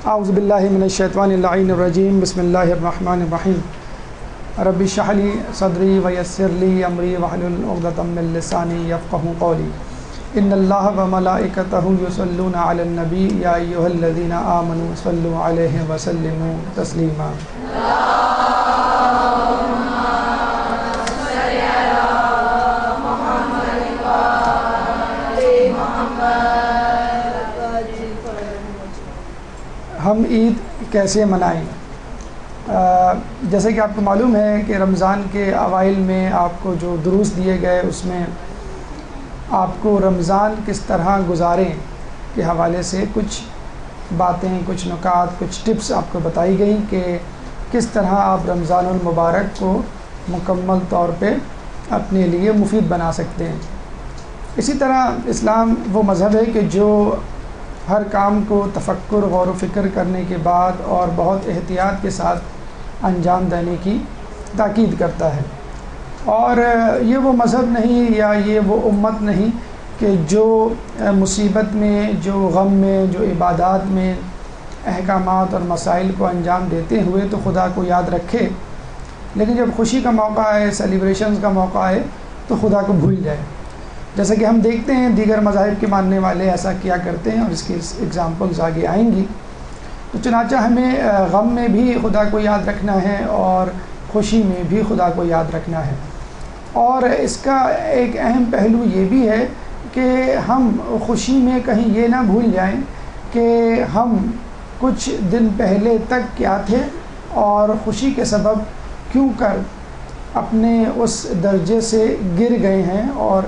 اعوذ باللہ من الشیطان اللعین الرجیم بسم اللہ الرحمن الرحیم رب اشرح لی صدری ویسر لی امری واحلل عقدۃ من لسانی یفقہوا قولی ان اللہ وملائکتہ یصلون علی النبی یا ایھا الذین آمنوا صلوا علیہ وسلموا تسلیما۔ ہم عید کیسے منائیں؟ جیسے کہ آپ کو معلوم ہے کہ رمضان کے اوائل میں آپ کو جو دروس دیے گئے اس میں آپ کو رمضان کس طرح گزاریں کے حوالے سے کچھ باتیں، کچھ نکات، کچھ ٹپس آپ کو بتائی گئیں کہ کس طرح آپ رمضان المبارک کو مکمل طور پہ اپنے لیے مفید بنا سکتے ہیں۔ اسی طرح اسلام وہ مذہب ہے کہ جو ہر کام کو تفکر، غور و فکر کرنے کے بعد اور بہت احتیاط کے ساتھ انجام دینے کی تاکید کرتا ہے، اور یہ وہ مذہب نہیں یا یہ وہ امت نہیں کہ جو مصیبت میں، جو غم میں، جو عبادات میں احکامات اور مسائل کو انجام دیتے ہوئے تو خدا کو یاد رکھے، لیکن جب خوشی کا موقع آئے، سیلیبریشنز کا موقع آئے تو خدا کو بھول جائے۔ جیسا کہ ہم دیکھتے ہیں دیگر مذاہب کے ماننے والے ایسا کیا کرتے ہیں، اور اس کی ایگزامپلز آگے آئیں گی۔ تو چنانچہ ہمیں غم میں بھی خدا کو یاد رکھنا ہے اور خوشی میں بھی خدا کو یاد رکھنا ہے، اور اس کا ایک اہم پہلو یہ بھی ہے کہ ہم خوشی میں کہیں یہ نہ بھول جائیں کہ ہم کچھ دن پہلے تک کیا تھے اور خوشی کے سبب کیوں کر اپنے اس درجے سے گر گئے ہیں اور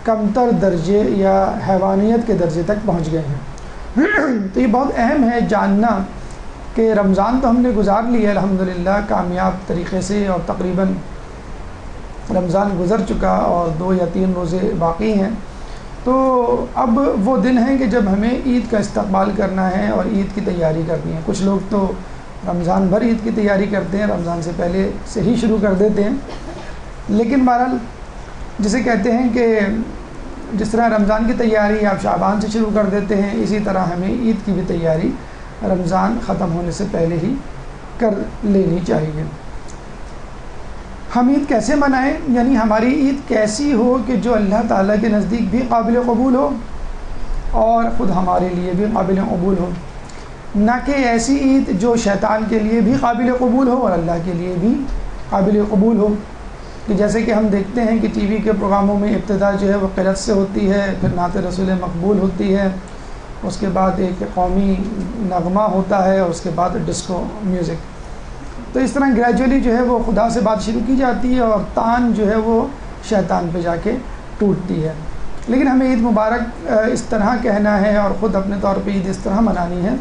کمتر درجے یا حیوانیت کے درجے تک پہنچ گئے ہیں۔ تو یہ بہت اہم ہے جاننا کہ رمضان تو ہم نے گزار لی ہے الحمدللہ کامیاب طریقے سے، اور تقریباً رمضان گزر چکا اور 2 یا 3 روزے باقی ہیں۔ تو اب وہ دن ہیں کہ جب ہمیں عید کا استقبال کرنا ہے اور عید کی تیاری کرنی ہے۔ کچھ لوگ تو رمضان بھر عید کی تیاری کرتے ہیں، رمضان سے پہلے سے ہی شروع کر دیتے ہیں، لیکن بہرحال جسے کہتے ہیں کہ جس طرح رمضان کی تیاری آپ شعبان سے شروع کر دیتے ہیں، اسی طرح ہمیں عید کی بھی تیاری رمضان ختم ہونے سے پہلے ہی کر لینی چاہیے۔ ہم عید کیسے منائیں؟ یعنی ہماری عید کیسی ہو کہ جو اللہ تعالیٰ کے نزدیک بھی قابل قبول ہو اور خود ہمارے لیے بھی قابل قبول ہو، نہ کہ ایسی عید جو شیطان کے لیے بھی قابل قبول ہو اور اللہ کے لیے بھی قابل قبول ہو، کہ جیسے کہ ہم دیکھتے ہیں کہ ٹی وی کے پروگراموں میں ابتدا جو ہے وہ قرأت سے ہوتی ہے، پھر نعت رسول مقبول ہوتی ہے، اس کے بعد ایک قومی نغمہ ہوتا ہے، اور اس کے بعد ڈسکو میوزک۔ تو اس طرح گریجولی جو ہے وہ خدا سے بات شروع کی جاتی ہے اور تان جو ہے وہ شیطان پہ جا کے ٹوٹتی ہے۔ لیکن ہمیں عید مبارک اس طرح کہنا ہے اور خود اپنے طور پہ عید اس طرح منانی ہے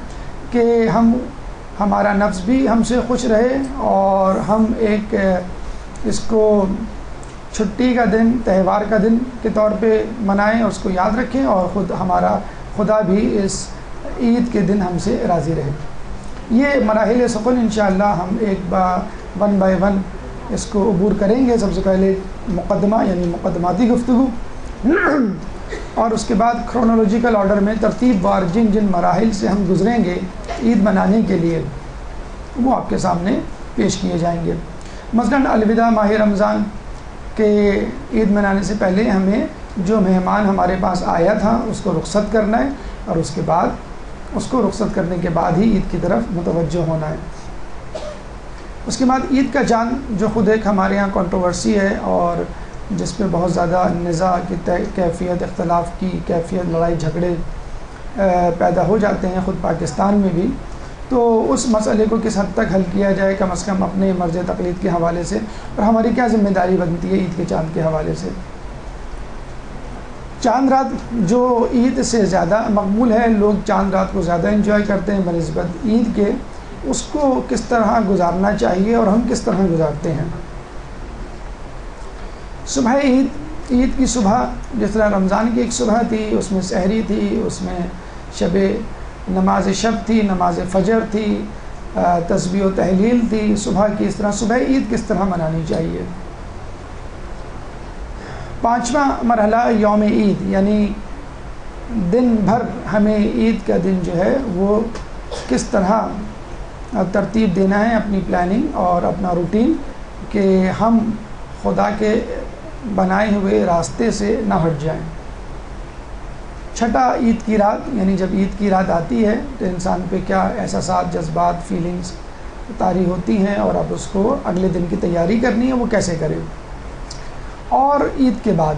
کہ ہمارا نفس بھی ہم سے خوش رہے، اور ہم ایک اس کو چھٹی کا دن، تہوار کا دن کے طور پہ منائیں اور اس کو یاد رکھیں، اور خود ہمارا خدا بھی اس عید کے دن ہم سے راضی رہے۔ یہ مراحل سکون انشاءاللہ ہم ون بائی ون اس کو عبور کریں گے۔ سب سے پہلے مقدمہ یعنی مقدماتی گفتگو، اور اس کے بعد کرونولوجیکل آرڈر میں ترتیب وار جن جن مراحل سے ہم گزریں گے عید منانے کے لیے وہ آپ کے سامنے پیش کیے جائیں گے۔ مثلاً الوداع ماہ رمضان کے عید منانے سے پہلے ہمیں جو مہمان ہمارے پاس آیا تھا اس کو رخصت کرنا ہے، اور اس کے بعد اس کو رخصت کرنے کے بعد ہی عید کی طرف متوجہ ہونا ہے۔ اس کے بعد عید کا چاند جو خود ایک ہمارے یہاں کنٹروورسی ہے اور جس پہ بہت زیادہ نزاع کی کیفیت، اختلاف کی کیفیت، لڑائی جھگڑے پیدا ہو جاتے ہیں خود پاکستان میں بھی، تو اس مسئلے کو کس حد تک حل کیا جائے کم از کم اپنے مرض تقلید کے حوالے سے، اور ہماری کیا ذمہ داری بنتی ہے عید کے چاند کے حوالے سے۔ چاند رات جو عید سے زیادہ مقبول ہے، لوگ چاند رات کو زیادہ انجوائے کرتے ہیں بنسبت عید کے، اس کو کس طرح گزارنا چاہیے اور ہم کس طرح گزارتے ہیں۔ صبح عید کی صبح جس طرح رمضان کی ایک صبح تھی، اس میں سحری تھی، اس میں نماز شب تھی، نماز فجر تھی، تسبیح و تحلیل تھی صبح کی، اس طرح صبح عید کس طرح منانی چاہیے۔ 5واں مرحلہ یوم عید، یعنی دن بھر ہمیں عید کا دن جو ہے وہ کس طرح ترتیب دینا ہے اپنی پلاننگ اور اپنا روٹین، کہ ہم خدا کے بنائے ہوئے راستے سے نہ ہٹ جائیں۔ چھٹا، عید کی رات، یعنی جب عید کی رات آتی ہے تو انسان پہ کیا احساسات، جذبات، فیلنگز طاری ہوتی ہیں، اور اب اس کو اگلے دن کی تیاری کرنی ہے، وہ کیسے کرے۔ اور عید کے بعد،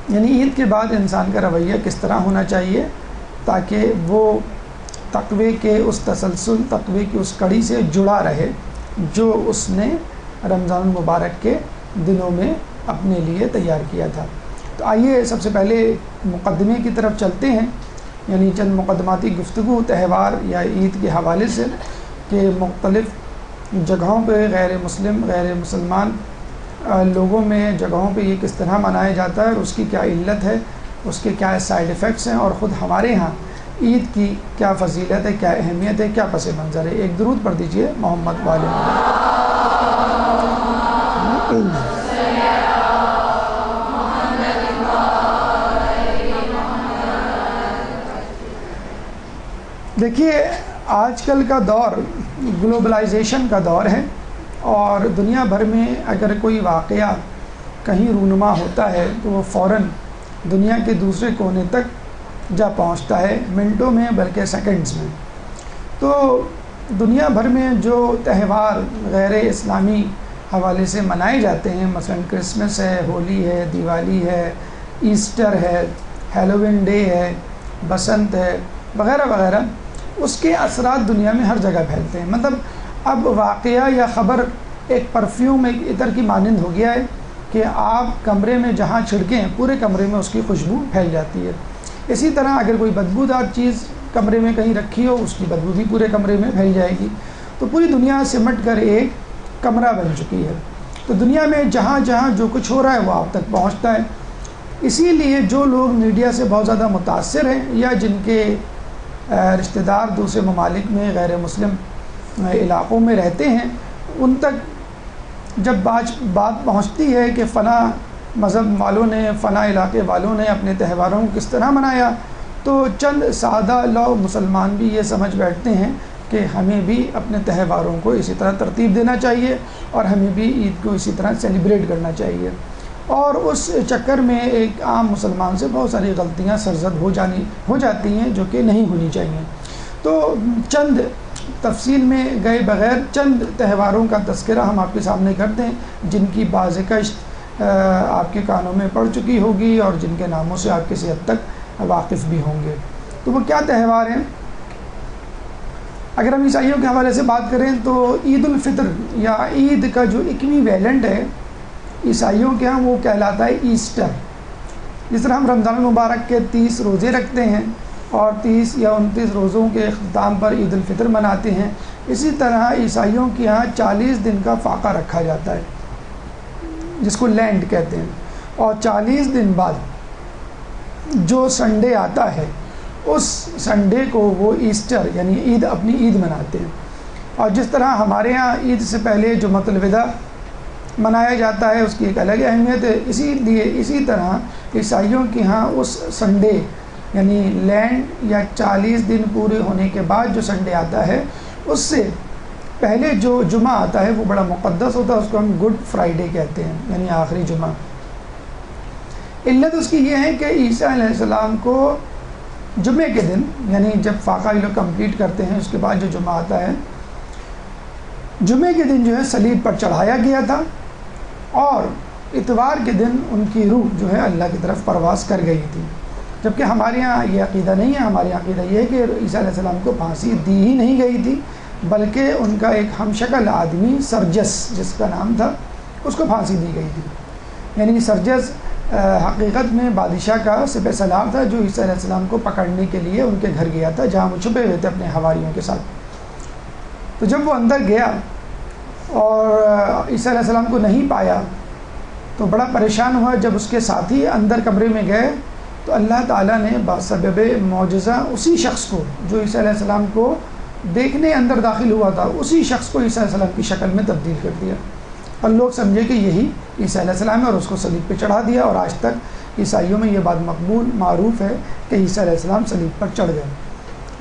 یعنی عید کے بعد انسان کا رویہ کس طرح ہونا چاہیے تاکہ وہ تقوی کے اس تسلسل، تقوی کی اس کڑی سے جڑا رہے جو اس نے رمضان المبارک کے دنوں میں اپنے لیے تیار کیا تھا۔ تو آئیے سب سے پہلے مقدمے کی طرف چلتے ہیں، یعنی چند مقدماتی گفتگو تہوار یا عید کے حوالے سے، کہ مختلف جگہوں پہ غیر مسلم، غیر مسلمان لوگوں میں جگہوں پہ یہ کس طرح منایا جاتا ہے، اور اس کی کیا علت ہے، اس کے کیا سائیڈ ایفیکٹس ہیں، اور خود ہمارے ہاں عید کی کیا فضیلت ہے، کیا اہمیت ہے، کیا پس منظر ہے۔ ایک درود پڑھ دیجئے محمد والے دیکھیے، آج کل کا دور گلوبلائزیشن کا دور ہے، اور دنیا بھر میں اگر کوئی واقعہ کہیں رونما ہوتا ہے تو وہ فوراً دنیا کے دوسرے کونے تک جا پہنچتا ہے، منٹوں میں بلکہ سیکنڈز میں۔ تو دنیا بھر میں جو تہوار غیر اسلامی حوالے سے منائے جاتے ہیں، مثلا کرسمس ہے، ہولی ہے، دیوالی ہے، ایسٹر ہے، ہیلووین ڈے ہے، بسنت ہے، وغیرہ وغیرہ، اس کے اثرات دنیا میں ہر جگہ پھیلتے ہیں۔ مطلب اب واقعہ یا خبر ایک پرفیوم، ایک عطر کی مانند ہو گیا ہے کہ آپ کمرے میں جہاں چھڑکیں پورے کمرے میں اس کی خوشبو پھیل جاتی ہے۔ اسی طرح اگر کوئی بدبودار چیز کمرے میں کہیں رکھی ہو، اس کی بدبو بھی پورے کمرے میں پھیل جائے گی۔ تو پوری دنیا سمٹ کر ایک کمرہ بن چکی ہے۔ تو دنیا میں جہاں جہاں جو کچھ ہو رہا ہے وہ آپ تک پہنچتا ہے۔ اسی لیے جو لوگ میڈیا سے بہت زیادہ متاثر ہیں، یا جن کے رشتہ دار دوسرے ممالک میں غیر مسلم علاقوں میں رہتے ہیں، ان تک جب بات پہنچتی ہے کہ فلاں مذہب والوں نے، فلاں علاقے والوں نے اپنے تہواروں کو کس طرح منایا، تو چند سادہ لو مسلمان بھی یہ سمجھ بیٹھتے ہیں کہ ہمیں بھی اپنے تہواروں کو اسی طرح ترتیب دینا چاہیے، اور ہمیں بھی عید کو اسی طرح سیلیبریٹ کرنا چاہیے۔ اور اس چکر میں ایک عام مسلمان سے بہت ساری غلطیاں سرزد ہو جاتی ہیں جو کہ نہیں ہونی چاہیے۔ تو چند تفصیل میں گئے بغیر چند تہواروں کا تذکرہ ہم آپ کے سامنے کرتے ہیں، جن کی بعض کشت آپ کے کانوں میں پڑ چکی ہوگی، اور جن کے ناموں سے آپ کسی حد تک واقف بھی ہوں گے۔ تو وہ کیا تہوار ہیں؟ اگر ہم عیسائیوں کے حوالے سے بات کریں تو عید الفطر یا عید کا جو ایکویویلنٹ ہے عیسائیوں کے ہاں، وہ کہلاتا ہے ایسٹر۔ جس طرح ہم رمضان المبارک کے 30 روزے رکھتے ہیں اور 30 یا 29 روزوں کے اختتام پر عید الفطر مناتے ہیں، اسی طرح عیسائیوں کے ہاں 40 دن کا فاقہ رکھا جاتا ہے جس کو لینڈ کہتے ہیں، اور 40 دن بعد جو سنڈے آتا ہے اس سنڈے کو وہ ایسٹر یعنی عید، اپنی عید مناتے ہیں۔ اور جس طرح ہمارے ہاں عید سے پہلے جمعۃ الوداع منایا جاتا ہے، اس کی ایک الگ اہمیت ہے، اسی طرح عیسائیوں کے ہاں اس سنڈے یعنی لینڈ یا 40 دن پورے ہونے کے بعد جو سنڈے آتا ہے، اس سے پہلے جو جمعہ آتا ہے وہ بڑا مقدس ہوتا ہے، اس کو ہم گڈ فرائیڈے کہتے ہیں، یعنی آخری جمعہ۔ علت اس کی یہ ہے کہ عیسیٰ علیہ السلام کو جمعے کے دن، یعنی جب فاقہ یہ لوگ کمپلیٹ کرتے ہیں اس کے بعد جو جمعہ آتا ہے، جمعے کے دن جو ہے صلیب پر چڑھایا گیا تھا، اور اتوار کے دن ان کی روح جو ہے اللہ کی طرف پرواز کر گئی تھی۔ جبکہ ہمارے یہاں یہ عقیدہ نہیں ہے، ہمارے یہاں عقیدہ یہ ہے کہ عیسیٰ علیہ السلام کو پھانسی دی ہی نہیں گئی تھی، بلکہ ان کا ایک ہم شکل آدمی سرجس جس کا نام تھا، اس کو پھانسی دی گئی تھی۔ یعنی سرجس حقیقت میں بادشاہ کا سپہ سالار تھا، جو عیسیٰ علیہ السلام کو پکڑنے کے لیے ان کے گھر گیا تھا، جہاں وہ چھپے ہوئے تھے اپنے حواریوں کے ساتھ۔ تو جب وہ اندر گیا اور عیسیٰ علیہ السلام کو نہیں پایا تو بڑا پریشان ہوا۔ جب اس کے ساتھی اندر کمرے میں گئے تو اللہ تعالیٰ نے بسبب معجزہ اسی شخص کو جو عیسیٰ علیہ السلام کو دیکھنے اندر داخل ہوا تھا، اسی شخص کو عیسیٰ علیہ السلام کی شکل میں تبدیل کر دیا، اور لوگ سمجھے کہ یہی عیسیٰ علیہ السلام ہے، اور اس کو صلیب پہ چڑھا دیا۔ اور آج تک عیسائیوں میں یہ بات مقبول معروف ہے کہ عیسیٰ علیہ السلام صلیب پر چڑھ گئے۔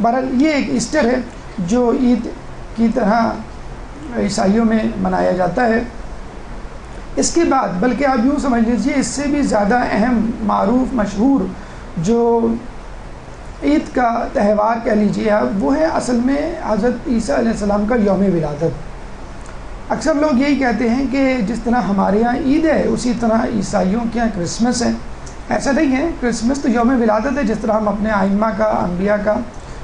بہرحال یہ ایک ایسٹر ہے جو عید کی طرح عیسائیوں میں منایا جاتا ہے۔ اس کے بعد بلکہ آپ یوں سمجھ لیجیے اس سے بھی زیادہ اہم، معروف، مشہور جو عید کا تہوار کہہ لیجیے آپ، وہ ہے اصل میں حضرت عیسیٰ علیہ السلام کا یوم ولادت۔ اکثر لوگ یہی کہتے ہیں کہ جس طرح ہمارے یہاں عید ہے اسی طرح عیسائیوں کے یہاں کرسمس ہے۔ ایسا نہیں ہے، کرسمس تو یوم ولادت ہے، جس طرح ہم اپنے ائمہ کا، انبیاء کا،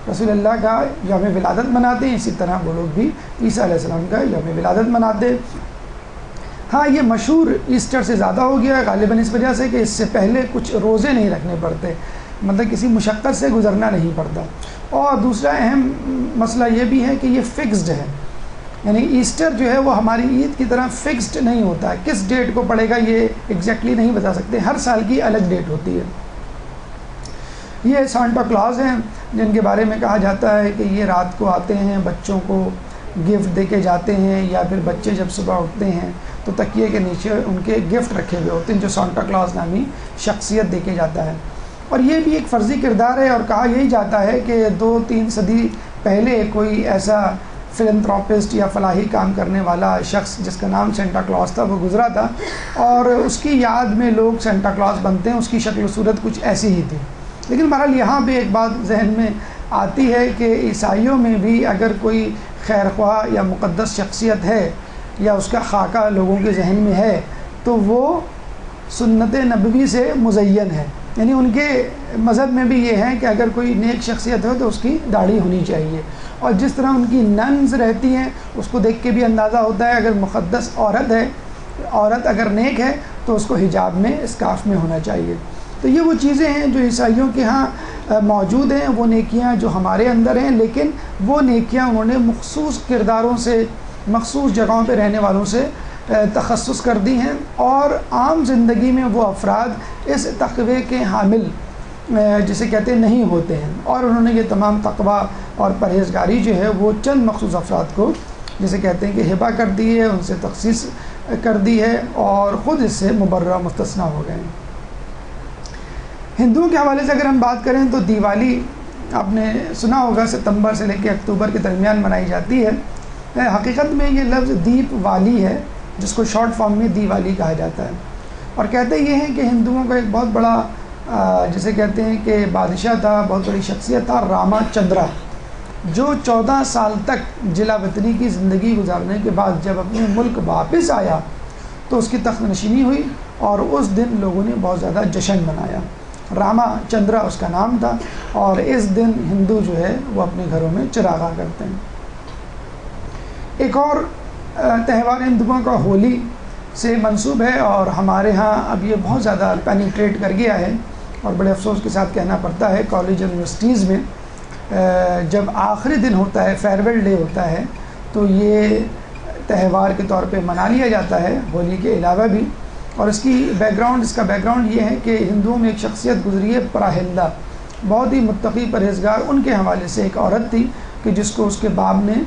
رسول اللہ کا یوم ولادت مناتے ہیں، اسی طرح وہ لوگ بھی عیسیٰ علیہ السلام کا یوم ولادت مناتے ہیں۔ ہاں یہ مشہور ایسٹر سے زیادہ ہو گیا غالباً اس وجہ سے کہ اس سے پہلے کچھ روزے نہیں رکھنے پڑتے، مطلب کسی مشقت سے گزرنا نہیں پڑتا۔ اور دوسرا اہم مسئلہ یہ بھی ہے کہ یہ فکسڈ ہے، یعنی ایسٹر جو ہے وہ ہماری عید کی طرح فکسڈ نہیں ہوتا ہے، کس ڈیٹ کو پڑے گا یہ ایگزیکٹلی نہیں بتا سکتے، ہر سال کی الگ ڈیٹ ہوتی ہے۔ یہ سانٹا کلاز ہیں جن کے بارے میں کہا جاتا ہے کہ یہ رات کو آتے ہیں، بچوں کو گفٹ دے کے جاتے ہیں، یا پھر بچے جب صبح اٹھتے ہیں تو تکیے کے نیچے ان کے گفٹ رکھے ہوئے ہوتے ہیں جو سانٹا کلاز نامی شخصیت دے کے جاتا ہے۔ اور یہ بھی ایک فرضی کردار ہے، اور کہا یہی جاتا ہے کہ 2-3 صدی پہلے کوئی ایسا فلنتھراپسٹ یا فلاحی کام کرنے والا شخص جس کا نام سینٹا کلاز تھا وہ گزرا تھا، اور اس کی یاد میں لوگ سینٹا کلاز بنتے ہیں، اس کی شکل و صورت کچھ ایسی ہی تھی۔ لیکن بہرحال یہاں بھی ایک بات ذہن میں آتی ہے کہ عیسائیوں میں بھی اگر کوئی خیر خواہ یا مقدس شخصیت ہے یا اس کا خاکہ لوگوں کے ذہن میں ہے تو وہ سنت نبوی سے مزین ہے، یعنی ان کے مذہب میں بھی یہ ہے کہ اگر کوئی نیک شخصیت ہو تو اس کی داڑھی ہونی چاہیے، اور جس طرح ان کی ننز رہتی ہیں اس کو دیکھ کے بھی اندازہ ہوتا ہے اگر مقدس عورت ہے، عورت اگر نیک ہے تو اس کو حجاب میں، اسکارف میں ہونا چاہیے۔ تو یہ وہ چیزیں ہیں جو عیسائیوں کے ہاں موجود ہیں، وہ نیکیاں جو ہمارے اندر ہیں، لیکن وہ نیکیاں انہوں نے مخصوص کرداروں سے، مخصوص جگہوں پہ رہنے والوں سے تخصص کر دی ہیں، اور عام زندگی میں وہ افراد اس تقوی کے حامل جسے کہتے ہیں نہیں ہوتے ہیں، اور انہوں نے یہ تمام تقوی اور پرہیزگاری جو ہے وہ چند مخصوص افراد کو جسے کہتے ہیں کہ ہبہ کر دی ہے، ان سے تخصیص کر دی ہے، اور خود اس سے مبرہ مستثنیٰ ہو گئے ہیں۔ ہندوؤں کے حوالے سے اگر ہم بات کریں تو دیوالی آپ نے سنا ہوگا ستمبر سے لے کے اکتوبر کے درمیان منائی جاتی ہے۔ حقیقت میں یہ لفظ دیپ والی ہے جس کو شارٹ فارم میں دیوالی کہا جاتا ہے، اور کہتے یہ ہیں کہ ہندوؤں کا ایک بہت بڑا جسے کہتے ہیں کہ بادشاہ تھا، بہت بڑی شخصیت تھا، راما چندرا، جو 14 سال تک جلا وطنی کی زندگی گزارنے کے بعد جب اپنے ملک واپس آیا تو اس کی تخت نشینی ہوئی، اور اس دن لوگوں نے بہت زیادہ جشن منایا۔ راما چندرا اس کا نام تھا، اور اس دن ہندو جو ہے وہ اپنے گھروں میں چراغاں کرتے ہیں۔ ایک اور تہوار ہندوؤں کا ہولی سے منسوب ہے، اور ہمارے ہاں اب یہ بہت زیادہ پینیٹریٹ کر گیا ہے، اور بڑے افسوس کے ساتھ کہنا پڑتا ہے کالج یونیورسٹیز میں جب آخری دن ہوتا ہے، فیئرویل ڈے ہوتا ہے، تو یہ تہوار کے طور پہ منا لیا جاتا ہے ہولی کے علاوہ بھی۔ اور اس کا بیک گراؤنڈ یہ ہے کہ ہندوؤں میں ایک شخصیت گزری ہے پراہلدا، بہت ہی متقی پرہیزگار، ان کے حوالے سے ایک عورت تھی کہ جس کو اس کے باپ نے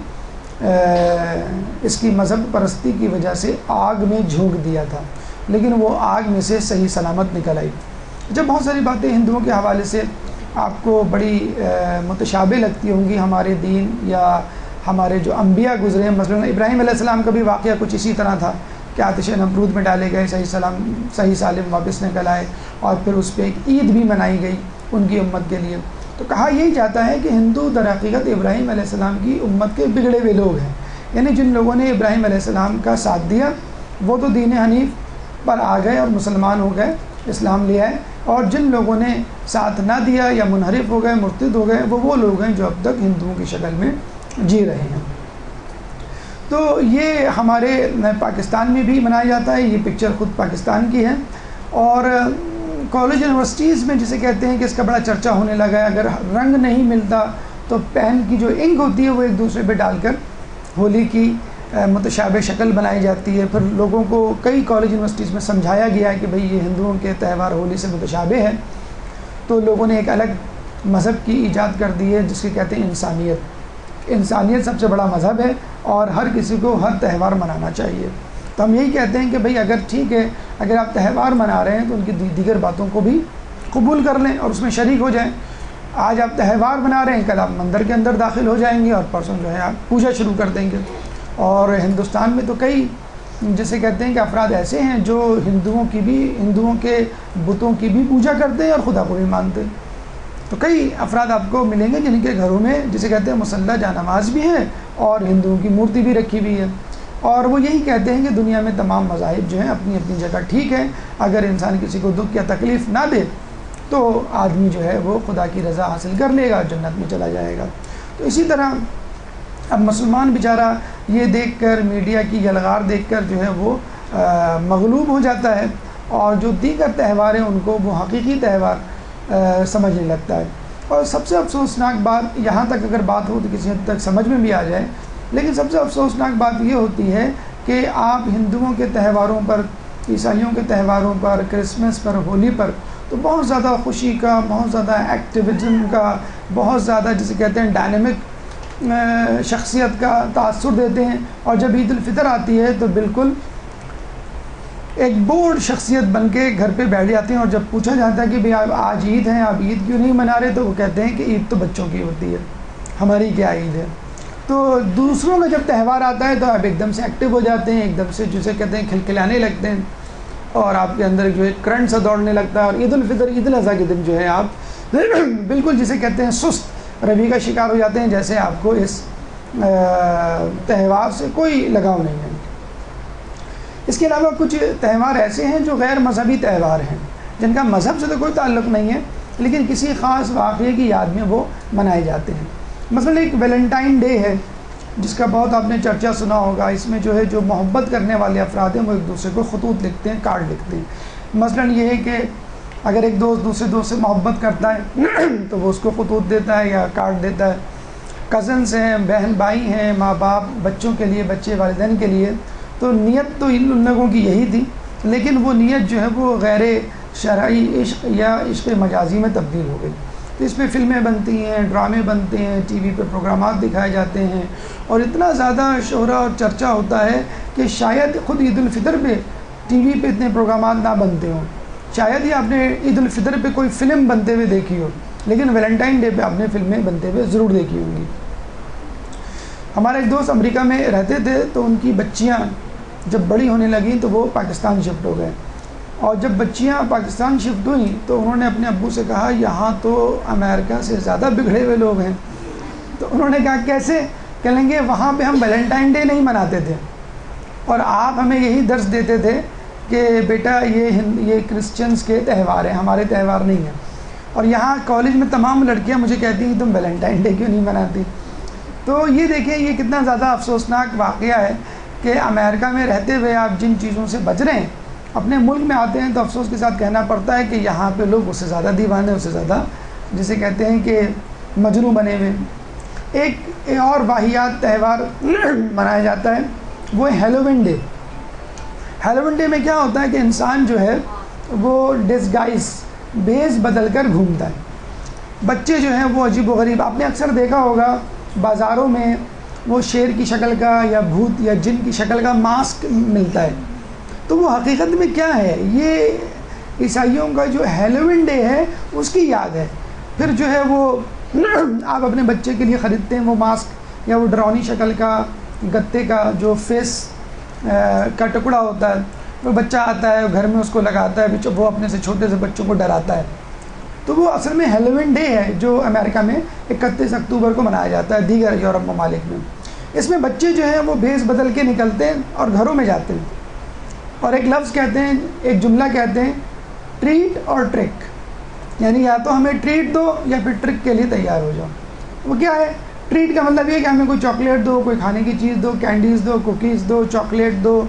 اس کی مذہب پرستی کی وجہ سے آگ میں جھونک دیا تھا، لیکن وہ آگ میں سے صحیح سلامت نکل آئی۔ جب بہت ساری باتیں ہندوؤں کے حوالے سے آپ کو بڑی متشابہ لگتی ہوں گی ہمارے دین یا ہمارے جو انبیاء گزرے ہیں، مثلا ابراہیم علیہ السلام کا بھی واقعہ کچھ اسی طرح تھا کہ آتش نمرود میں ڈالے گئے، صحیح سالم واپس نکل آئے، اور پھر اس پہ ایک عید بھی منائی گئی ان کی امت کے لیے۔ تو کہا یہی جاتا ہے کہ ہندو در حقیقت ابراہیم علیہ السلام کی امت کے بگڑے ہوئے لوگ ہیں، یعنی جن لوگوں نے ابراہیم علیہ السلام کا ساتھ دیا وہ تو دین حنیف پر آ گئے اور مسلمان ہو گئے، اسلام لے آئے، اور جن لوگوں نے ساتھ نہ دیا یا منحرف ہو گئے، مرتد ہو گئے، وہ لوگ ہیں جو اب تک ہندوؤں کی شکل میں جی رہے ہیں۔ تو یہ ہمارے پاکستان میں بھی منایا جاتا ہے، یہ پکچر خود پاکستان کی ہے، اور کالج یونیورسٹیز میں جسے کہتے ہیں کہ اس کا بڑا چرچا ہونے لگا ہے، اگر رنگ نہیں ملتا تو پین کی جو انک ہوتی ہے وہ ایک دوسرے پہ ڈال کر ہولی کی متشابہ شکل بنائی جاتی ہے۔ پھر لوگوں کو کئی کالج یونیورسٹیز میں سمجھایا گیا ہے کہ بھئی یہ ہندوؤں کے تہوار ہولی سے متشابہ ہے، تو لوگوں نے ایک الگ مذہب کی ایجاد کر دی ہے جس کے کہتے ہیں انسانیت۔ انسانیت سب سے بڑا مذہب ہے، اور ہر کسی کو ہر تہوار منانا چاہیے۔ تو ہم یہی کہتے ہیں کہ بھئی اگر ٹھیک ہے، اگر آپ تہوار منا رہے ہیں تو ان کی دیگر باتوں کو بھی قبول کر لیں اور اس میں شریک ہو جائیں۔ آج آپ تہوار بنا رہے ہیں، کل آپ مندر کے اندر داخل ہو جائیں گے اور پرسوں جو ہے آپ پوجا شروع کر دیں گے۔ اور ہندوستان میں تو کئی جسے کہتے ہیں کہ افراد ایسے ہیں جو ہندوؤں کے بتوں کی بھی پوجا کرتے ہیں اور خدا کو بھی مانتے ہیں۔ تو کئی افراد آپ کو ملیں گے جن کے گھروں میں جسے کہتے ہیں مصلی جا نماز بھی ہے اور ہندوؤں کی مورتی بھی رکھی ہوئی ہے، اور وہ یہی کہتے ہیں کہ دنیا میں تمام مذاہب جو ہیں اپنی اپنی جگہ ٹھیک ہے، اگر انسان کسی کو دکھ یا تکلیف نہ دے تو آدمی جو ہے وہ خدا کی رضا حاصل کر لے گا، جنت میں چلا جائے گا۔ تو اسی طرح اب مسلمان بیچارہ یہ دیکھ کر، میڈیا کی یلغار دیکھ کر جو ہے وہ مغلوب ہو جاتا ہے، اور جو دیگر تہوار ہیں ان کو وہ حقیقی تہوار سمجھنے لگتا ہے۔ اور سب سے افسوسناک بات، یہاں تک اگر بات ہو تو کسی حد تک سمجھ میں بھی آ جائے، لیکن سب سے افسوسناک بات یہ ہوتی ہے کہ آپ ہندوؤں کے تہواروں پر، عیسائیوں کے تہواروں پر، کرسمس پر، ہولی پر تو بہت زیادہ خوشی کا، بہت زیادہ ایکٹیویزم کا، بہت زیادہ جسے کہتے ہیں ڈائنامک شخصیت کا تاثر دیتے ہیں، اور جب عید الفطر آتی ہے تو بالکل ایک بورڈ شخصیت بن کے گھر پہ بیٹھ جاتے ہیں، اور جب پوچھا جاتا ہے کہ بھئی آج عید ہے، آپ عید کیوں نہیں منا رہے، تو وہ کہتے ہیں کہ عید تو بچوں کی ہوتی ہے، ہماری کیا عید ہے۔ تو دوسروں کا جب تہوار آتا ہے تو آپ ایک دم سے ایکٹیو ہو جاتے ہیں، ایک دم سے جسے کہتے ہیں کھلکھلانے لگتے ہیں، اور آپ کے اندر جو ہے کرنٹ سا دوڑنے لگتا ہے، اور عید الفطر، عید الاضحیٰ کے دن جو ہے آپ بالکل جسے کہتے ہیں سست روی کا شکار ہو جاتے ہیں، جیسے آپ کو اس تہوار سے کوئی لگاؤ نہیں ہے۔ اس کے علاوہ کچھ تہوار ایسے ہیں جو غیر مذہبی تہوار ہیں، جن کا مذہب سے تو کوئی تعلق نہیں ہے، لیکن کسی خاص واقعے کی یاد میں وہ منائے جاتے ہیں۔ مثلا ایک ویلنٹائن ڈے ہے جس کا بہت آپ نے چرچا سنا ہوگا۔ اس میں جو ہے جو محبت کرنے والے افراد ہیں وہ ایک دوسرے کو خطوط لکھتے ہیں، کارڈ لکھتے ہیں۔ مثلا یہ ہے کہ اگر ایک دوست دوسرے دوست سے محبت کرتا ہے تو وہ اس کو خطوط دیتا ہے یا کارڈ دیتا ہے۔ کزنس ہیں، بہن بھائی ہیں، ماں باپ بچوں کے لیے، بچے والدین کے لیے، تو نیت تو ان لوگوں کی یہی تھی، لیکن وہ نیت جو ہے وہ غیر شرعی عشق یا عشق مجازی میں تبدیل ہو گئی۔ تو اس پہ فلمیں بنتی ہیں، ڈرامے بنتے ہیں، ٹی وی پہ پروگرامات دکھائے جاتے ہیں، اور اتنا زیادہ شہرہ اور چرچا ہوتا ہے کہ شاید خود عید الفطر پہ ٹی وی پہ اتنے پروگرامات نہ بنتے ہوں، شاید ہی آپ نے عید الفطر پہ کوئی فلم بنتے ہوئے دیکھی ہو، لیکن ویلنٹائن ڈے پہ آپ نے فلمیں بنتے ہوئے ضرور دیکھی ہوں گی۔ ہمارے ایک دوست امریکہ میں رہتے تھے، تو ان کی بچیاں جب بڑی ہونے لگیں تو وہ پاکستان شفٹ ہو گئے، اور جب بچیاں پاکستان شفٹ ہوئیں تو انہوں نے اپنے ابو سے کہا یہاں تو امریکہ سے زیادہ بگڑے ہوئے لوگ ہیں۔ تو انہوں نے کہا کیسے؟ کہیں گے وہاں پہ ہم ویلنٹائن ڈے نہیں مناتے تھے، اور آپ ہمیں یہی درس دیتے تھے کہ بیٹا یہ کرسچنس کے تہوار ہیں، ہمارے تہوار نہیں ہیں، اور یہاں کالج میں تمام لڑکیاں مجھے کہتی ہیں تم ویلنٹائن ڈے کیوں نہیں مناتی۔ تو یہ دیکھیں یہ کتنا زیادہ افسوسناک واقعہ ہے کہ امریکہ میں رہتے ہوئے آپ جن چیزوں سے بچ رہے ہیں، اپنے ملک میں آتے ہیں تو افسوس کے ساتھ کہنا پڑتا ہے کہ یہاں پہ لوگ اس سے زیادہ دیوانے، اس سے زیادہ جسے کہتے ہیں کہ مجنوں بنے ہوئے۔ ایک اور واحد تہوار منایا جاتا ہے، وہ ہے ہیلووین ڈے۔ ہیلووین ڈے میں کیا ہوتا ہے کہ انسان جو ہے وہ ڈسگائز، بھیس بدل کر گھومتا ہے۔ بچے جو ہیں وہ عجیب و غریب، آپ نے اکثر دیکھا ہوگا بازاروں میں وہ شیر کی شکل کا یا بھوت یا جن کی شکل کا ماسک ملتا ہے، تو وہ حقیقت میں کیا ہے؟ یہ عیسائیوں کا جو ہیلووین ڈے ہے اس کی یاد ہے۔ پھر جو ہے وہ آپ اپنے بچے کے لیے خریدتے ہیں وہ ماسک، یا وہ ڈراؤنی شکل کا گتے کا جو فیس کا ٹکڑا ہوتا ہے، وہ بچہ آتا ہے گھر میں اس کو لگاتا ہے، وہ اپنے سے چھوٹے سے بچوں کو ڈراتا ہے۔ تو وہ اصل میں ہیلووین ڈے ہے جو امریکہ میں 31 اکتوبر کو منایا جاتا ہے، دیگر یورپ ممالک میں۔ اس میں بچے جو ہیں وہ بھیس بدل کے نکلتے ہیں اور گھروں میں جاتے ہیں، اور ایک لفظ کہتے ہیں، ایک جملہ کہتے ہیں، ٹریٹ اور ٹرک، یعنی یا تو ہمیں ٹریٹ دو یا پھر ٹرک کے لیے تیار ہو جاؤ۔ وہ کیا ہے؟ ٹریٹ کا مطلب یہ ہے کہ ہمیں کوئی چاکلیٹ دو، کوئی کھانے کی چیز دو، کینڈیز دو، کوکیز دو، چاکلیٹ دو،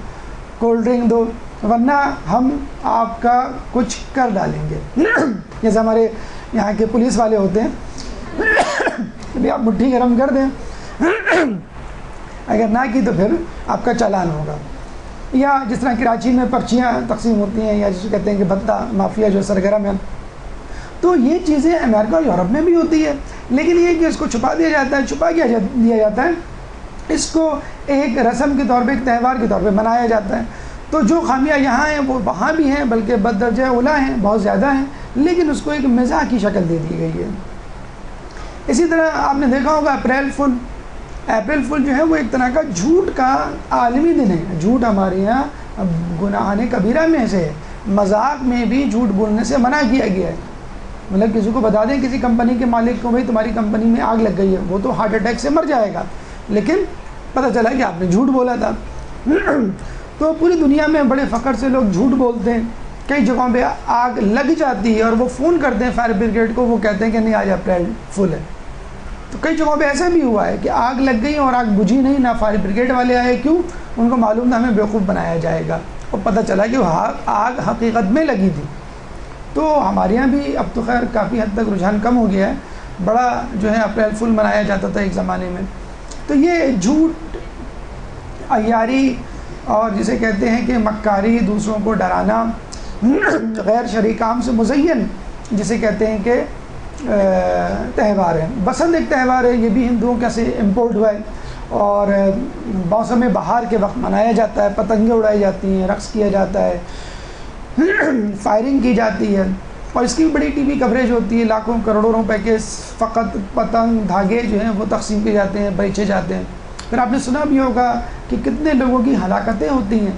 کولڈ ڈرنک دو، ورنہ ہم آپ کا کچھ کر ڈالیں گے۔ جیسے ہمارے یہاں کے پولیس والے ہوتے ہیں، ابھی آپ مٹھی گرم کر دیں، اگر نہ کی تو پھر آپ کا چالان ہوگا۔ یا جس طرح کراچی میں پرچیاں تقسیم ہوتی ہیں، یا جسے کہتے ہیں کہ بھتہ مافیا جو سرگرم ہے، تو یہ چیزیں امریکہ اور یورپ میں بھی ہوتی ہے، لیکن یہ کہ اس کو چھپا دیا جاتا ہے، چھپا دیا جاتا ہے، اس کو ایک رسم کے طور پہ، ایک تہوار کے طور پہ منایا جاتا ہے۔ تو جو خامیاں یہاں ہیں وہ وہاں بھی ہیں، بلکہ بددرجہ اولیٰ ہیں، بہت زیادہ ہیں، لیکن اس کو ایک مزاح کی شکل دے دی گئی ہے۔ اسی طرح آپ نے دیکھا ہوگا اپریل فل جو ہے وہ ایک طرح کا جھوٹ کا عالمی دن ہے. جھوٹ ہمارے یہاں گناہ کبیرہ میں سے ہے. مذاق میں بھی جھوٹ بولنے سے منع کیا گیا ہے. مطلب کسی کو بتا دیں کسی کمپنی کے مالک کو بھائی تمہاری کمپنی میں آگ لگ گئی ہے, وہ تو ہارٹ اٹیک سے مر جائے گا, لیکن پتہ چلا کہ آپ نے جھوٹ بولا تھا. تو پوری دنیا میں بڑے فخر سے لوگ جھوٹ بولتے ہیں. کئی جگہوں پہ آگ لگ جاتی ہے اور وہ فون کرتے ہیں فائر بریگیڈ کو, وہ کہتے ہیں کہ نہیں آج اپریل فل ہے. تو کئی جگہوں پہ ایسا بھی ہوا ہے کہ آگ لگ گئی اور آگ بجھی نہیں, نہ فائر بریگیڈ والے آئے. کیوں؟ ان کو معلوم تھا ہمیں بیوقوف بنایا جائے گا, اور پتہ چلا کہ وہ آگ حقیقت میں لگی تھی. تو ہمارے یہاں بھی اب تو خیر کافی حد تک رجحان کم ہو گیا ہے. بڑا جو ہے اپریل فل منایا جاتا تھا ایک زمانے میں. تو یہ جھوٹ, عیاری اور جسے کہتے ہیں کہ مکاری, دوسروں کو ڈرانا, غیر شرعی کام سے مزین جسے کہتے ہیں کہ تہوار ہے. بسنت ایک تہوار ہے, یہ بھی ہندوؤں کا سے امپورٹ ہوا ہے اور موسم بہار کے وقت منایا جاتا ہے. پتنگیں اڑائی جاتی ہیں, رقص کیا جاتا ہے, فائرنگ کی جاتی ہے, اور اس کی بھی بڑی ٹی وی کوریج ہوتی ہے. لاکھوں کروڑوں روپے کے فقط پتنگ دھاگے جو ہیں وہ تقسیم کیے جاتے ہیں, بیچے جاتے ہیں. پھر آپ نے سنا بھی ہوگا کہ کتنے لوگوں کی ہلاکتیں ہوتی ہیں,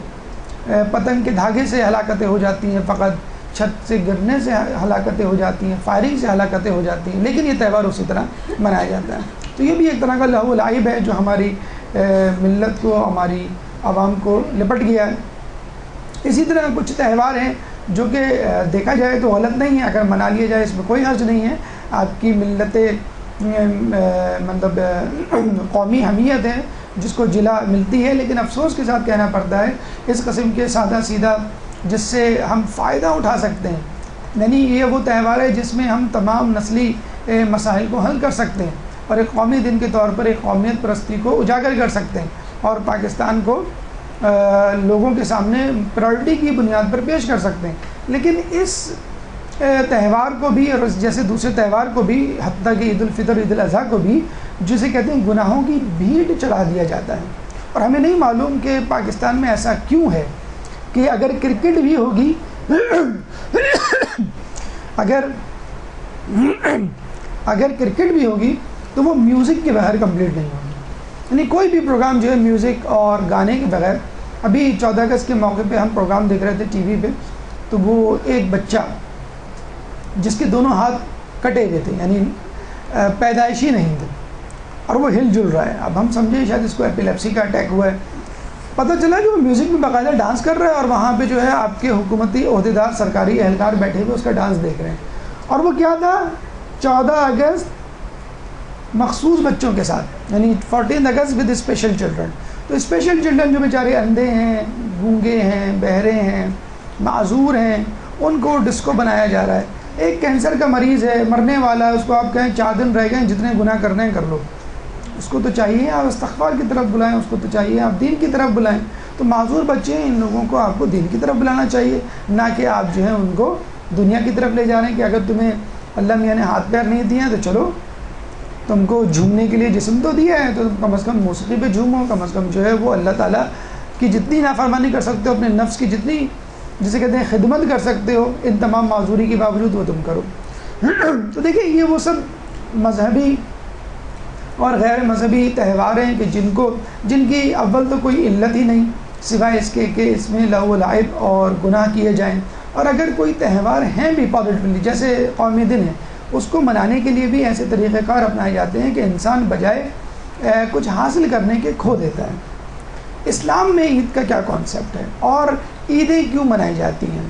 پتنگ کے دھاگے سے ہلاکتیں ہو جاتی ہیں, فقط چھت سے گرنے سے ہلاکتیں ہو جاتی ہیں, فائرنگ سے ہلاکتیں ہو جاتی ہیں. لیکن یہ تہوار اسی طرح منایا جاتا ہے. تو یہ بھی ایک طرح کا لہو و لعب ہے جو ہماری ملت کو, ہماری عوام کو لپٹ گیا ہے. اسی طرح کچھ تہوار ہیں جو کہ دیکھا جائے تو غلط نہیں ہے, اگر منا لیا جائے اس میں کوئی حرج نہیں ہے. آپ کی ملت مطلب قومی حمیت ہے جس کو جلا ملتی ہے, لیکن افسوس کے ساتھ کہنا پڑتا ہے اس قسم کے سادہ سیدھا جس سے ہم فائدہ اٹھا سکتے ہیں. یعنی یہ وہ تہوار ہے جس میں ہم تمام نسلی مسائل کو حل کر سکتے ہیں اور ایک قومی دن کے طور پر ایک قومیت پرستی کو اجاگر کر سکتے ہیں اور پاکستان کو لوگوں کے سامنے پرائورٹی کی بنیاد پر پیش کر سکتے ہیں. لیکن اس تہوار کو بھی اور جیسے دوسرے تہوار کو بھی, حتیٰ کہ عید الفطر, عید الاضحیٰ کو بھی, جسے کہتے ہیں گناہوں کی بھیڑ چڑھا دیا جاتا ہے. اور ہمیں نہیں معلوم کہ پاکستان میں ایسا کیوں ہے کہ اگر کرکٹ بھی ہوگی اگر کرکٹ بھی ہوگی تو وہ میوزک کے بغیر کمپلیٹ نہیں ہوگی. یعنی کوئی بھی پروگرام جو ہے میوزک اور گانے کے بغیر. ابھی 14 اگست کے موقع پہ ہم پروگرام دیکھ رہے تھے ٹی وی پہ, تو وہ ایک بچہ جس کے دونوں ہاتھ کٹے ہوئے تھے, یعنی پیدائشی نہیں تھے, اور وہ ہل جل رہا ہے. اب ہم سمجھے شاید اس کو ایپیلیپسی کا اٹیک ہوا ہے. پتہ چلا کہ وہ میوزک میں باقاعدہ ڈانس کر رہا ہے اور وہاں پہ جو ہے آپ کے حکومتی عہدیدار, سرکاری اہلکار بیٹھے ہوئے اس کا ڈانس دیکھ رہے ہیں. اور وہ کیا تھا, 14 اگست مخصوص بچوں کے ساتھ, یعنی 14 اگست ود اسپیشل چلڈرن. تو اسپیشل چلڈرن جو بیچارے اندھے ہیں, گونگے ہیں, بہرے ہیں, معذور ہیں, ان کو ڈسکو بنایا جا رہا ہے. ایک کینسر کا مریض ہے, مرنے والا ہے, اس کو آپ کہیں 4 دن رہ گئے, جتنے گناہ کرنے ہیں کر لو. اس کو تو چاہیے آپ استغفار کی طرف بلائیں, اس کو تو چاہیے آپ دین کی طرف بلائیں. تو معذور بچے ہیں, ان لوگوں کو آپ کو دین کی طرف بلانا چاہیے, نہ کہ آپ جو ہے ان کو دنیا کی طرف لے جا رہے ہیں کہ اگر تمہیں اللہ میاں نے ہاتھ پیر نہیں دیے ہیں تو چلو تم کو جھومنے کے لیے جسم تو دیا ہے, تو کم از کم موسیقی پہ جھومو, کم از کم جو ہے وہ اللہ تعالیٰ کی جتنی نافرمانی کر سکتے ہو, اپنے نفس کی جتنی جسے کہتے ہیں خدمت کر سکتے ہو, ان تمام معذوری کے باوجود وہ تم کرو. تو دیکھیں یہ وہ سب مذہبی اور غیر مذہبی تہوار ہیں کہ جن کی اول تو کوئی علت ہی نہیں سوائے اس کے کہ اس میں لہو و لعب اور گناہ کیے جائیں. اور اگر کوئی تہوار ہیں بھی پازیٹیولی, جیسے قومی دن ہے, اس کو منانے کے لیے بھی ایسے طریقہ کار اپنائے جاتے ہیں کہ انسان بجائے کچھ حاصل کرنے کے کھو دیتا ہے. اسلام میں عید کا کیا کانسیپٹ ہے اور عیدیں کیوں منائی جاتی ہیں؟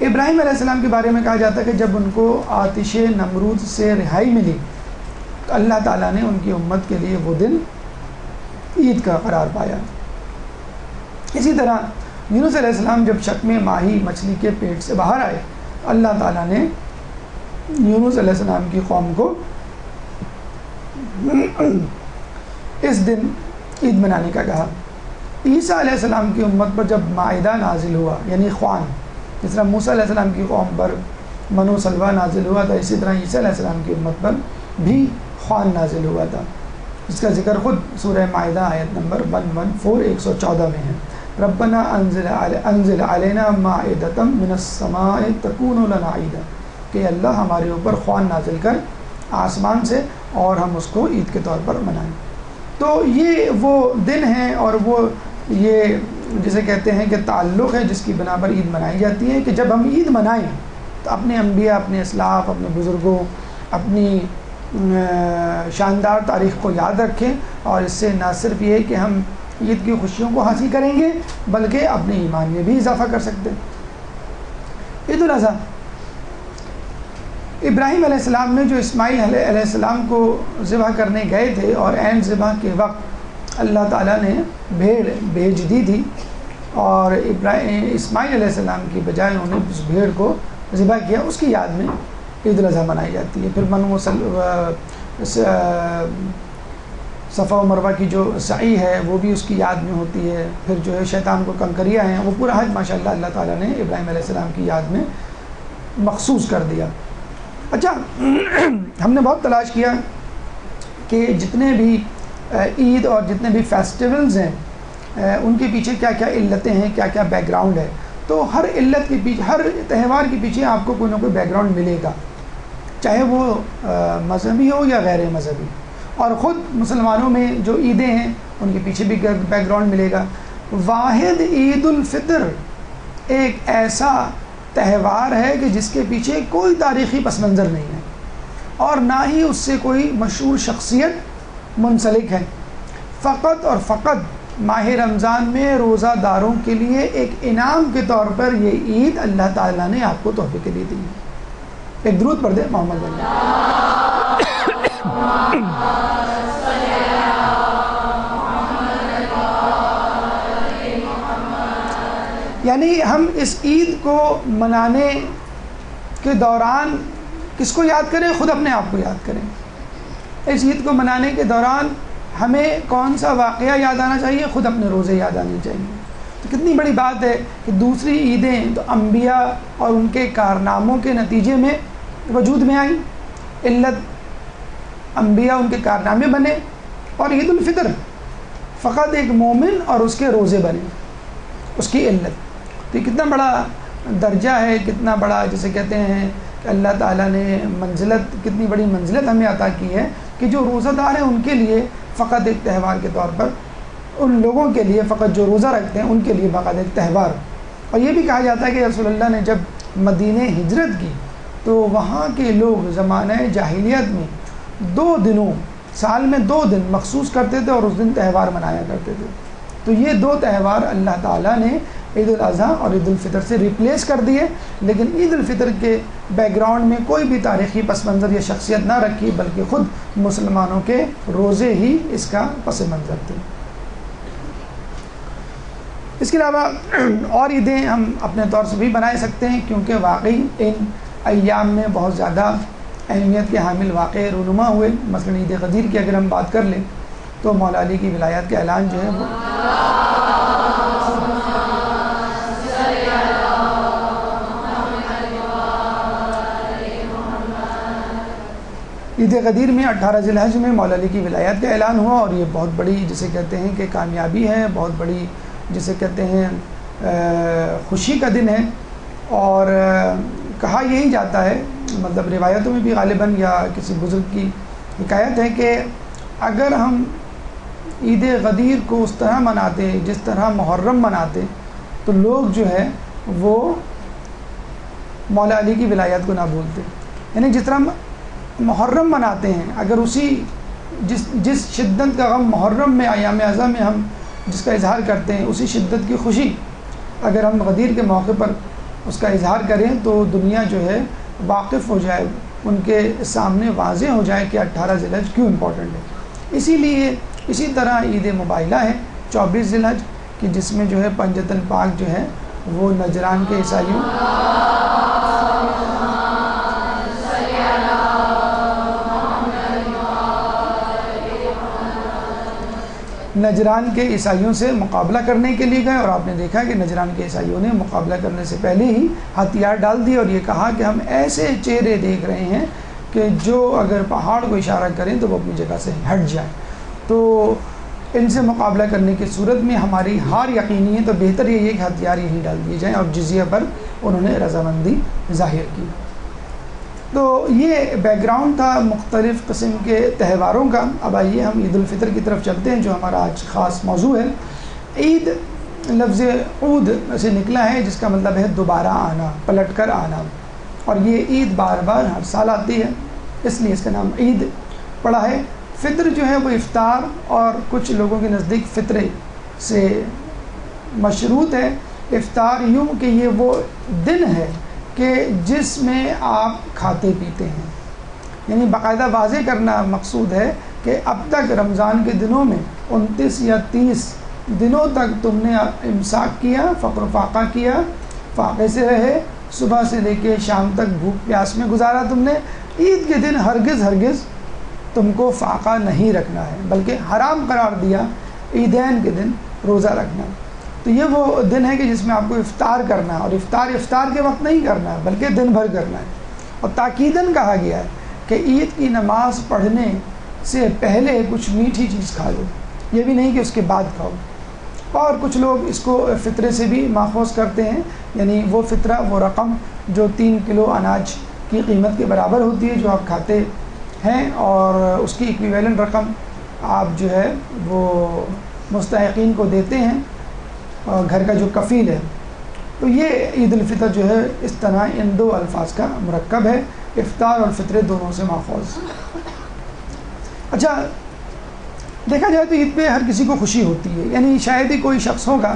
ابراہیم علیہ السلام کے بارے میں کہا جاتا ہے کہ جب ان کو آتش نمرود سے رہائی ملی تو اللہ تعالیٰ نے ان کی امت کے لیے وہ دن عید کا قرار پایا. اسی طرح یونس علیہ السلام جب شک میں ماہی مچھلی کے پیٹ سے باہر آئے, اللہ تعالیٰ نے یونس علیہ السلام کی قوم کو اس دن عید منانے کا کہا. عیسیٰ علیہ السلام کی امت پر جب مائدہ نازل ہوا, یعنی خوان, جس طرح موسیٰ علیہ السلام کی قوم پر من و سلوہ نازل ہوا تھا, اسی طرح عیسیٰ علیہ السلام کی امت پر بھی خوان نازل ہوا تھا, جس کا ذکر خود سورہ مائدہ آیت نمبر 114 114 میں ہے. ربنا انزل علینا مائدۃ من السماء تکون لنا عیدا, کہ اللہ ہمارے اوپر خوان نازل کر آسمان سے, اور ہم اس کو عید کے طور پر منائیں۔ تو یہ وہ دن ہیں اور وہ یہ جسے کہتے ہیں کہ تعلق ہے جس کی بنا پر عید منائی جاتی ہے، کہ جب ہم عید منائیں تو اپنے انبیاء، اپنے اسلاف، اپنے بزرگوں، اپنی شاندار تاریخ کو یاد رکھیں، اور اس سے نہ صرف یہ کہ ہم عید کی خوشیوں کو حاصل کریں گے بلکہ اپنے ایمان میں بھی اضافہ کر سکتے ہیں۔ عید الاضحیٰ، ابراہیم علیہ السلام نے جو اسماعیل علیہ السلام کو ذبح کرنے گئے تھے اور عین ذبح کے وقت اللہ تعالیٰ نے بھیڑ بھیج دی تھی، اور اسماعیل علیہ السلام کی بجائے انہوں نے اس بھیڑ کو ذبح کیا، اس کی یاد میں عید الاضحیٰ منائی جاتی ہے۔ پھر صفا و مروہ کی جو سعی ہے وہ بھی اس کی یاد میں ہوتی ہے۔ پھر جو ہے شیطان کو کنکریاں ہیں، وہ پورا حج ماشاءاللہ اللہ تعالیٰ نے ابراہیم علیہ السلام کی یاد میں مخصوص کر دیا۔ اچھا، ہم نے بہت تلاش کیا کہ جتنے بھی عید اور جتنے بھی فیسٹیولز ہیں ان کے پیچھے کیا کیا علتیں ہیں، کیا کیا بیک گراؤنڈ ہے۔ تو ہر علت کے پیچھے، ہر تہوار کے پیچھے آپ کو کوئی نہ کوئی بیک گراؤنڈ ملے گا، چاہے وہ مذہبی ہو یا غیر مذہبی۔ اور خود مسلمانوں میں جو عیدیں ہیں ان کے پیچھے بھی بیک گراؤنڈ ملے گا۔ واحد عید الفطر ایک ایسا تہوار ہے کہ جس کے پیچھے کوئی تاریخی پس منظر نہیں ہے، اور نہ ہی اس سے کوئی مشہور شخصیت منسلک ہے۔ فقط اور فقط ماہ رمضان میں روزہ داروں کے لیے ایک انعام کے طور پر یہ عید اللہ تعالیٰ نے آپ کو تحفے کے لیے دی ہے۔ ایک درود پڑھ دیں محمد یعنی ہم اس عید کو منانے کے دوران کس کو یاد کریں؟ خود اپنے آپ کو یاد کریں۔ اس عید کو منانے کے دوران ہمیں کون سا واقعہ یاد آنا چاہیے؟ خود اپنے روزے یاد آنے چاہیے۔ تو کتنی بڑی بات ہے کہ دوسری عیدیں تو انبیاء اور ان کے کارناموں کے نتیجے میں وجود میں آئیں، علت انبیاء ان کے کارنامے بنے، اور عید الفطر فقط ایک مومن اور اس کے روزے بنے، اس کی علت۔ تو یہ کتنا بڑا درجہ ہے، کتنا بڑا جسے کہتے ہیں کہ اللہ تعالیٰ نے منزلت، کتنی بڑی منزلت ہمیں عطا کی ہے کہ جو روزہ دار ہیں ان کے لیے فقط ایک تہوار کے طور پر، ان لوگوں کے لیے فقط جو روزہ رکھتے ہیں ان کے لیے فقط ایک تہوار۔ اور یہ بھی کہا جاتا ہے کہ رسول اللہ نے جب مدینہ ہجرت کی تو وہاں کے لوگ زمانہ جاہلیت میں 2 دنوں، سال میں 2 دن مخصوص کرتے تھے اور اس دن تہوار منایا کرتے تھے۔ تو یہ 2 تہوار اللہ تعالیٰ نے عید الاضحیٰ اور عید الفطر سے ریپلیس کر دیے، لیکن عید الفطر کے بیک گراؤنڈ میں کوئی بھی تاریخی پس منظر یا شخصیت نہ رکھی، بلکہ خود مسلمانوں کے روزے ہی اس کا پس منظر تھے۔ اس کے علاوہ اور عیدیں ہم اپنے طور سے بھی بنائے سکتے ہیں، کیونکہ واقعی ان ایام میں بہت زیادہ اہمیت کے حامل واقعے رونما ہوئے۔ مثلا عید غدیر کی اگر ہم بات کر لیں تو مولا علی کی ولایت کا اعلان جو ہے وہ عید غدیر میں 18 ذی الحج میں مولا علی کی ولایت کا اعلان ہوا، اور یہ بہت بڑی جسے کہتے ہیں کہ کامیابی ہے، بہت بڑی جسے کہتے ہیں خوشی کا دن ہے۔ اور کہا یہی جاتا ہے، مطلب روایتوں میں بھی غالباً یا کسی بزرگ کی حکایت ہے کہ اگر ہم عید غدیر کو اس طرح مناتے جس طرح محرم مناتے تو لوگ جو ہے وہ مولا علی کی ولایت کو نہ بھولتے۔ یعنی جس طرح محرم مناتے ہیں، اگر اسی جس شدت کا غم محرم میں ایام اعظم میں ہم جس کا اظہار کرتے ہیں، اسی شدت کی خوشی اگر ہم غدیر کے موقع پر اس کا اظہار کریں تو دنیا جو ہے واقف ہو جائے، ان کے سامنے واضح ہو جائے کہ 18 ذی الحج کیوں امپورٹنٹ ہے۔ اسی لیے اسی طرح عید مباہلہ ہے 24 ذی الحج کہ جس میں جو ہے پنجتن پاک جو ہے وہ نجران کے عیسائیوں نجران کے عیسائیوں سے مقابلہ کرنے کے لیے گئے، اور آپ نے دیکھا کہ نجران کے عیسائیوں نے مقابلہ کرنے سے پہلے ہی ہتھیار ڈال دیے اور یہ کہا کہ ہم ایسے چہرے دیکھ رہے ہیں کہ جو اگر پہاڑ کو اشارہ کریں تو وہ اپنی جگہ سے ہٹ جائیں۔ تو ان سے مقابلہ کرنے کی صورت میں ہماری ہار یقینی ہے، تو بہتر یہ ہے کہ ہتھیار یہیں ڈال دیے جائیں، اور جزیہ پر انہوں نے رضامندی ظاہر کی۔ تو یہ بیک گراؤنڈ تھا مختلف قسم کے تہواروں کا. اب آئیے ہم عید الفطر کی طرف چلتے ہیں جو ہمارا آج خاص موضوع ہے. عید لفظ عود سے نکلا ہے جس کا مطلب ہے دوبارہ آنا، پلٹ کر آنا، اور یہ عید بار بار ہر سال آتی ہے، اس لیے اس کا نام عید پڑا ہے. فطر جو ہے وہ افطار اور کچھ لوگوں کے نزدیک فطرے سے مشروط ہے. افطار یوں کہ یہ وہ دن ہے کہ جس میں آپ کھاتے پیتے ہیں، یعنی باقاعدہ واضح کرنا مقصود ہے کہ اب تک رمضان کے دنوں میں 29 یا 30 دنوں تک تم نے امساک کیا، فقر و فاقہ کیا، فاقے سے رہے، صبح سے لے کے شام تک بھوک پیاس میں گزارا تم نے. عید کے دن ہرگز تم کو فاقہ نہیں رکھنا ہے، بلکہ حرام قرار دیا عیدین کے دن روزہ رکھنا. تو یہ وہ دن ہے کہ جس میں آپ کو افطار کرنا ہے، اور افطار کے وقت نہیں کرنا ہے بلکہ دن بھر کرنا ہے. اور تاکیداً کہا گیا ہے کہ عید کی نماز پڑھنے سے پہلے کچھ میٹھی چیز کھا لو، یہ بھی نہیں کہ اس کے بعد کھاؤ. اور کچھ لوگ اس کو فطرے سے بھی ماخوذ کرتے ہیں، یعنی وہ فطرہ، وہ رقم جو 3 کلو اناج کی قیمت کے برابر ہوتی ہے جو آپ کھاتے ہیں، اور اس کی ایکویویلنٹ رقم آپ جو ہے وہ مستحقین کو دیتے ہیں، اور گھر کا جو کفیل ہے. تو یہ عید الفطر جو ہے اس طرح ان دو الفاظ کا مرکب ہے، افطار اور فطرے دونوں سے ماخوذ. اچھا، دیکھا جائے تو عید پہ ہر کسی کو خوشی ہوتی ہے، یعنی شاید ہی کوئی شخص ہوگا،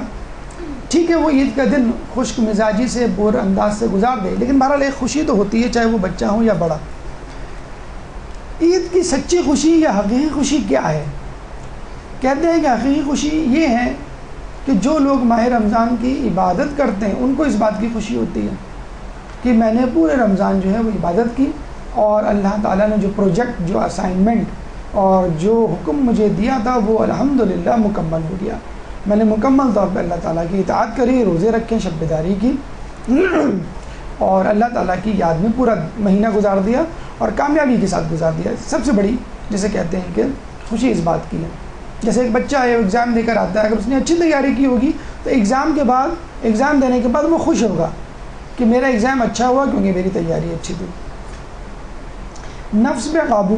ٹھیک ہے وہ عید کا دن خشک مزاجی سے بور انداز سے گزار دے، لیکن بہرحال ایک خوشی تو ہوتی ہے، چاہے وہ بچہ ہو یا بڑا. عید کی سچی خوشی یا حقیقی خوشی کیا ہے؟ کہتے ہیں کہ حقیقی خوشی یہ ہے کہ جو لوگ ماہ رمضان کی عبادت کرتے ہیں ان کو اس بات کی خوشی ہوتی ہے کہ میں نے پورے رمضان جو ہے وہ عبادت کی، اور اللہ تعالیٰ نے جو پروجیکٹ، جو اسائنمنٹ اور جو حکم مجھے دیا تھا وہ الحمدللہ مکمل ہو گیا. میں نے مکمل طور پہ اللہ تعالیٰ کی اطاعت کری، روزے رکھے، شب بیداری کی، اور اللہ تعالیٰ کی یاد میں پورا مہینہ گزار دیا اور کامیابی کے ساتھ گزار دیا. سب سے بڑی جسے کہتے ہیں کہ خوشی اس بات کی ہے. جیسے ایک بچہ ہے ایگزام دے کر آتا ہے، اگر اس نے اچھی تیاری کی ہوگی تو ایگزام دینے کے بعد وہ خوش ہوگا کہ میرا ایگزام اچھا ہوا کیونکہ میری تیاری اچھی تھی. نفس پہ قابو.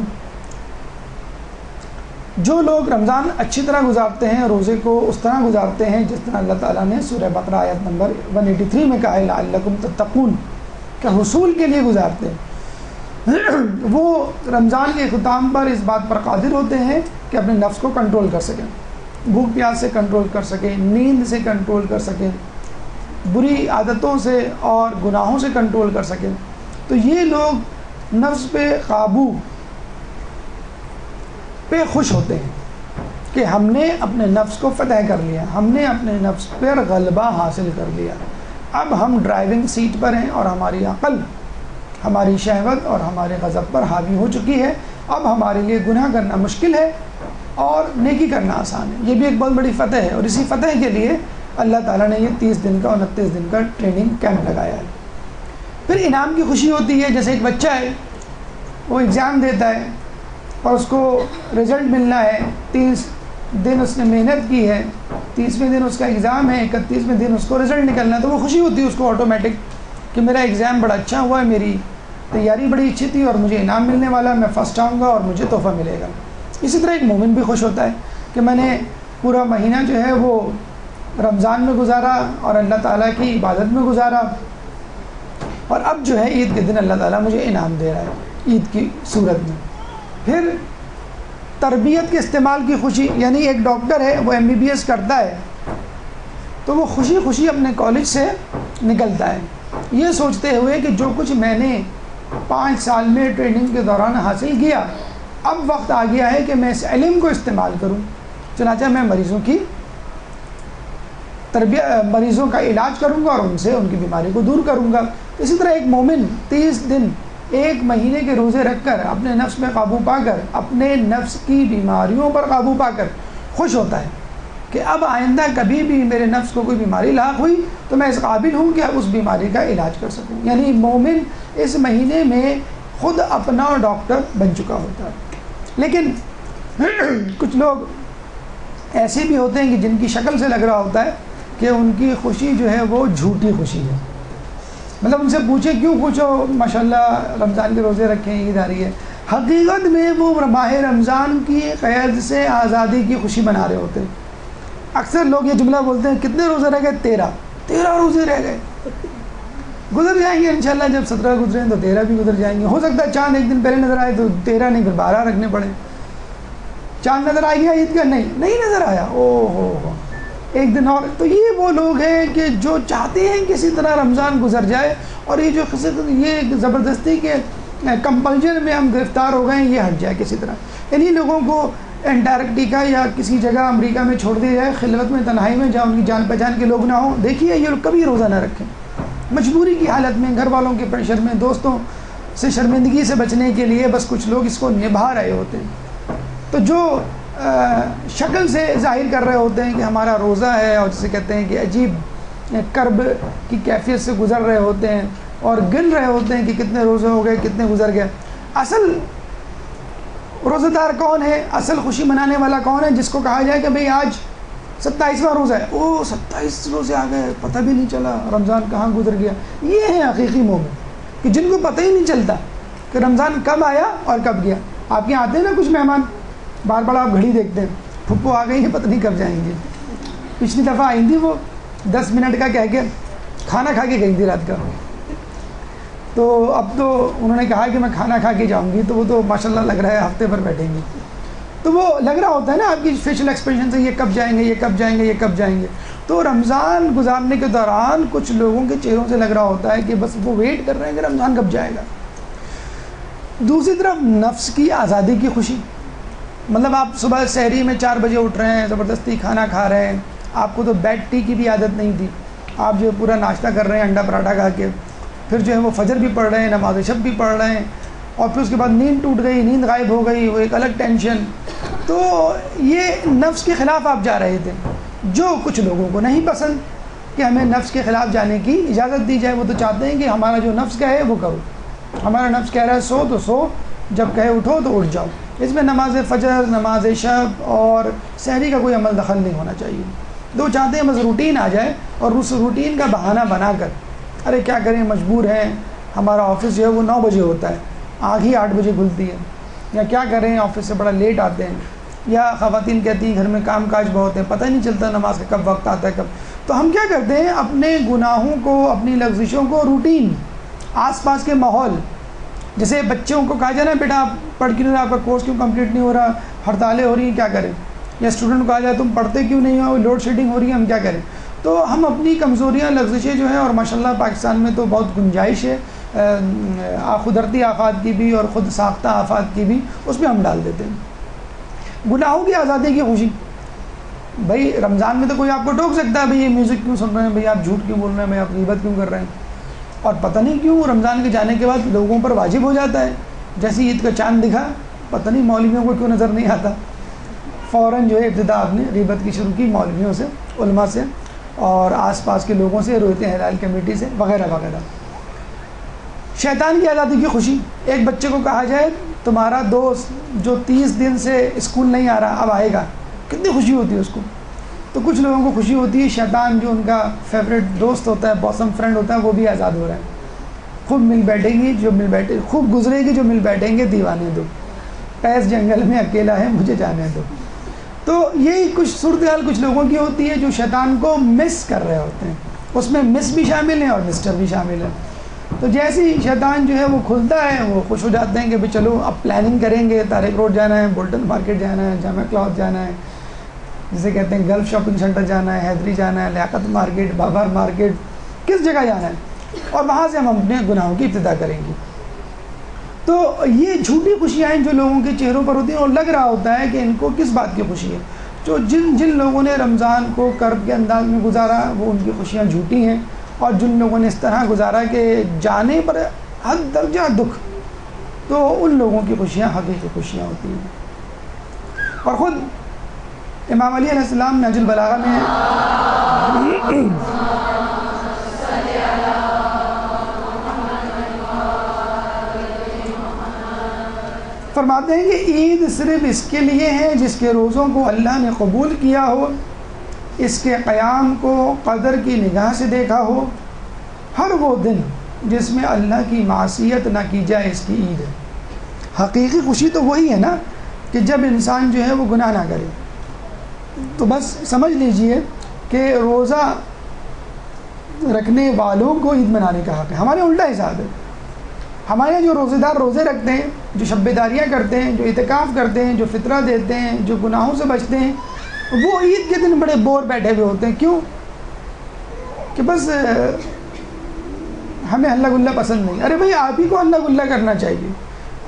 جو لوگ رمضان اچھی طرح گزارتے ہیں، روزے کو اس طرح گزارتے ہیں جس طرح اللہ تعالیٰ نے سورہ بقرہ آیت نمبر 183 میں کہا ہے لعلکم تتقون، کہ حصول کے لیے گزارتے ہیں، وہ رمضان کے اختتام پر اس بات پر قادر ہوتے ہیں کہ اپنے نفس کو کنٹرول کر سکیں، بھوک پیاس سے کنٹرول کر سکیں، نیند سے کنٹرول کر سکیں، بری عادتوں سے اور گناہوں سے کنٹرول کر سکیں. تو یہ لوگ نفس پہ قابو پہ خوش ہوتے ہیں کہ ہم نے اپنے نفس کو فتح کر لیا، ہم نے اپنے نفس پر غلبہ حاصل کر لیا. اب ہم ڈرائیونگ سیٹ پر ہیں اور ہماری عقل، ہماری شہوت اور ہمارے غضب پر حاوی ہو چکی ہے. اب ہمارے لیے گناہ کرنا مشکل ہے اور نیکی کرنا آسان ہے. یہ بھی ایک بہت بڑی فتح ہے، اور اسی فتح کے لیے اللہ تعالیٰ نے یہ 30 دن کا 29 دن کا ٹریننگ کیمپ لگایا ہے. پھر انعام کی خوشی ہوتی ہے. جیسے ایک بچہ ہے، وہ ایگزام دیتا ہے اور اس کو رزلٹ ملنا ہے، 30 دن اس نے محنت کی ہے، 30ویں دن اس کا ایگزام ہے، 31ویں دن اس کو رزلٹ نکلنا ہے، تو وہ خوشی ہوتی ہے اس کو آٹومیٹک کہ میرا ایگزام بڑا اچھا ہوا ہے، میری تیاری بڑی اچھی تھی اور مجھے انعام ملنے والا ہے، میں فرسٹ آؤں گا اور مجھے تحفہ ملے گا. اسی طرح ایک مومن بھی خوش ہوتا ہے کہ میں نے پورا مہینہ جو ہے وہ رمضان میں گزارا اور اللہ تعالیٰ کی عبادت میں گزارا، اور اب جو ہے عید کے دن اللہ تعالیٰ مجھے انعام دے رہا ہے عید کی صورت میں. پھر تربیت کے استعمال کی خوشی، یعنی ایک ڈاکٹر ہے وہ MBBS کرتا ہے تو وہ خوشی خوشی اپنے کالج سے نکلتا ہے یہ سوچتے ہوئے کہ جو کچھ میں نے 5 سال میں ٹریننگ کے دوران حاصل کیا، اب وقت آ گیا ہے کہ میں اس علم کو استعمال کروں، چنانچہ میں مریضوں کا علاج کروں گا اور ان سے ان کی بیماری کو دور کروں گا. اسی طرح ایک مومن 30 دن 1 مہینے کے روزے رکھ کر اپنے نفس میں قابو پا کر، اپنے نفس کی بیماریوں پر قابو پا کر خوش ہوتا ہے کہ اب آئندہ کبھی بھی میرے نفس کو کوئی بیماری لاحق ہوئی تو میں اس قابل ہوں کہ اس بیماری کا علاج کر سکوں. یعنی مومن اس مہینے میں خود اپنا ڈاکٹر بن چکا ہوتا ہے. لیکن کچھ لوگ ایسے بھی ہوتے ہیں کہ جن کی شکل سے لگ رہا ہوتا ہے کہ ان کی خوشی جو ہے وہ جھوٹی خوشی ہے. مطلب ان سے پوچھیں کیوں پوچھو ماشاءاللہ رمضان کے روزے رکھیں عید آ رہی ہے، حقیقت میں وہ ماہ رمضان کی قید سے آزادی کی خوشی منا رہے ہوتے ہیں۔ اکثر لوگ یہ جملہ بولتے ہیں کتنے روزے رہ گئے؟ 13 روزے رہ گئے، گزر جائیں گے انشاءاللہ، جب 17 گزریں تو 13 بھی گزر جائیں گے، ہو سکتا ہے چاند ایک دن پہلے نظر آئے تو 13 نہیں پھر 12 رکھنے پڑے۔ چاند نظر آ گیا عید کا؟ نہیں نظر آیا، او ہو ایک دن اور۔ تو یہ وہ لوگ ہیں کہ جو چاہتے ہیں کسی طرح رمضان گزر جائے، اور یہ جو یہ زبردستی کے کمپلجن میں ہم گرفتار ہو گئے ہیں یہ ہٹ جائے کسی طرح۔ انہی لوگوں کو انٹارکٹیکا یا کسی جگہ امریکہ میں چھوڑ دیا جائے، خلوت میں تنہائی میں، جہاں ان کی جان پہچان کے لوگ نہ ہوں۔ دیکھیے یہ لوگ کبھی روزہ نہ رکھیں، مجبوری کی حالت میں، گھر والوں کے پریشر میں، دوستوں سے شرمندگی سے بچنے کے لیے بس کچھ لوگ اس کو نبھا رہے ہوتے ہیں۔ تو جو شکل سے ظاہر کر رہے ہوتے ہیں کہ ہمارا روزہ ہے، اور جسے کہتے ہیں کہ عجیب کرب کی کیفیت سے گزر رہے ہوتے ہیں اور گن رہے ہوتے ہیں کہ کتنے روزے ہو گئے، کتنے گزر گئے۔ اصل روزہ دار کون ہے؟ اصل خوشی منانے والا کون ہے؟ جس کو کہا جائے کہ بھئی آج 27واں روزہ ہے، او 27 روزے آ گئے، پتہ بھی نہیں چلا رمضان کہاں گزر گیا۔ یہ ہے حقیقی مومن کہ جن کو پتہ ہی نہیں چلتا کہ رمضان کب آیا اور کب گیا۔ آپ کے یہاں آتے ہیں نا کچھ مہمان، بار بار آپ گھڑی دیکھتے ہیں، پھپھو آ گئی ہیں، پتہ نہیں کب جائیں گے۔ پچھلی دفعہ آئی تھی وہ 10 منٹ کا کہہ کے کھانا کھا کے گئی تھی رات کا، تو اب تو انہوں نے کہا کہ میں کھانا کھا کے جاؤں گی، تو وہ تو ماشاءاللہ لگ رہا ہے ہفتے بھر بیٹھیں گی۔ تو وہ لگ رہا ہوتا ہے نا آپ کی فیشل ایکسپریشن سے، یہ کب جائیں گے، یہ کب جائیں گے، یہ کب جائیں گے۔ تو رمضان گزارنے کے دوران کچھ لوگوں کے چہروں سے لگ رہا ہوتا ہے کہ بس وہ ویٹ کر رہے ہیں کہ رمضان کب جائے گا۔ دوسری طرف نفس کی آزادی کی خوشی، مطلب آپ صبح سحری میں 4 بجے اٹھ رہے ہیں، زبردستی کھانا کھا رہے ہیں، آپ کو تو بیڈ ٹی کی بھی عادت نہیں تھی، آپ جو پورا ناشتہ کر رہے ہیں انڈا پراٹھا کھا کے، پھر جو ہے وہ فجر بھی پڑھ رہے ہیں، نماز شب بھی پڑھ رہے ہیں، اور پھر اس کے بعد نیند ٹوٹ گئی، نیند غائب ہو گئی، وہ ایک الگ ٹینشن۔ تو یہ نفس کے خلاف آپ جا رہے تھے، جو کچھ لوگوں کو نہیں پسند کہ ہمیں نفس کے خلاف جانے کی اجازت دی جائے۔ وہ تو چاہتے ہیں کہ ہمارا جو نفس کہے وہ کرو، ہمارا نفس کہہ رہا ہے سو تو سو، جب کہے اٹھو تو اٹھ جاؤ۔ اس میں نماز فجر، نماز شب اور سحری کا کوئی عمل دخل نہیں ہونا چاہیے۔ دو چاہتے ہیں بس روٹین آ جائے، اور اس روٹین کا بہانہ بنا کر ارے کیا کریں مجبور ہیں، ہمارا آفس جو ہے وہ 9 بجے ہوتا ہے، آنکھ ہی 8 بجے کھلتی ہے، یا کیا کریں آفس سے بڑا لیٹ آتے ہیں، یا خواتین کہتی ہیں گھر میں کام کاج بہت ہے، پتہ نہیں چلتا نماز کا کب وقت آتا ہے کب۔ تو ہم کیا کرتے ہیں، اپنے گناہوں کو، اپنی لغزشوں کو، روٹین، آس پاس کے ماحول، جیسے بچوں کو کہا جائے نا بیٹا آپ پڑھ کیوں نہیں رہا، آپ کا کورس کیوں کمپلیٹ نہیں ہو رہا، ہڑتالیں ہو رہی ہیں، کیا کریں؟ یا اسٹوڈنٹ کو کہا جائے تم پڑھتے کیوں نہیں ہو، لوڈ شیڈنگ ہو رہی ہے، ہم کیا کریں؟ تو ہم اپنی کمزوریاں، لغزشیں جو ہیں، اور ماشاءاللہ پاکستان میں تو بہت گنجائش ہے قدرتی آفات کی بھی اور خود ساختہ آفات کی بھی، اس میں ہم ڈال دیتے ہیں۔ گناہوں کی آزادی کی خوشی، بھائی رمضان میں تو کوئی آپ کو ٹوک سکتا ہے بھائی یہ میوزک کیوں سن رہے ہیں، بھائی آپ جھوٹ کیوں بول رہے ہیں، بھائی آپ غیبت کیوں کر رہے ہیں، اور پتہ نہیں کیوں رمضان کے جانے کے بعد لوگوں پر واجب ہو جاتا ہے، جیسے عید کا چاند دکھا، پتہ نہیں مولویوں کو کیوں نظر نہیں آتا، فوراً جو ہے ابتدا آپ نے غیبت کی شروع کی مولویوں سے، علماء سے، اور آس پاس کے لوگوں سے، رویت ہلال کمیٹی سے، وغیرہ وغیرہ۔ شیطان کی آزادی کی خوشی، ایک بچے کو کہا جائے تمہارا دوست جو 30 دن سے اسکول نہیں آ رہا اب آئے گا، کتنی خوشی ہوتی ہے اس کو۔ تو کچھ لوگوں کو خوشی ہوتی ہے شیطان جو ان کا فیوریٹ دوست ہوتا ہے، باسم فرینڈ ہوتا ہے، وہ بھی آزاد ہو رہا ہے، خوب مل بیٹھیں گی جو مل بیٹھے، خوب گزرے گی جو مل بیٹھیں گے دیوانے دو، پیس جنگل میں اکیلا ہے مجھے جانے دو۔ تو یہی کچھ صورتحال کچھ لوگوں کی ہوتی ہے جو شیطان کو مس کر رہے ہوتے ہیں، اس میں مس بھی شامل ہیں اور مسٹر بھی شامل ہیں۔ تو جیسے ہی شیطان جو ہے وہ کھلتا ہے، وہ خوش ہو جاتے ہیں کہ بھئی چلو اب پلاننگ کریں گے، طارق روڈ جانا ہے، بولٹن مارکیٹ جانا ہے، جامع کلاتھ جانا ہے، جسے کہتے ہیں گلف شاپنگ سینٹر جانا ہے، حیدری جانا ہے، لیاقت مارکیٹ، بابر مارکیٹ، کس جگہ جانا ہے، اور وہاں سے ہم اپنے گناہوں کی ابتدا کریں گے۔ تو یہ جھوٹی خوشیاں ہیں جو لوگوں کے چہروں پر ہوتی ہیں، اور لگ رہا ہوتا ہے کہ ان کو کس بات کی خوشی ہے۔ جو جن لوگوں نے رمضان کو کرب کے انداز میں گزارا وہ ان کی خوشیاں جھوٹی ہیں، اور جن لوگوں نے اس طرح گزارا کہ جانے پر حد درجہ دکھ، تو ان لوگوں کی خوشیاں حقیقی خوشیاں ہوتی ہیں۔ اور خود امام علی علیہ السلام نہج البلاغہ میں فرماتے ہیں کہ عید صرف اس کے لیے ہے جس کے روزوں کو اللہ نے قبول کیا ہو، اس کے قیام کو قدر کی نگاہ سے دیکھا ہو۔ ہر وہ دن جس میں اللہ کی معصیت نہ کی جائے اس کی عید ہے۔ حقیقی خوشی تو وہی ہے نا کہ جب انسان جو ہے وہ گناہ نہ کرے۔ تو بس سمجھ لیجئے کہ روزہ رکھنے والوں کو عید منانے کا حق ہے۔ ہمارے الٹا حساب ہے، ہمارے جو روزے دار روزے رکھتے ہیں، جو شب داریاں کرتے ہیں، جو اعتکاف کرتے ہیں، جو فطرہ دیتے ہیں، جو گناہوں سے بچتے ہیں، وہ عید کے دن بڑے بور بیٹھے ہوئے ہوتے ہیں۔ کیوں؟ کہ بس ہمیں ہلا گلا پسند نہیں۔ ارے بھائی آپ ہی کو ہلا گلا کرنا چاہیے،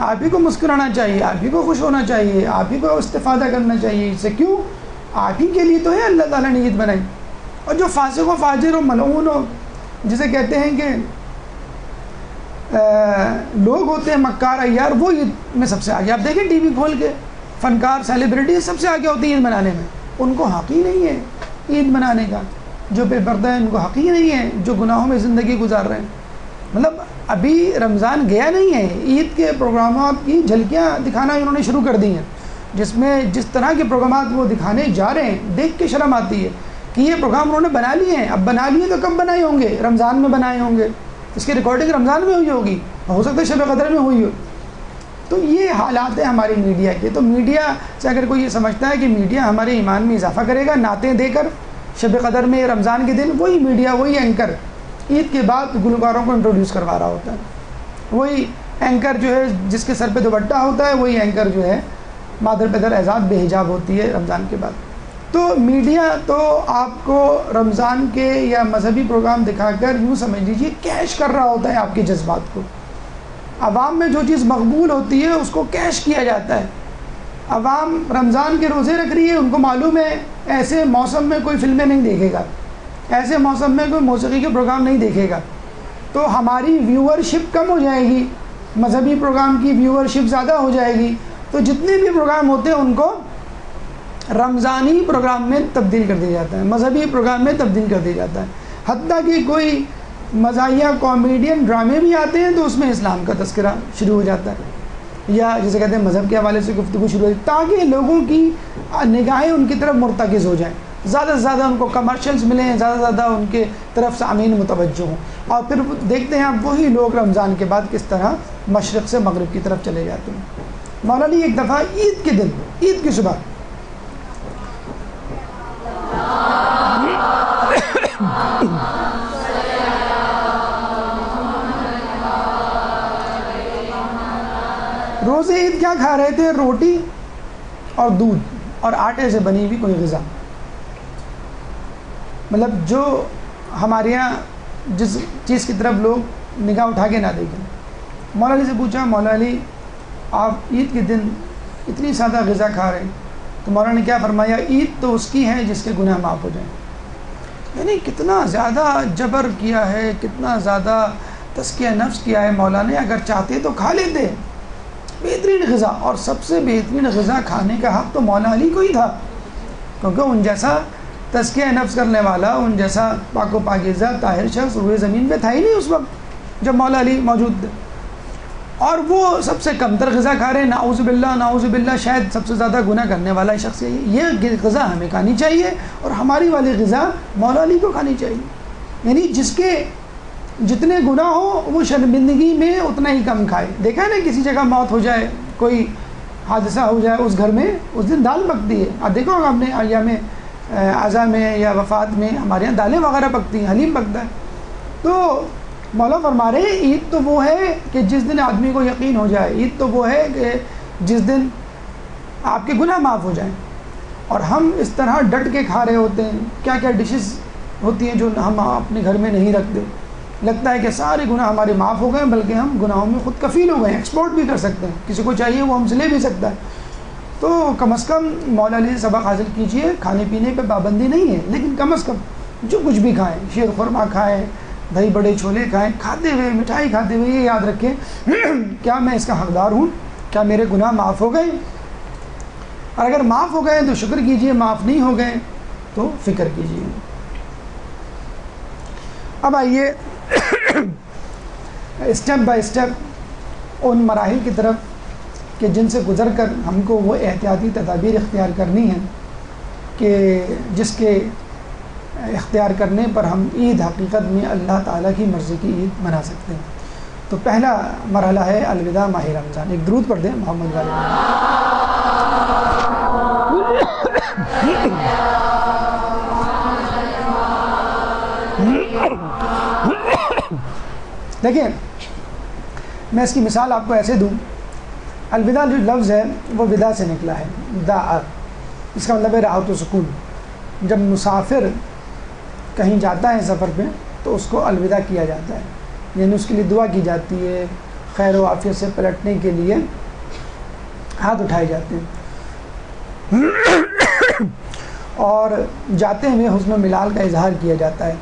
آپ ہی کو مسکرانا چاہیے، آپ ہی کو خوش ہونا چاہیے، آپ ہی کو استفادہ کرنا چاہیے اس سے۔ کیوں؟ آپ ہی کے لیے تو ہے اللہ تعالیٰ نے عید بنائی۔ اور جو فاسق و فاجر و ملعون ہو، جسے کہتے ہیں کہ لوگ ہوتے ہیں مکار عیار، وہ عید میں سب سے آگے۔ آپ دیکھیں ٹی وی کھول کے، فنکار سیلیبریٹی سب سے آگے ہوتی ہیں عید منانے میں۔ ان کو حق ہی نہیں ہے عید منانے کا۔ جو بے پردہ ہیں ان کو حق ہی نہیں ہے، جو گناہوں میں زندگی گزار رہے ہیں۔ مطلب ابھی رمضان گیا نہیں ہے، عید کے پروگرامات کی جھلکیاں دکھانا انہوں نے شروع کر دی ہیں، جس میں جس طرح کے پروگرامات وہ دکھانے جا رہے ہیں دیکھ کے شرم آتی ہے کہ یہ پروگرام انہوں نے بنا لیے ہیں۔ اب بنا لیے تو کب بنائے ہوں گے؟ رمضان میں بنائے ہوں گے، اس کی ریکارڈنگ رمضان میں ہوئی ہوگی، ہو سکتا ہے شب قدر میں ہوئی ہو۔ تو یہ حالات ہیں ہماری میڈیا کے۔ تو میڈیا سے اگر کوئی یہ سمجھتا ہے کہ میڈیا ہمارے ایمان میں اضافہ کرے گا نعتیں دے کر شب قدر میں رمضان کے دن، وہی میڈیا، وہی اینکر عید کے بعد گلوکاروں کو انٹروڈیوس کروا رہا ہوتا ہے۔ وہی اینکر جو ہے جس کے سر پہ دوپٹہ ہوتا ہے، وہی اینکر جو ہے مادر پدر اعزاز بے حجاب ہوتی ہے رمضان کے بعد۔ تو میڈیا تو آپ کو رمضان کے یا مذہبی پروگرام دکھا کر یوں سمجھ لیجیے کیش کر رہا ہوتا ہے آپ کے جذبات کو۔ عوام میں جو چیز مقبول ہوتی ہے اس کو کیش کیا جاتا ہے۔ عوام رمضان کے روزے رکھ رہی ہے، ان کو معلوم ہے ایسے موسم میں کوئی فلمیں نہیں دیکھے گا، ایسے موسم میں کوئی موسیقی کے پروگرام نہیں دیکھے گا، تو ہماری ویورشپ کم ہو جائے گی، مذہبی پروگرام کی ویورشپ زیادہ ہو جائے گی، تو جتنے بھی پروگرام ہوتے ہیں ان کو رمضانی پروگرام میں تبدیل کر دیا جاتا ہے، مذہبی پروگرام میں تبدیل کر دیا جاتا ہے۔ حتیٰ کہ کوئی مزاحیہ کامیڈین ڈرامے بھی آتے ہیں تو اس میں اسلام کا تذکرہ شروع ہو جاتا ہے، یا جسے کہتے ہیں مذہب کے حوالے سے گفتگو شروع ہوتی ہے، تاکہ لوگوں کی نگاہیں ان کی طرف مرتکز ہو جائیں، زیادہ سے زیادہ ان کو کمرشلز ملیں، زیادہ سے زیادہ ان کے طرف سامعین متوجہ ہوں، اور پھر دیکھتے ہیں آپ وہی لوگ رمضان کے بعد کس طرح مشرق سے مغرب کی طرف چلے جاتے ہیں۔ مولا علی ایک دفعہ عید کے دن، عید کی صبح روزے عید کیا کھا رہے تھے؟ روٹی اور دودھ اور آٹے سے بنی ہوئی کوئی غذا، مطلب جو ہمارے یہاں جس چیز کی طرف لوگ نگاہ اٹھا کے نہ دیکھیں۔ مولا علی سے پوچھا، مولا علی آپ عید کے دن اتنی سادہ غذا کھا رہے ہیں، تو مولا نے کیا فرمایا؟ عید تو اس کی ہے جس کے گناہ معاف ہو جائیں۔ یعنی کتنا زیادہ جبر کیا ہے، کتنا زیادہ تزکیہ نفس کیا ہے مولا نے۔ اگر چاہتے تو کھا لیتے بہترین غذا، اور سب سے بہترین غذا کھانے کا حق تو مولا علی کو ہی تھا، کیونکہ ان جیسا تزکیہ نفس کرنے والا، ان جیسا پاک و پاکیزہ طاہر شخص روئے زمین پہ تھا ہی نہیں اس وقت جب مولا علی موجود تھے، اور وہ سب سے کم تر غذا کھا رہے ہیں۔ نعوذ باللہ شاید سب سے زیادہ گناہ کرنے والا شخص ہے۔ یہ غذا ہمیں کھانی چاہیے، اور ہماری والی غذا مولا علی کو کھانی چاہیے۔ یعنی جس کے جتنے گناہ ہو وہ شرمندگی میں اتنا ہی کم کھائے۔ دیکھا نا کسی جگہ موت ہو جائے، کوئی حادثہ ہو جائے، اس گھر میں اس دن دال پکتی ہے۔ آپ دیکھو آپ نے ایام عزا میں یا وفات میں ہمارے یہاں دالیں وغیرہ پکتی ہیں، حلیم پکتا ہے۔ تو مولا فرما رہے ہیں عید تو وہ ہے کہ جس دن آدمی کو یقین ہو جائے، عید تو وہ ہے کہ جس دن آپ کے گناہ معاف ہو جائیں، اور ہم اس طرح ڈٹ کے کھا رہے ہوتے ہیں۔ کیا کیا ڈشز ہوتی ہیں جو ہم اپنے گھر میں نہیں رکھتے، لگتا ہے کہ سارے گناہ ہمارے معاف ہو گئے، بلکہ ہم گناہوں میں خود کفیل ہو گئے ہیں، ایکسپورٹ بھی کر سکتے ہیں، کسی کو چاہیے وہ ہم سے لے بھی سکتا ہے۔ تو کم از کم مولا علی سے سبق حاصل کیجئے، کھانے پینے پہ پابندی نہیں ہے، لیکن کم از کم جو کچھ بھی کھائیں، شیر خورما کھائیں، دہی بڑے چھولے کھائیں، کھاتے ہوئے مٹھائی کھاتے ہوئے یہ یاد رکھیں کیا میں اس کا حقدار ہوں، کیا میرے گناہ معاف ہو گئے، اور اگر معاف ہو گئے تو شکر کیجئے، معاف نہیں ہو گئے تو فکر کیجئے۔ اب آئیے اسٹیپ بائی اسٹیپ ان مراحل کی طرف کہ جن سے گزر کر ہم کو وہ احتیاطی تدابیر اختیار کرنی ہیں کہ جس کے اختیار کرنے پر ہم عید حقیقت میں اللہ تعالیٰ کی مرضی کی عید منا سکتے ہیں۔ تو پہلا مرحلہ ہے الوداع ماہ رمضان۔ ایک درود پڑھ دیں محمد والے۔ دیکھیں میں اس کی مثال آپ کو ایسے دوں، الوداع جو لفظ ہے وہ ودا سے نکلا ہے، داع، اس کا مطلب ہے راحت و سکون۔ جب مسافر کہیں جاتا ہے سفر پہ تو اس کو الوداع کیا جاتا ہے، یعنی اس کے لیے دعا کی جاتی ہے، خیر و عافیت سے پلٹنے کے لیے ہاتھ اٹھائے جاتے ہیں اور جاتے ہوئے حسن و ملال کا اظہار کیا جاتا ہے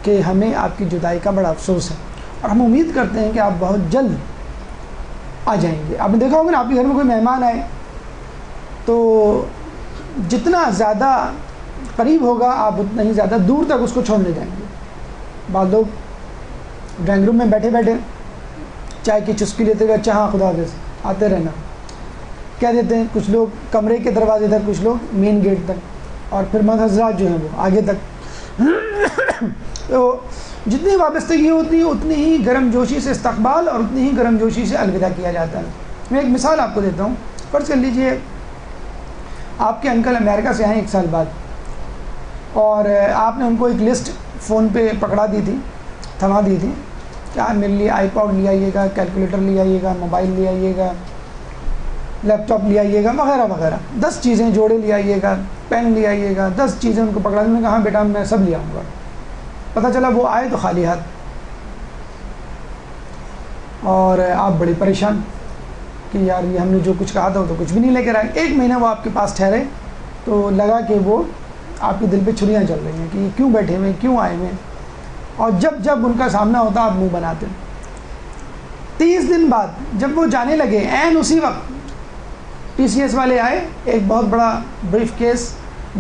کہ ہمیں آپ کی جدائی کا بڑا افسوس ہے اور ہم امید کرتے ہیں کہ آپ بہت جلد آ جائیں گے۔ آپ نے دیکھا ہوگا نا، آپ کے گھر میں کوئی مہمان آئے تو جتنا زیادہ قریب ہوگا آپ اتنا ہی زیادہ دور تک اس کو چھوڑنے جائیں گے۔ بعض لوگ ڈرائنگ روم میں بیٹھے بیٹھے چائے کی چسکی لیتے ہوئے اچھا ہاں خدا حافظ آتے رہنا کہہ دیتے ہیں، کچھ لوگ کمرے کے دروازے تک، کچھ لوگ مین گیٹ تک، اور پھر مرد حضرات جو ہیں وہ آگے تک۔ تو جتنی وابستگی ہوتی ہے اتنی ہی گرم جوشی سے استقبال اور اتنی ہی گرم جوشی سے الوداع کیا جاتا ہے۔ میں ایک مثال آپ کو دیتا ہوں۔ فرض کر لیجئے آپ کے انکل امریکہ سے آئے 1 سال بعد، اور آپ نے ان کو ایک لسٹ فون پہ پکڑا دی تھی، تھما دی تھی کہ آپ میرے لیے آئی پاڈ لے آئیے گا، کیلکولیٹر لے آئیے گا، موبائل لے آئیے گا، لیپ ٹاپ لے آئیے گا، وغیرہ وغیرہ، 10 چیزیں، جوڑے لے آئیے گا، پین لے آئیے گا، 10 چیزیں ان کو پکڑا دی۔ میں نے کہا ہاں بیٹا میں سب لے آؤں گا۔ پتہ چلا وہ آئے تو خالی ہاتھ، اور آپ بڑے پریشان کہ یار یہ ہم نے جو کچھ کہا تھا وہ تو کچھ بھی نہیں لے کر آئے۔ 1 مہینہ وہ آپ کے پاس ٹھہرے تو لگا کہ وہ آپ کے دل پہ چھریاں چل رہی ہیں کہ یہ کیوں بیٹھے ہوئے ہیں، کیوں آئے ہوئے ہیں، اور جب ان کا سامنا ہوتا آپ منہ بناتے۔ 30 دن بعد جب وہ جانے لگے، عین اسی وقت پی سی ایس والے آئے، ایک بہت بڑا بریف کیس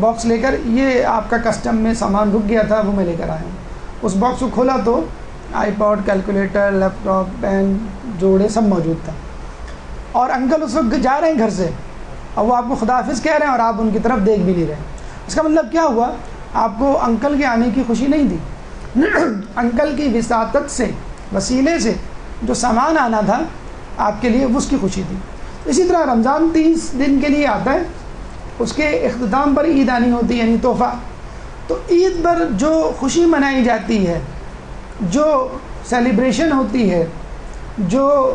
باکس لے کر، یہ آپ کا کسٹم میں سامان رک گیا تھا وہ میں لے کر آیا ہوں۔ اس باکس کو کھولا تو آئی پاڈ، کیلکولیٹر، لیپ ٹاپ، پین، جوڑے سب موجود تھا، اور انکل اس وقت جا رہے ہیں گھر سے اور وہ آپ کو خدا حافظ کہہ رہے ہیں اور آپ ان کی طرف دیکھ بھی نہیں رہے۔ اس کا مطلب کیا ہوا؟ آپ کو انکل کے آنے کی خوشی نہیں تھی، انکل کی وساطت سے، وسیلے سے جو سامان آنا تھا آپ کے لیے اس کی خوشی تھی۔ اسی طرح رمضان 30 دن کے لیے آتا ہے، اس کے اختتام پر عید آنی ہوتی ہے، یعنی تحفہ۔ تو عید پر جو خوشی منائی جاتی ہے، جو سیلیبریشن ہوتی ہے، جو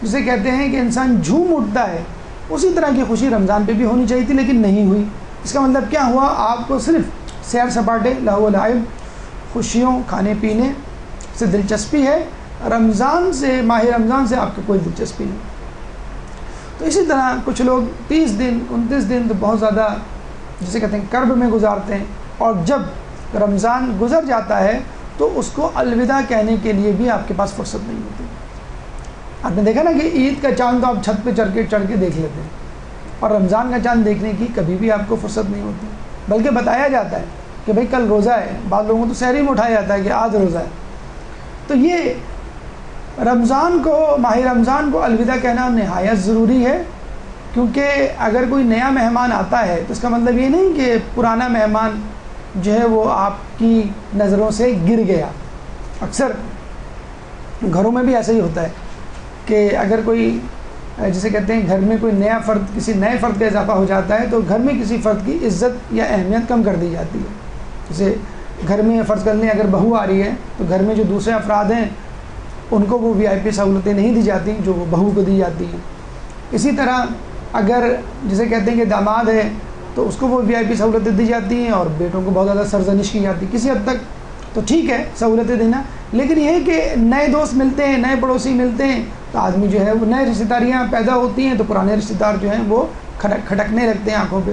جسے کہتے ہیں کہ انسان جھوم اٹھتا ہے، اسی طرح کی خوشی رمضان پہ بھی ہونی چاہیے تھی لیکن نہیں ہوئی۔ اس کا مطلب کیا ہوا؟ آپ کو صرف سیر سپاٹے، لہو و لعب، خوشیوں، کھانے پینے سے دلچسپی ہے، رمضان سے، ماہ رمضان سے آپ کو کوئی دلچسپی نہیں۔ تو اسی طرح کچھ لوگ 30 دن 29 دن تو بہت زیادہ جسے کہتے ہیں کرب میں گزارتے ہیں، اور جب رمضان گزر جاتا ہے تو اس کو الوداع کہنے کے لیے بھی آپ کے پاس فرصت نہیں ہوتی۔ آپ نے دیکھا نا کہ عید کا چاند تو آپ چھت پہ چڑھ کے دیکھ لیتے ہیں، اور رمضان کا چاند دیکھنے کی کبھی بھی آپ کو فرصت نہیں ہوتی، بلکہ بتایا جاتا ہے کہ بھئی کل روزہ ہے، بعض لوگوں کو تو سحری میں اٹھایا جاتا ہے کہ آج روزہ ہے۔ تو یہ رمضان کو، ماہ رمضان کو الوداع کہنا نہایت ضروری ہے، کیونکہ اگر کوئی نیا مہمان آتا ہے تو اس کا مطلب یہ نہیں کہ پرانا مہمان جو ہے وہ آپ کی نظروں سے گر گیا۔ اکثر گھروں میں بھی ایسا ہی ہوتا ہے کہ اگر کوئی جسے کہتے ہیں گھر میں کوئی نیا فرد، کسی نئے فرد کا اضافہ ہو جاتا ہے تو گھر میں کسی فرد کی عزت یا اہمیت کم کر دی جاتی ہے۔ جیسے گھر میں فرض کر لیں اگر بہو آ رہی ہے تو گھر میں جو دوسرے افراد ہیں ان کو وہ VIP سہولتیں نہیں دی جاتی جو وہ بہو کو دی جاتی ہیں۔ اسی طرح اگر جسے کہتے ہیں کہ داماد ہے تو اس کو وہ VIP سہولتیں دی جاتی ہیں اور بیٹوں کو بہت زیادہ سرزنش کی جاتی ہے۔ کسی حد تک تو ٹھیک ہے سہولتیں دینا، لیکن یہ ہے کہ نئے دوست ملتے ہیں، نئے پڑوسی ملتے ہیں تو آدمی جو ہے وہ نئے رشتہ داریاں پیدا ہوتی ہیں تو پرانے رشتہ دار جو ہیں وہ کھٹکنے لگتے ہیں آنکھوں پہ۔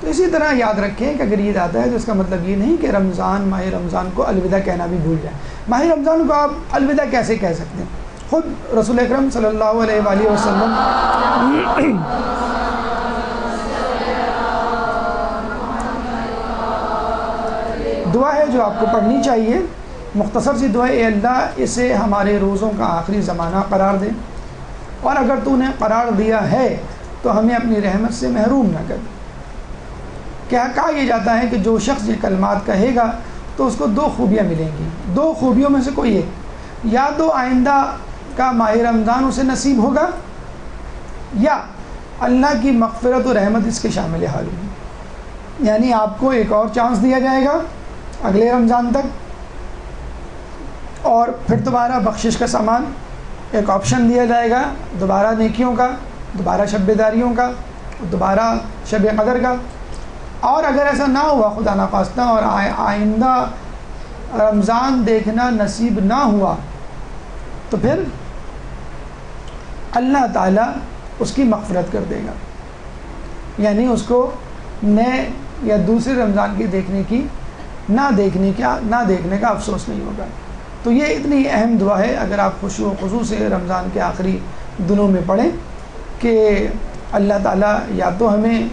تو اسی طرح یاد رکھیں کہ اگر عید آتا ہے تو اس کا مطلب یہ نہیں کہ رمضان، ماہ رمضان کو الوداع کہنا بھی بھول جائیں۔ ماہ رمضان کو آپ الوداع کیسے کہہ سکتے ہیں؟ خود رسول اکرم صلی اللہ علیہ وآلہ وسلم دعا ہے جو آپ کو پڑھنی چاہیے، مختصر سی دعا: اے اللہ اسے ہمارے روزوں کا آخری زمانہ قرار دے، اور اگر تو نے قرار دیا ہے تو ہمیں اپنی رحمت سے محروم نہ کر۔ کہا یہ جاتا ہے کہ جو شخص یہ کلمات کہے گا تو تو اس کو دو خوبیاں ملیں گی. دو خوبیوں میں سے کوئی ایک, یا تو آئندہ کا ماہ رمضان اسے نصیب ہوگا, یا اللہ کی مغفرت و رحمت اس کے شامل حال ہوگی. یعنی آپ کو ایک اور چانس دیا جائے گا اگلے رمضان تک, اور پھر دوبارہ بخشش کا سامان, ایک آپشن دیا جائے گا دوبارہ نیکیوں کا, دوبارہ شب بیداریوں کا, دوبارہ شب قدر کا. اور اگر ایسا نہ ہوا خدا نخواستہ اور آئندہ رمضان دیکھنا نصیب نہ ہوا, تو پھر اللہ تعالیٰ اس کی مغفرت کر دے گا. یعنی اس کو نئے یا دوسرے رمضان کی نہ دیکھنے کا افسوس نہیں ہوگا. تو یہ اتنی اہم دعا ہے, اگر آپ خشوع و خضوع سے رمضان کے آخری دنوں میں پڑھیں کہ اللہ تعالیٰ یا تو ہمیں,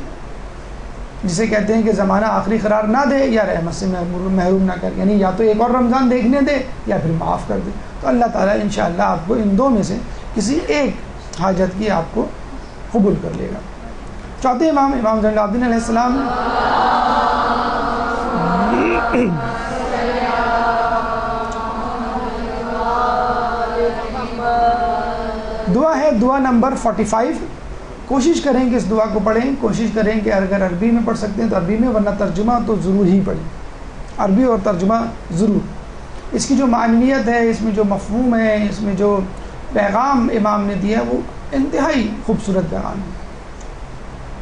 جسے کہتے ہیں کہ زمانہ آخری قرار نہ دے, یا رحمت سے محروم نہ کر, یعنی یا تو ایک اور رمضان دیکھنے دے یا پھر معاف کر دے. تو اللہ تعالیٰ انشاءاللہ آپ کو ان دو میں سے کسی ایک حاجت کی آپ کو قبول کر لے گا. چوتھے امام زین العابدین علیہ السلام دعا ہے, دعا نمبر 45. کوشش کریں کہ اس دعا کو پڑھیں, کوشش کریں کہ اگر عربی میں پڑھ سکتے ہیں تو عربی میں, ورنہ ترجمہ تو ضرور ہی پڑھیں, عربی اور ترجمہ ضرور. اس کی جو معنیت ہے, اس میں جو مفہوم ہے, اس میں جو پیغام امام نے دیا وہ انتہائی خوبصورت پیغام ہے.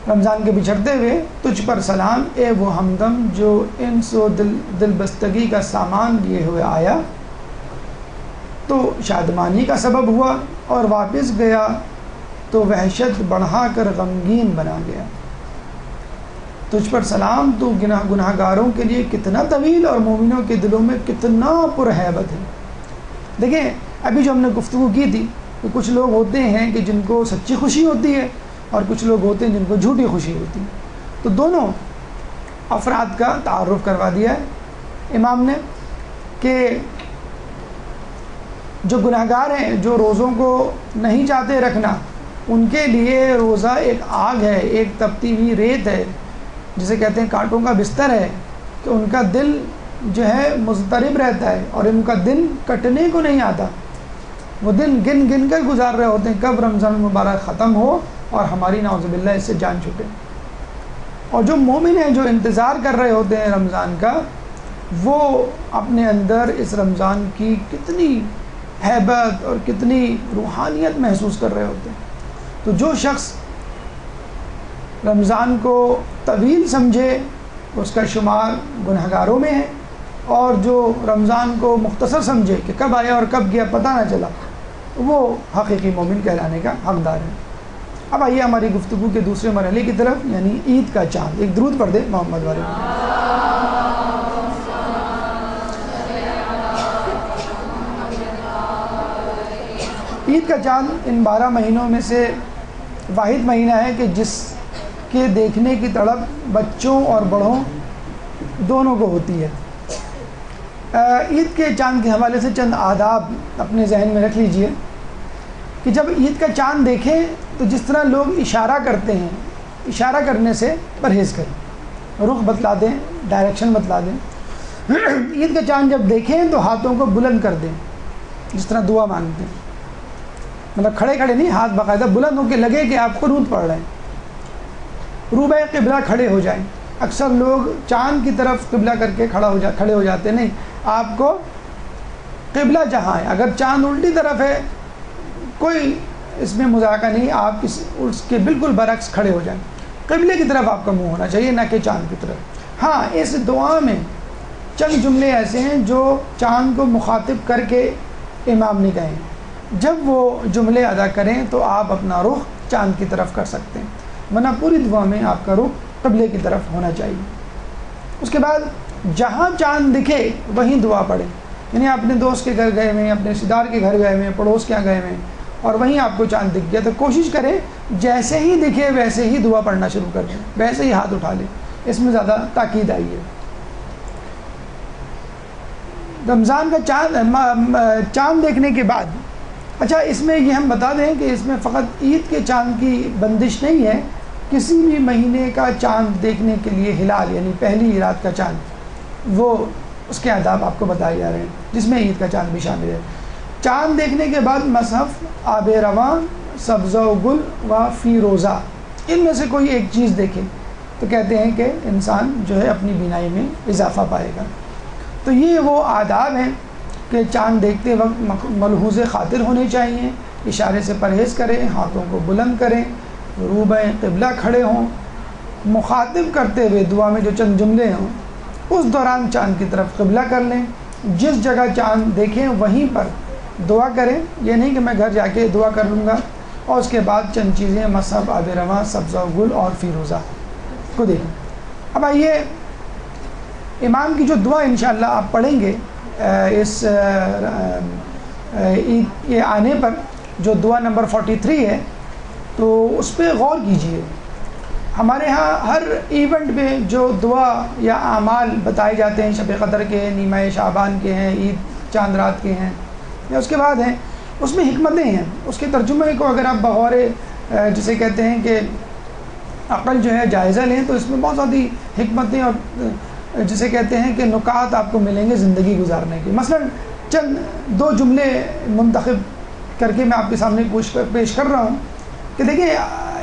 رمضان کے بچھڑتے ہوئے تجھ پر سلام, اے وہ ہمدم جو انس و دل بستگی کا سامان لیے ہوئے آیا, تو شادمانی کا سبب ہوا اور واپس گیا تو وحشت بڑھا کر غمگین بنا گیا. تجھ پر سلام, تو گناہ گاروں کے لیے کتنا طویل اور مومنوں کے دلوں میں کتنا پرہیبت ہے. دیکھیں ابھی جو ہم نے گفتگو کی تھی کہ کچھ لوگ ہوتے ہیں کہ جن کو سچی خوشی ہوتی ہے, اور کچھ لوگ ہوتے ہیں جن کو جھوٹی خوشی ہوتی ہے. تو دونوں افراد کا تعارف کروا دیا ہے امام نے کہ جو گناہ گار ہیں, جو روزوں کو نہیں چاہتے رکھنا, ان کے لیے روزہ ایک آگ ہے, ایک تپتی ہوئی ریت ہے, جسے کہتے ہیں کانٹوں کا بستر ہے, کہ ان کا دل جو ہے مضطرب رہتا ہے اور ان کا دن کٹنے کو نہیں آتا. وہ دن گن گن کر گزار رہے ہوتے ہیں کب رمضان مبارک ختم ہو اور ہماری نعوذ باللہ اس سے جان چھوٹے. اور جو مومن ہیں, جو انتظار کر رہے ہوتے ہیں رمضان کا, وہ اپنے اندر اس رمضان کی کتنی ہیبت اور کتنی روحانیت محسوس کر رہے ہوتے ہیں. تو جو شخص رمضان کو طویل سمجھے اس کا شمار گناہ گاروں میں ہے, اور جو رمضان کو مختصر سمجھے کہ کب آیا اور کب گیا پتہ نہ چلا, وہ حقیقی مومن کہلانے کا حقدار ہے. اب آئیے ہماری گفتگو کے دوسرے مرحلے کی طرف, یعنی عید کا چاند. ایک درود پڑھ دے محمد والے. عید کا چاند ان 12 مہینوں میں سے واحد مہینہ ہے کہ جس کے دیکھنے کی تڑپ بچوں اور بڑوں دونوں کو ہوتی ہے. عید کے چاند کے حوالے سے چند آداب اپنے ذہن میں رکھ لیجئے کہ جب عید کا چاند دیکھیں تو جس طرح لوگ اشارہ کرتے ہیں, اشارہ کرنے سے پرہیز کریں, رخ بتلا دیں, ڈائریکشن بتلا دیں. عید کا چاند جب دیکھیں تو ہاتھوں کو بلند کر دیں, جس طرح دعا مانگتے ہیں, مطلب کھڑے کھڑے نہیں, ہاتھ باقاعدہ بلند ہو کے لگے کہ آپ قنوت پڑھ رہے ہیں. روبہ قبلہ کھڑے ہو جائیں. اکثر لوگ چاند کی طرف قبلہ کر کے کھڑے ہو جاتے, نہیں, آپ کو قبلہ جہاں ہے, اگر چاند الٹی طرف ہے کوئی اس میں مذاکرہ نہیں, آپ اس کے بالکل برعکس کھڑے ہو جائیں. قبلے کی طرف آپ کا منہ ہونا چاہیے, نہ کہ چاند کی طرف. ہاں, اس دعا میں چند جملے ایسے ہیں جو چاند کو مخاطب کر کے امام نے کہے ہیں. جب وہ جملے ادا کریں تو آپ اپنا رخ چاند کی طرف کر سکتے ہیں, ورنہ پوری دعا میں آپ کا رخ قبلے کی طرف ہونا چاہیے. اس کے بعد جہاں چاند دکھے وہیں دعا پڑھیں. یعنی اپنے دوست کے گھر گئے ہوئے, اپنے رشتے دار کے گھر گئے ہوئے, پڑوس کے یہاں گئے ہوئے, اور وہیں آپ کو چاند دکھ گیا, تو کوشش کریں جیسے ہی دکھے ویسے ہی دعا پڑھنا شروع کر دیں, ویسے ہی ہاتھ اٹھا لیں. اس میں زیادہ تاکید آئی ہے. رمضان کا چاند دیکھنے کے بعد, اچھا اس میں یہ ہم بتا دیں کہ اس میں فقط عید کے چاند کی بندش نہیں ہے, کسی بھی مہینے کا چاند دیکھنے کے لیے ہلال یعنی پہلی رات کا چاند وہ اس کے آداب آپ کو بتائے جا رہے ہیں، جس میں عید کا چاند بھی شامل ہے۔ چاند دیکھنے کے بعد مصحف، آب رواں، سبزہ و گل و فیروزہ، ان میں سے کوئی ایک چیز دیکھے تو کہتے ہیں کہ انسان جو ہے اپنی بینائی میں اضافہ پائے گا۔ تو یہ وہ آداب ہیں کہ چاند دیکھتے وقت ملحوظ خاطر ہونے چاہیے، اشارے سے پرہیز کریں، ہاتھوں کو بلند کریں، روبہ قبلہ کھڑے ہوں، مخاطب کرتے ہوئے دعا میں جو چند جملے ہوں اس دوران چاند کی طرف قبلہ کر لیں، جس جگہ چاند دیکھیں وہیں پر دعا کریں، یہ نہیں کہ میں گھر جا کے دعا کر لوں گا اور اس کے بعد چند چیزیں مصحف، آب رواں، سبزہ و گل اور فیروزہ کو دیکھیں۔ اب آئیے امام کی جو دعا انشاءاللہ آپ پڑھیں گے اس عید کے آنے پر، جو دعا نمبر 43 ہے، تو اس پہ غور کیجئے۔ ہمارے ہاں ہر ایونٹ میں جو دعا یا اعمال بتائے جاتے ہیں، شب قدر کے، نیمہ شعبان کے ہیں، عید چاند رات کے ہیں یا اس کے بعد ہیں، اس میں حکمتیں ہیں۔ اس کے ترجمے کو اگر آپ بغور جسے کہتے ہیں کہ عقل جو ہے جائزہ لیں تو اس میں بہت زیادہ حکمتیں اور جسے کہتے ہیں کہ نکات آپ کو ملیں گے زندگی گزارنے کے۔ مثلا چند دو جملے منتخب کر کے میں آپ کے سامنے پیش کر رہا ہوں کہ دیکھیں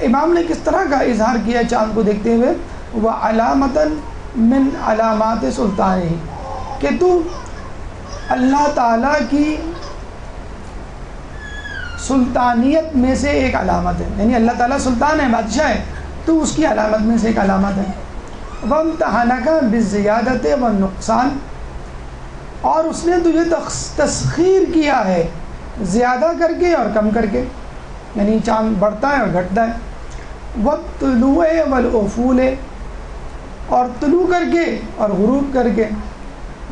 امام نے کس طرح کا اظہار کیا چاند کو دیکھتے ہوئے، وَعَلَامَةً مِّنْ عَلَامَاتِ سُلْطَانِهِ، کہ تو اللہ تعالیٰ کی سلطانیت میں سے ایک علامت ہے، یعنی اللہ تعالیٰ سلطان ہے، بادشاہ ہے، تو اس کی علامت میں سے ایک علامت ہے۔ وَامْتَحَنَكَ بِالزِّيَادَةِ وَالنُّقْصَانِ، اور اس نے تجھے تسخیر کیا ہے زیادہ کر کے اور کم کر کے، یعنی چاند بڑھتا ہے اور گھٹتا ہے۔ وَالطُّلُوعِ وَالْأُفُولِ، اور طلوع کر کے اور غروب کر کے۔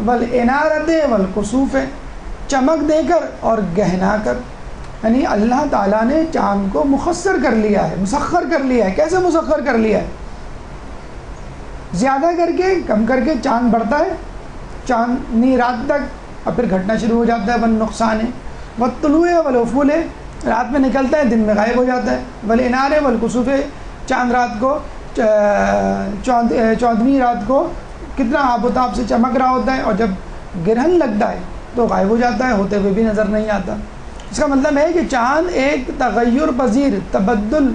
وَالْإِنَارَةِ وَالْكُسُوفِ، چمک دے کر اور گہنا کر، یعنی اللہ تعالیٰ نے چاند کو مخصر کر لیا ہے، مسخر کر لیا ہے۔ کیسے مسخر کر لیا ہے؟ زیادہ کر کے کم کر کے چاند بڑھتا ہے چاندنی رات تک اور پھر گھٹنا شروع ہو جاتا ہے، والنقصان ہے۔ والطلوع والافول، رات میں نکلتا ہے دن میں غائب ہو جاتا ہے۔ والانار والکسوف، چاند رات کو چودھویں رات کو کتنا آب و تاب سے چمک رہا ہوتا ہے اور جب گرہن لگتا ہے تو غائب ہو جاتا ہے، ہوتے ہوئے بھی نظر نہیں آتا۔ اس کا مطلب ہے کہ چاند ایک تغیر پذیر، تبدل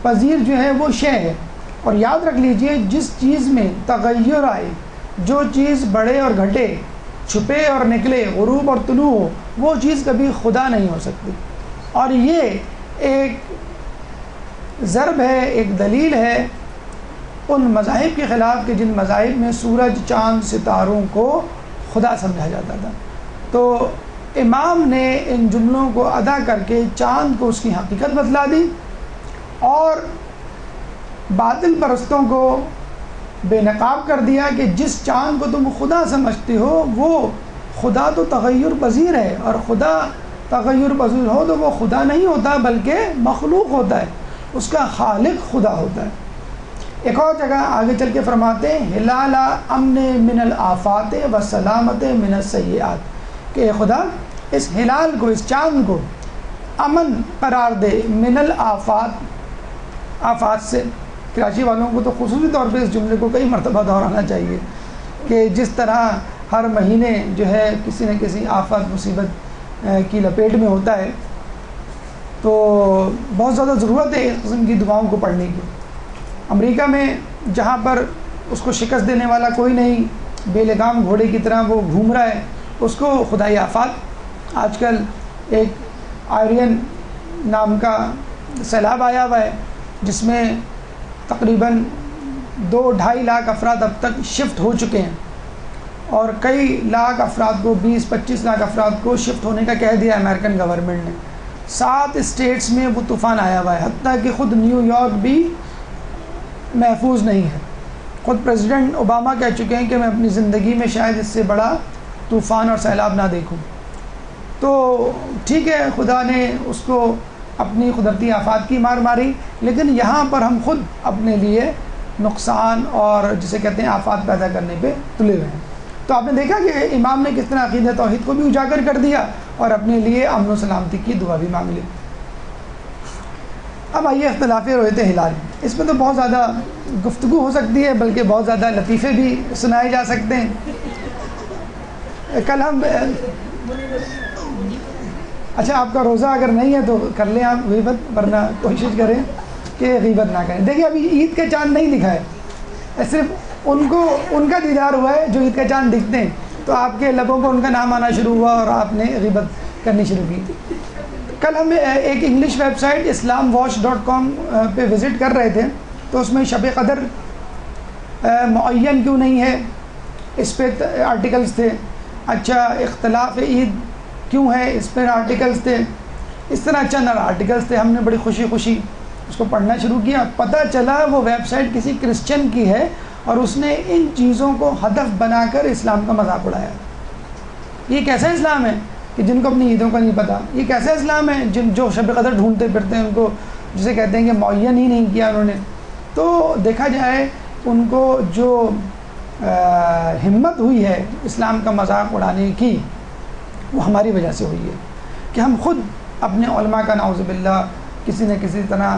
پذیر جو ہے وہ شے ہے، اور یاد رکھ لیجئے جس چیز میں تغیر آئے، جو چیز بڑھے اور گھٹے، چھپے اور نکلے، غروب اور طلوع ہو، وہ چیز کبھی خدا نہیں ہو سکتی۔ اور یہ ایک ضرب ہے، ایک دلیل ہے ان مذاہب کے خلاف کہ جن مذاہب میں سورج، چاند، ستاروں کو خدا سمجھا جاتا تھا۔ تو امام نے ان جملوں کو ادا کر کے چاند کو اس کی حقیقت بتلا دی اور باطل پرستوں کو بے نقاب کر دیا کہ جس چاند کو تم خدا سمجھتے ہو وہ خدا تو تغیر پذیر ہے، اور خدا تغیر پذیر ہو تو وہ خدا نہیں ہوتا بلکہ مخلوق ہوتا ہے، اس کا خالق خدا ہوتا ہے۔ ایک اور جگہ آگے چل کے فرماتے ہیں ہلال امن من الآفات و سلامت من السیئات، کہ اے خدا اس ہلال کو، اس چاند کو امن قرار دے من الآفات، آفات سے۔ کراچی والوں کو تو خصوصی طور پہ اس جملے کو کئی مرتبہ دہرانا چاہیے کہ جس طرح ہر مہینے جو ہے کسی نہ کسی آفت مصیبت کی لپیٹ میں ہوتا ہے، تو بہت زیادہ ضرورت ہے اس قسم کی دعاؤں کو پڑھنے کی۔ امریکہ میں جہاں پر اس کو شکست دینے والا کوئی نہیں، بے لگام گھوڑے کی طرح وہ گھوم رہا ہے، اس کو خدائی آفات، آج کل ایک آئرین نام کا سیلاب آیا ہوا ہے جس میں تقریباً 2-2.5 لاکھ افراد اب تک شفٹ ہو چکے ہیں، اور کئی لاکھ افراد کو، 20-25 لاکھ افراد کو شفٹ ہونے کا کہہ دیا امریکن گورنمنٹ نے۔ 7 اسٹیٹس میں وہ طوفان آیا ہوا ہے، حتیٰ کہ خود نیو یارک بھی محفوظ نہیں ہے۔ خود پریزیڈنٹ اوباما کہہ چکے ہیں کہ میں اپنی زندگی میں شاید اس سے بڑا طوفان اور سیلاب نہ دیکھوں۔ تو ٹھیک ہے، خدا نے اس کو اپنی قدرتی آفات کی مار ماری، لیکن یہاں پر ہم خود اپنے لیے نقصان اور جسے کہتے ہیں آفات پیدا کرنے پہ تلے ہوئے ہیں۔ تو آپ نے دیکھا کہ امام نے کس طرح عقیدہ توحید کو بھی اجاگر کر دیا اور اپنے لیے امن و سلامتی کی دعا بھی مانگ لی۔ اب آئیے اختلاف رؤیت ہلال، اس میں تو بہت زیادہ گفتگو ہو سکتی ہے، بلکہ بہت زیادہ لطیفے بھی سنائے جا سکتے ہیں۔ کل ہم اچھا آپ کا روزہ اگر نہیں ہے تو کر لیں آپ غیبت، ورنہ کوشش کریں کہ غیبت نہ کریں. دیکھیے ابھی عید کا چاند نہیں دکھا ہے، صرف ان کا دیدار ہوا ہے جو عید کا چاند دکھتے ہیں، تو آپ کے لبوں کو ان کا نام آنا شروع ہوا اور آپ نے غیبت کرنی شروع کی. کل ہم ایک انگلش ویب سائٹ islamwatch.com پہ وزٹ کر رہے تھے، تو اس میں شب قدر معین کیوں نہیں ہے اس پہ آرٹیکلز تھے. اچھا اختلاف عید کیوں ہے اس پہ آرٹیکلز تھے. اس طرح چند آرٹیکلز تھے. ہم نے بڑی خوشی اس کو پڑھنا شروع کیا. پتہ چلا وہ ویب سائٹ کسی کرسچن کی ہے اور اس نے ان چیزوں کو ہدف بنا کر اسلام کا مذاق اڑایا. یہ کیسا اسلام ہے کہ جن کو اپنی عیدوں کا نہیں پتہ؟ یہ کیسا اسلام ہے جو شب قدر ڈھونڈتے پھرتے ہیں، ان کو جسے کہتے ہیں کہ معین ہی نہیں کیا انہوں نے. تو دیکھا جائے ان کو جو ہمت ہوئی ہے اسلام کا مذاق اڑانے کی، وہ ہماری وجہ سے ہوئی ہے کہ ہم خود اپنے علماء کا نعوذ باللہ کسی نہ کسی طرح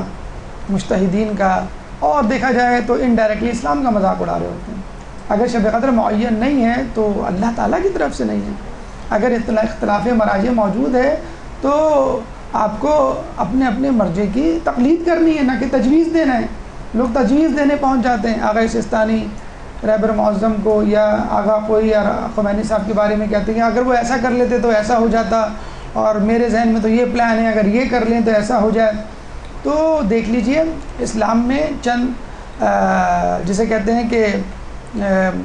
مجتہدین کا، اور دیکھا جائے تو انڈائریکٹلی اسلام کا مذاق اڑا رہے ہوتے ہیں. اگر شب قدر معین نہیں ہے تو اللہ تعالیٰ کی طرف سے نہیں ہے. اگر اختلاف مراجع موجود ہے تو آپ کو اپنے اپنے مرجع کی تقلید کرنی ہے، نہ کہ تجویز دینا ہے. لوگ تجویز دینے پہنچ جاتے ہیں. آغا سستانی رہبر معظم کو یا آغا کوئی یا خمینی صاحب کے بارے میں کہتے ہیں کہ اگر وہ ایسا کر لیتے تو ایسا ہو جاتا، اور میرے ذہن میں تو یہ پلان ہے، اگر یہ کر لیں تو ایسا ہو جائے. تو دیکھ لیجئے اسلام میں چند جسے کہتے ہیں کہ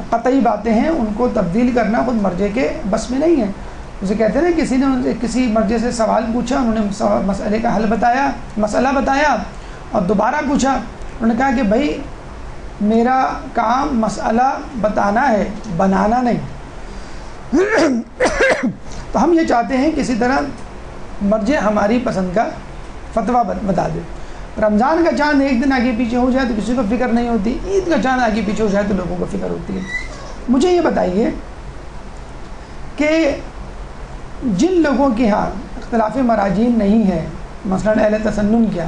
قطعی باتیں ہیں، ان کو تبدیل کرنا خود مرجع کے بس میں نہیں ہے. اسے کہتے ہیں کسی نے کسی مرجع سے سوال پوچھا، انہوں نے مسئلے کا حل بتایا، مسئلہ بتایا، اور دوبارہ پوچھا. انہوں نے کہا کہ بھائی میرا کام مسئلہ بتانا ہے، بنانا نہیں. تو ہم یہ چاہتے ہیں کسی طرح مرجع ہماری پسند کا فتویٰ بتا دے. رمضان کا چاند ایک دن آگے پیچھے ہو جائے تو کسی کو فکر نہیں ہوتی، عید کا چاند آگے پیچھے ہو جائے تو لوگوں کو فکر ہوتی ہے. مجھے یہ بتائیے کہ جن لوگوں کے ہاں اختلاف مراجعین نہیں ہے، مثلا اہل تسنن کیا،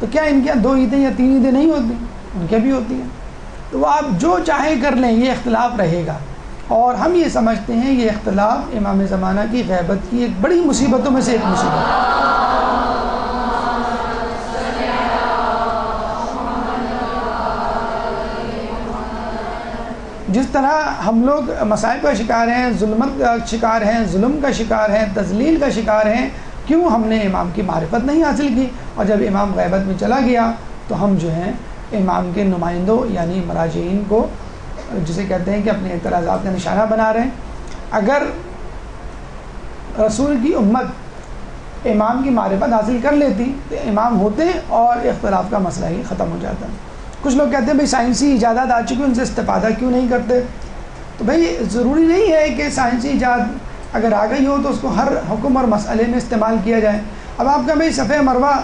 تو کیا ان کے یہاں 2 عیدیں یا 3 عیدیں نہیں ہوتی؟ ان کے بھی ہوتی ہیں. تو وہ آپ جو چاہے کر لیں، یہ اختلاف رہے گا. اور ہم یہ سمجھتے ہیں یہ اختلاف امام زمانہ کی غیبت کی ایک بڑی مصیبتوں میں سے ایک مصیبت ہے. جس طرح ہم لوگ مصائب کا شکار ہیں، ظلمت کا شکار ہیں، ظلم کا شکار ہیں، تذلیل کا شکار ہیں، کیوں؟ ہم نے امام کی معرفت نہیں حاصل کی، اور جب امام غیبت میں چلا گیا تو ہم جو ہیں امام کے نمائندوں یعنی مراجعین کو، جسے کہتے ہیں کہ اپنے اعتراضات کا نشانہ بنا رہے ہیں. اگر رسول کی امت امام کی معرفت حاصل کر لیتی تو امام ہوتے اور اختلاف کا مسئلہ ہی ختم ہو جاتا. کچھ لوگ کہتے ہیں بھائی سائنسی ایجادات آ چکی، ان سے استفادہ کیوں نہیں کرتے؟ تو بھائی ضروری نہیں ہے کہ سائنسی ایجاد اگر آ گئی ہو تو اس کو ہر حکم اور مسئلے میں استعمال کیا جائے. اب آپ کا بھائی صفحہ مروہ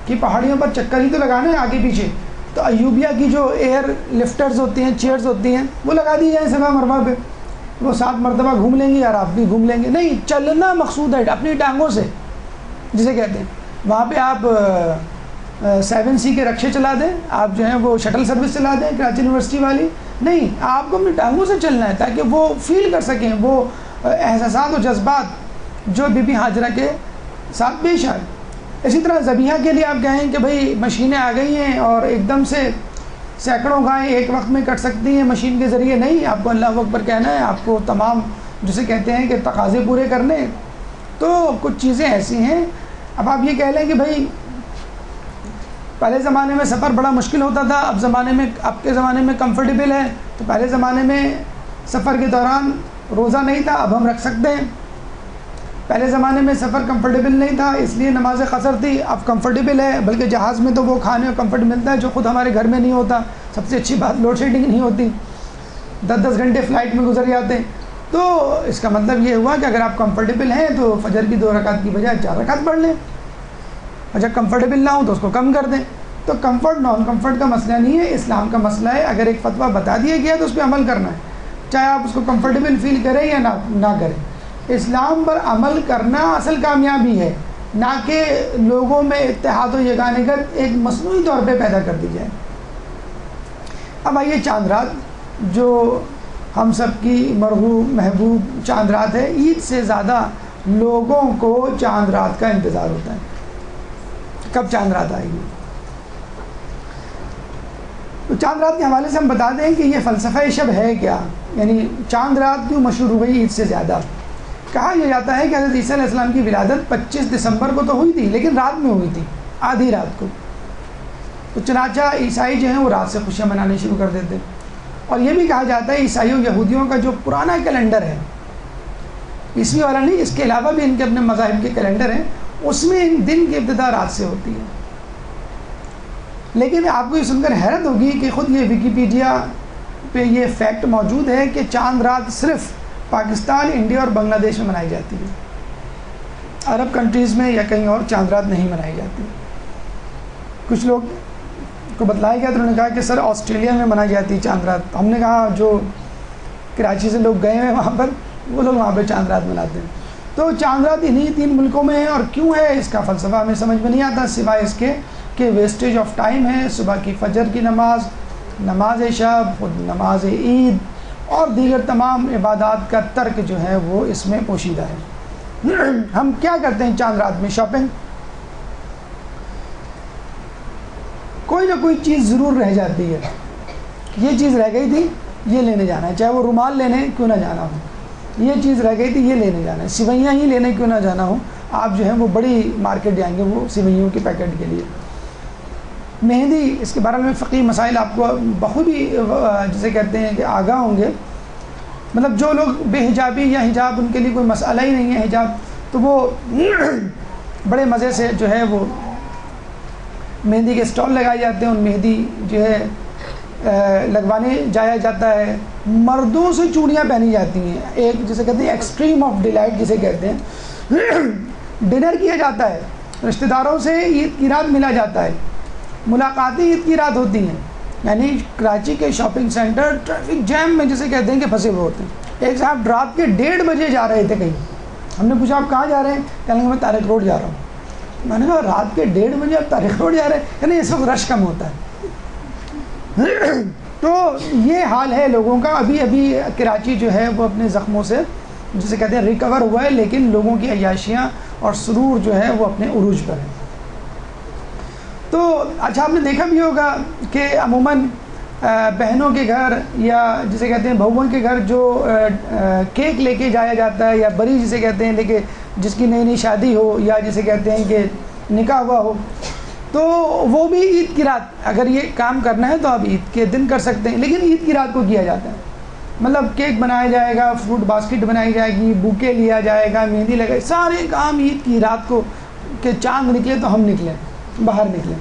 کی پہاڑیوں پر چکر ہی تو لگانا ہے آگے پیچھے، تو ایوبیہ کی جو ایئر لفٹرز ہوتی ہیں، چیئرز ہوتی ہیں، وہ لگا دی جائیں صفحہ مروہ پہ، وہ 7 مرتبہ گھوم لیں گے اور آپ بھی گھوم لیں گے. نہیں، چلنا مقصود ہے اپنی ٹانگوں سے، جسے کہتے ہیں. وہاں پہ آپ 7C کے رکشے چلا دیں، آپ جو ہیں وہ شٹل سروس چلا دیں کراچی یونیورسٹی والی. نہیں، آپ کو اپنی ٹانگوں سے چلنا ہے تاکہ وہ فیل کر سکیں وہ احساسات و جذبات جو بی بی ہاجرہ کے ساتھ پیش آئے. اسی طرح ذبیحہ کے لیے آپ کہیں کہ بھائی مشینیں آ گئی ہیں اور ایک دم سے سینکڑوں گائیں ایک وقت میں کٹ سکتی ہیں مشین کے ذریعے. نہیں، آپ کو اللہ اکبر کہنا ہے، آپ کو تمام جسے کہتے ہیں کہ تقاضے پورے کرنے. تو کچھ چیزیں ایسی ہیں. اب آپ یہ کہہ لیں کہ بھائی پہلے زمانے میں سفر بڑا مشکل ہوتا تھا، اب کے زمانے میں کمفرٹیبل ہے. تو پہلے زمانے میں سفر کے دوران روزہ نہیں تھا، اب ہم رکھ سکتے ہیں. پہلے زمانے میں سفر کمفرٹیبل نہیں تھا، اس لیے نماز قصر تھی، اب کمفرٹیبل ہے. بلکہ جہاز میں تو وہ کھانے اور کمفرٹ ملتا ہے جو خود ہمارے گھر میں نہیں ہوتا. سب سے اچھی بات لوڈ شیڈنگ نہیں ہوتی، 10 گھنٹے فلائٹ میں گزر جاتے ہیں. تو اس کا مطلب یہ ہوا کہ اگر آپ کمفرٹیبل ہیں تو فجر کی 2 رکعت کی بجائے 4 رکعت پڑھ لیں، اور جب کمفرٹیبل نہ ہوں تو اس کو کم کر دیں. تو کمفرٹ نان کمفرٹ کا مسئلہ نہیں ہے، اسلام کا مسئلہ ہے. اگر ایک فتویٰ بتا دیا گیا تو اس پہ عمل کرنا ہے، چاہے آپ اس کو کمفرٹیبل فیل کریں یا نہ کریں. اسلام پر عمل کرنا اصل کامیابی ہے، نہ کہ لوگوں میں اتحاد و یگانگت ایک مصنوعی طور پہ پیدا کر دی جائے. اب آئیے چاند رات جو ہم سب کی مرغوب محبوب چاند رات ہے. عید سے زیادہ لوگوں کو چاند رات کا انتظار ہوتا ہے. کب چاند رات آئے گی؟ تو چاند رات کے حوالے سے ہم بتا دیں کہ یہ فلسفہ شب ہے کیا، یعنی چاند رات کیوں مشہور ہو گئی عید سے زیادہ. کہا یہ جاتا ہے کہ حضرت عیسیٰ علیہ السلام کی ولادت 25 دسمبر کو تو ہوئی تھی، لیکن رات میں ہوئی تھی، آدھی رات کو. تو چنانچہ عیسائی جو ہیں وہ رات سے خوشیاں منانے شروع کر دیتے. اور یہ بھی کہا جاتا ہے عیسائیوں یہودیوں کا جو پرانا کیلنڈر ہے، عیسوی والا نہیں، اس کے علاوہ بھی ان کے اپنے مذاہب کے کیلنڈر ہیں، اس میں ان دن کی ابتدا رات سے ہوتی ہے. لیکن آپ کو یہ سن کر حیرت ہوگی کہ خود یہ ویکیپیڈیا پہ یہ فیکٹ موجود ہے کہ چاند رات صرف پاکستان، انڈیا اور بنگلہ دیش میں منائی جاتی ہے. عرب کنٹریز میں یا کہیں اور چاند رات نہیں منائی جاتی. کچھ لوگ کو بتلایا گیا تو انہوں نے کہا کہ سر آسٹریلیا میں منائی جاتی ہے چاند رات. ہم نے کہا جو کراچی سے لوگ گئے ہیں وہاں پر، وہ لوگ وہاں پہ چاند رات مناتے ہیں. تو چاند رات انہی 3 ملکوں میں ہے. اور کیوں ہے اس کا فلسفہ ہمیں سمجھ میں نہیں آتا، سوائے اس کے کہ ویسٹیج آف ٹائم ہے. صبح کی فجر کی نماز، نماز شب، خود نماز عید اور دیگر تمام عبادات کا ترک جو ہے وہ اس میں پوشیدہ ہے. ہم کیا کرتے ہیں چاند رات میں؟ شاپنگ. کوئی نہ کوئی چیز ضرور رہ جاتی ہے. یہ چیز رہ گئی تھی، یہ لینے جانا ہے، چاہے وہ رومال لینے کیوں نہ جانا ہو. یہ چیز رہ گئی تھی، یہ لینے جانا ہے. سوئیاں ہی لینے کیوں نہ جانا ہو، آپ جو ہے وہ بڑی مارکیٹ جائیں گے وہ سوئیوں کے پیکٹ کے لیے. مہندی، اس کے بارے میں فقہی مسائل آپ کو بخوبی جسے کہتے ہیں کہ آگاہ ہوں گے. مطلب جو لوگ بے حجابی یا حجاب ان کے لیے کوئی مسئلہ ہی نہیں ہے حجاب، تو وہ بڑے مزے سے جو ہے وہ مہندی کے اسٹال لگائے جاتے ہیں. ان مہندی جو ہے لگوانے جایا جاتا ہے. مردوں سے چوڑیاں پہنی جاتی ہیں، ایک جسے کہتے ہیں ایکسٹریم آف ڈیلائٹ جسے کہتے ہیں. ڈنر کیا جاتا ہے، رشتہ داروں سے عید کی رات ملا جاتا ہے. ملاقاتیں عید کی رات ہوتی ہیں. یعنی کراچی کے شاپنگ سینٹر ٹریفک جیم میں جسے کہتے ہیں کہ پھنسے ہوئے ہوتے ہیں. ایک صاحب رات کے 1:30 بجے جا رہے تھے کہیں. ہم نے پوچھا آپ کہاں جا رہے ہیں؟ کہنے لگے میں طارق روڈ جا رہا ہوں. میں نے کہا رات کے 1:30 بجے آپ طارق روڈ جا رہے ہیں؟ یعنی اس وقت رش کم ہوتا ہے. تو یہ حال ہے لوگوں کا. ابھی کراچی جو ہے وہ اپنے زخموں سے جسے کہتے ہیں ریکور ہوا ہے، لیکن لوگوں کی عیاشیاں اور سرور جو ہے وہ اپنے عروج پر ہے. تو اچھا آپ نے دیکھا بھی ہوگا کہ عموماً بہنوں کے گھر یا جسے کہتے ہیں بہوؤں کے گھر جو کیک لے کے جایا جاتا ہے، یا بری جسے کہتے ہیں، لیکن جس کی نئی شادی ہو یا جسے کہتے ہیں کہ نکاح ہوا ہو، تو وہ بھی عید کی رات اگر یہ کام کرنا ہے تو آپ عید کے دن کر سکتے ہیں. لیکن عید کی رات کو کیا جاتا ہے. مطلب کیک بنایا جائے گا، فروٹ باسکٹ بنائی جائے گی، بوکے لیا جائے گا، مہندی لگائی، سارے کام عید کی رات کو کہ چاند نکلے تو ہم نکلیں، باہر نکلیں.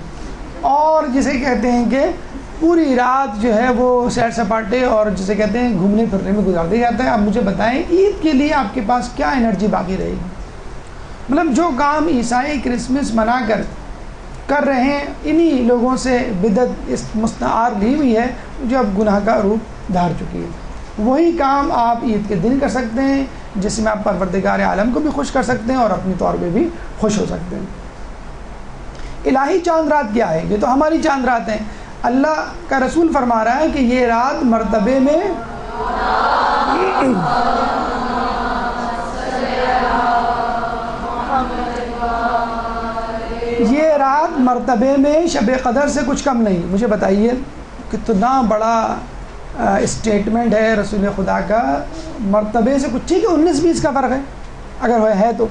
اور جسے کہتے ہیں کہ پوری رات جو ہے وہ سیر سپاٹے اور جسے کہتے ہیں گھومنے پھرنے میں گزار دیا جاتا ہے. آپ مجھے بتائیں عید کے لیے آپ کے پاس کیا انرجی باقی رہے گی؟ مطلب جو کام عیسائی کرسمس منا کر رہے ہیں، انہی لوگوں سے بدعت اس مستعار لی ہوئی ہے جو اب گناہ کا روپ دھار چکی ہے. وہی کام آپ عید کے دن کر سکتے ہیں جس میں آپ پروردگار عالم کو بھی خوش کر سکتے ہیں اور اپنی طور پہ بھی خوش ہو سکتے ہیں. الہی چاند رات کیا ہے؟ یہ تو ہماری چاند رات ہیں. اللہ کا رسول فرما رہا ہے کہ یہ رات مرتبے میں شب قدر سے کچھ کم نہیں. مجھے بتائیے کتنا بڑا اسٹیٹمنٹ ہے رسول خدا کا. مرتبے سے کچھ، ٹھیک ہے 19-20 کا فرق ہے اگر ہے تو،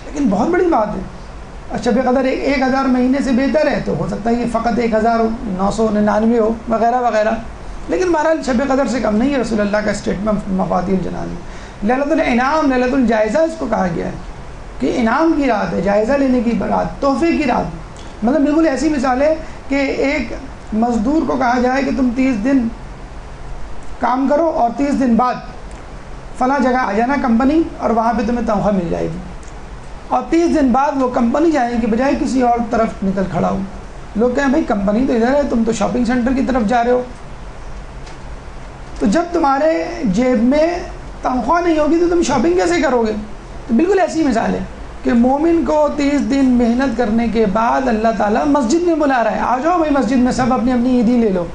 لیکن بہت بڑی بات ہے. شب قدر 1000 مہینے سے بہتر ہے تو ہو سکتا ہے یہ فقط 1999 ہو وغیرہ وغیرہ، لیکن بہرحال شب قدر سے کم نہیں ہے. رسول اللہ کا اسٹیٹمنٹ مفاتیح الجنان میں. لیلۃ الانعام، لیلۃ الجائزہ اس کو کہا گیا ہے کہ انعام کی رات ہے، جائزہ لینے کی رات، تحفے کی رات. مطلب بالکل ایسی مثال ہے کہ ایک مزدور کو کہا جائے کہ تم 30 دن کام کرو اور 30 دن بعد فلاں جگہ آ جانا کمپنی اور وہاں پہ تمہیں تنخواہ مل جائے گی. اور 30 دن بعد وہ کمپنی جانے کے بجائے کسی اور طرف نکل کھڑا ہو. لوگ کہیں بھائی کمپنی تو ادھر ہے، تم تو شاپنگ سینٹر کی طرف جا رہے ہو. تو جب تمہارے جیب میں تنخواہ نہیں ہوگی تو تم شاپنگ کیسے کرو گے؟ تو بالکل ایسی مثال ہے کہ مومن کو 30 دن محنت کرنے کے بعد اللہ تعالیٰ مسجد میں بلا رہا ہے. آ جاؤ بھائی مسجد میں سب اپنی اپنی عیدی لے لو.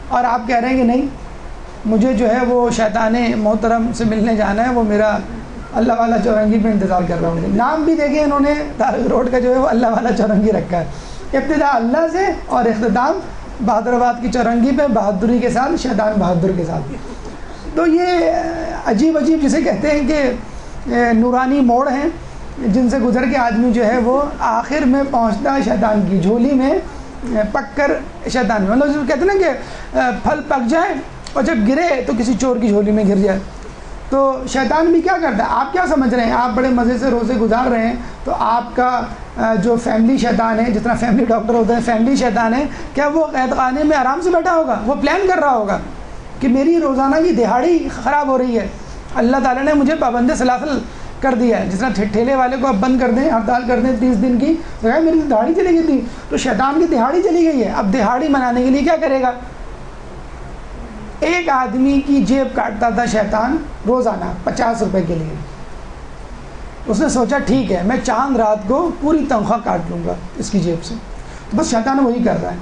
اور آپ کہہ رہے ہیں کہ نہیں مجھے جو ہے وہ شیطان محترم سے ملنے جانا ہے، وہ میرا اللہ والا چورنگی پہ انتظار کر رہا ہوں۔ نام بھی دیکھیں انہوں نے طارق روڈ کا جو ہے وہ اللہ والا چورنگی رکھا ہے، ابتدا اللہ سے اور اختتام بہادر آباد کی چورنگی پہ بہادری کے ساتھ، شیطان بہادر کے ساتھ۔ تو یہ عجیب عجیب جسے کہتے ہیں کہ نورانی موڑ ہیں جن سے گزر کے آدمی جو ہے وہ آخر میں پہنچتا ہے شیطان کی جھولی میں پک کر شیطان میں، مطلب کہتے ہیں نا کہ پھل پک جائے اور جب گرے تو کسی چور کی جھولی میں گر جائے۔ تو شیطان بھی کیا کرتا ہے، آپ کیا سمجھ رہے ہیں، آپ بڑے مزے سے روزے گزار رہے ہیں تو آپ کا جو فیملی شیطان ہے، جتنا فیملی ڈاکٹر ہوتے ہیں فیملی شیطان ہے، کیا وہ قید خانے میں آرام سے بیٹھا ہوگا؟ وہ پلان کر رہا ہوگا کہ میری روزانہ کی دہاڑی خراب ہو رہی ہے، اللہ تعالیٰ نے مجھے پابند سلاسل کر دیا ہے، جس طرح ٹھیلے والے کو اب بند کر دیں، ہڑتال کر دیں 30 دن کی، تو میری دہاڑی چلی گئی تھی، تو شیطان کی دہاڑی چلی گئی ہے، اب دہاڑی منانے کے لیے کیا کرے گا؟ ایک آدمی کی جیب کاٹتا تھا شیطان روزانہ 50 روپے کے لیے۔ اس نے سوچا ٹھیک ہے میں چاند رات کو پوری تنخواہ کاٹ لوں گا اس کی جیب سے، بس شیطان وہی کر رہا ہے،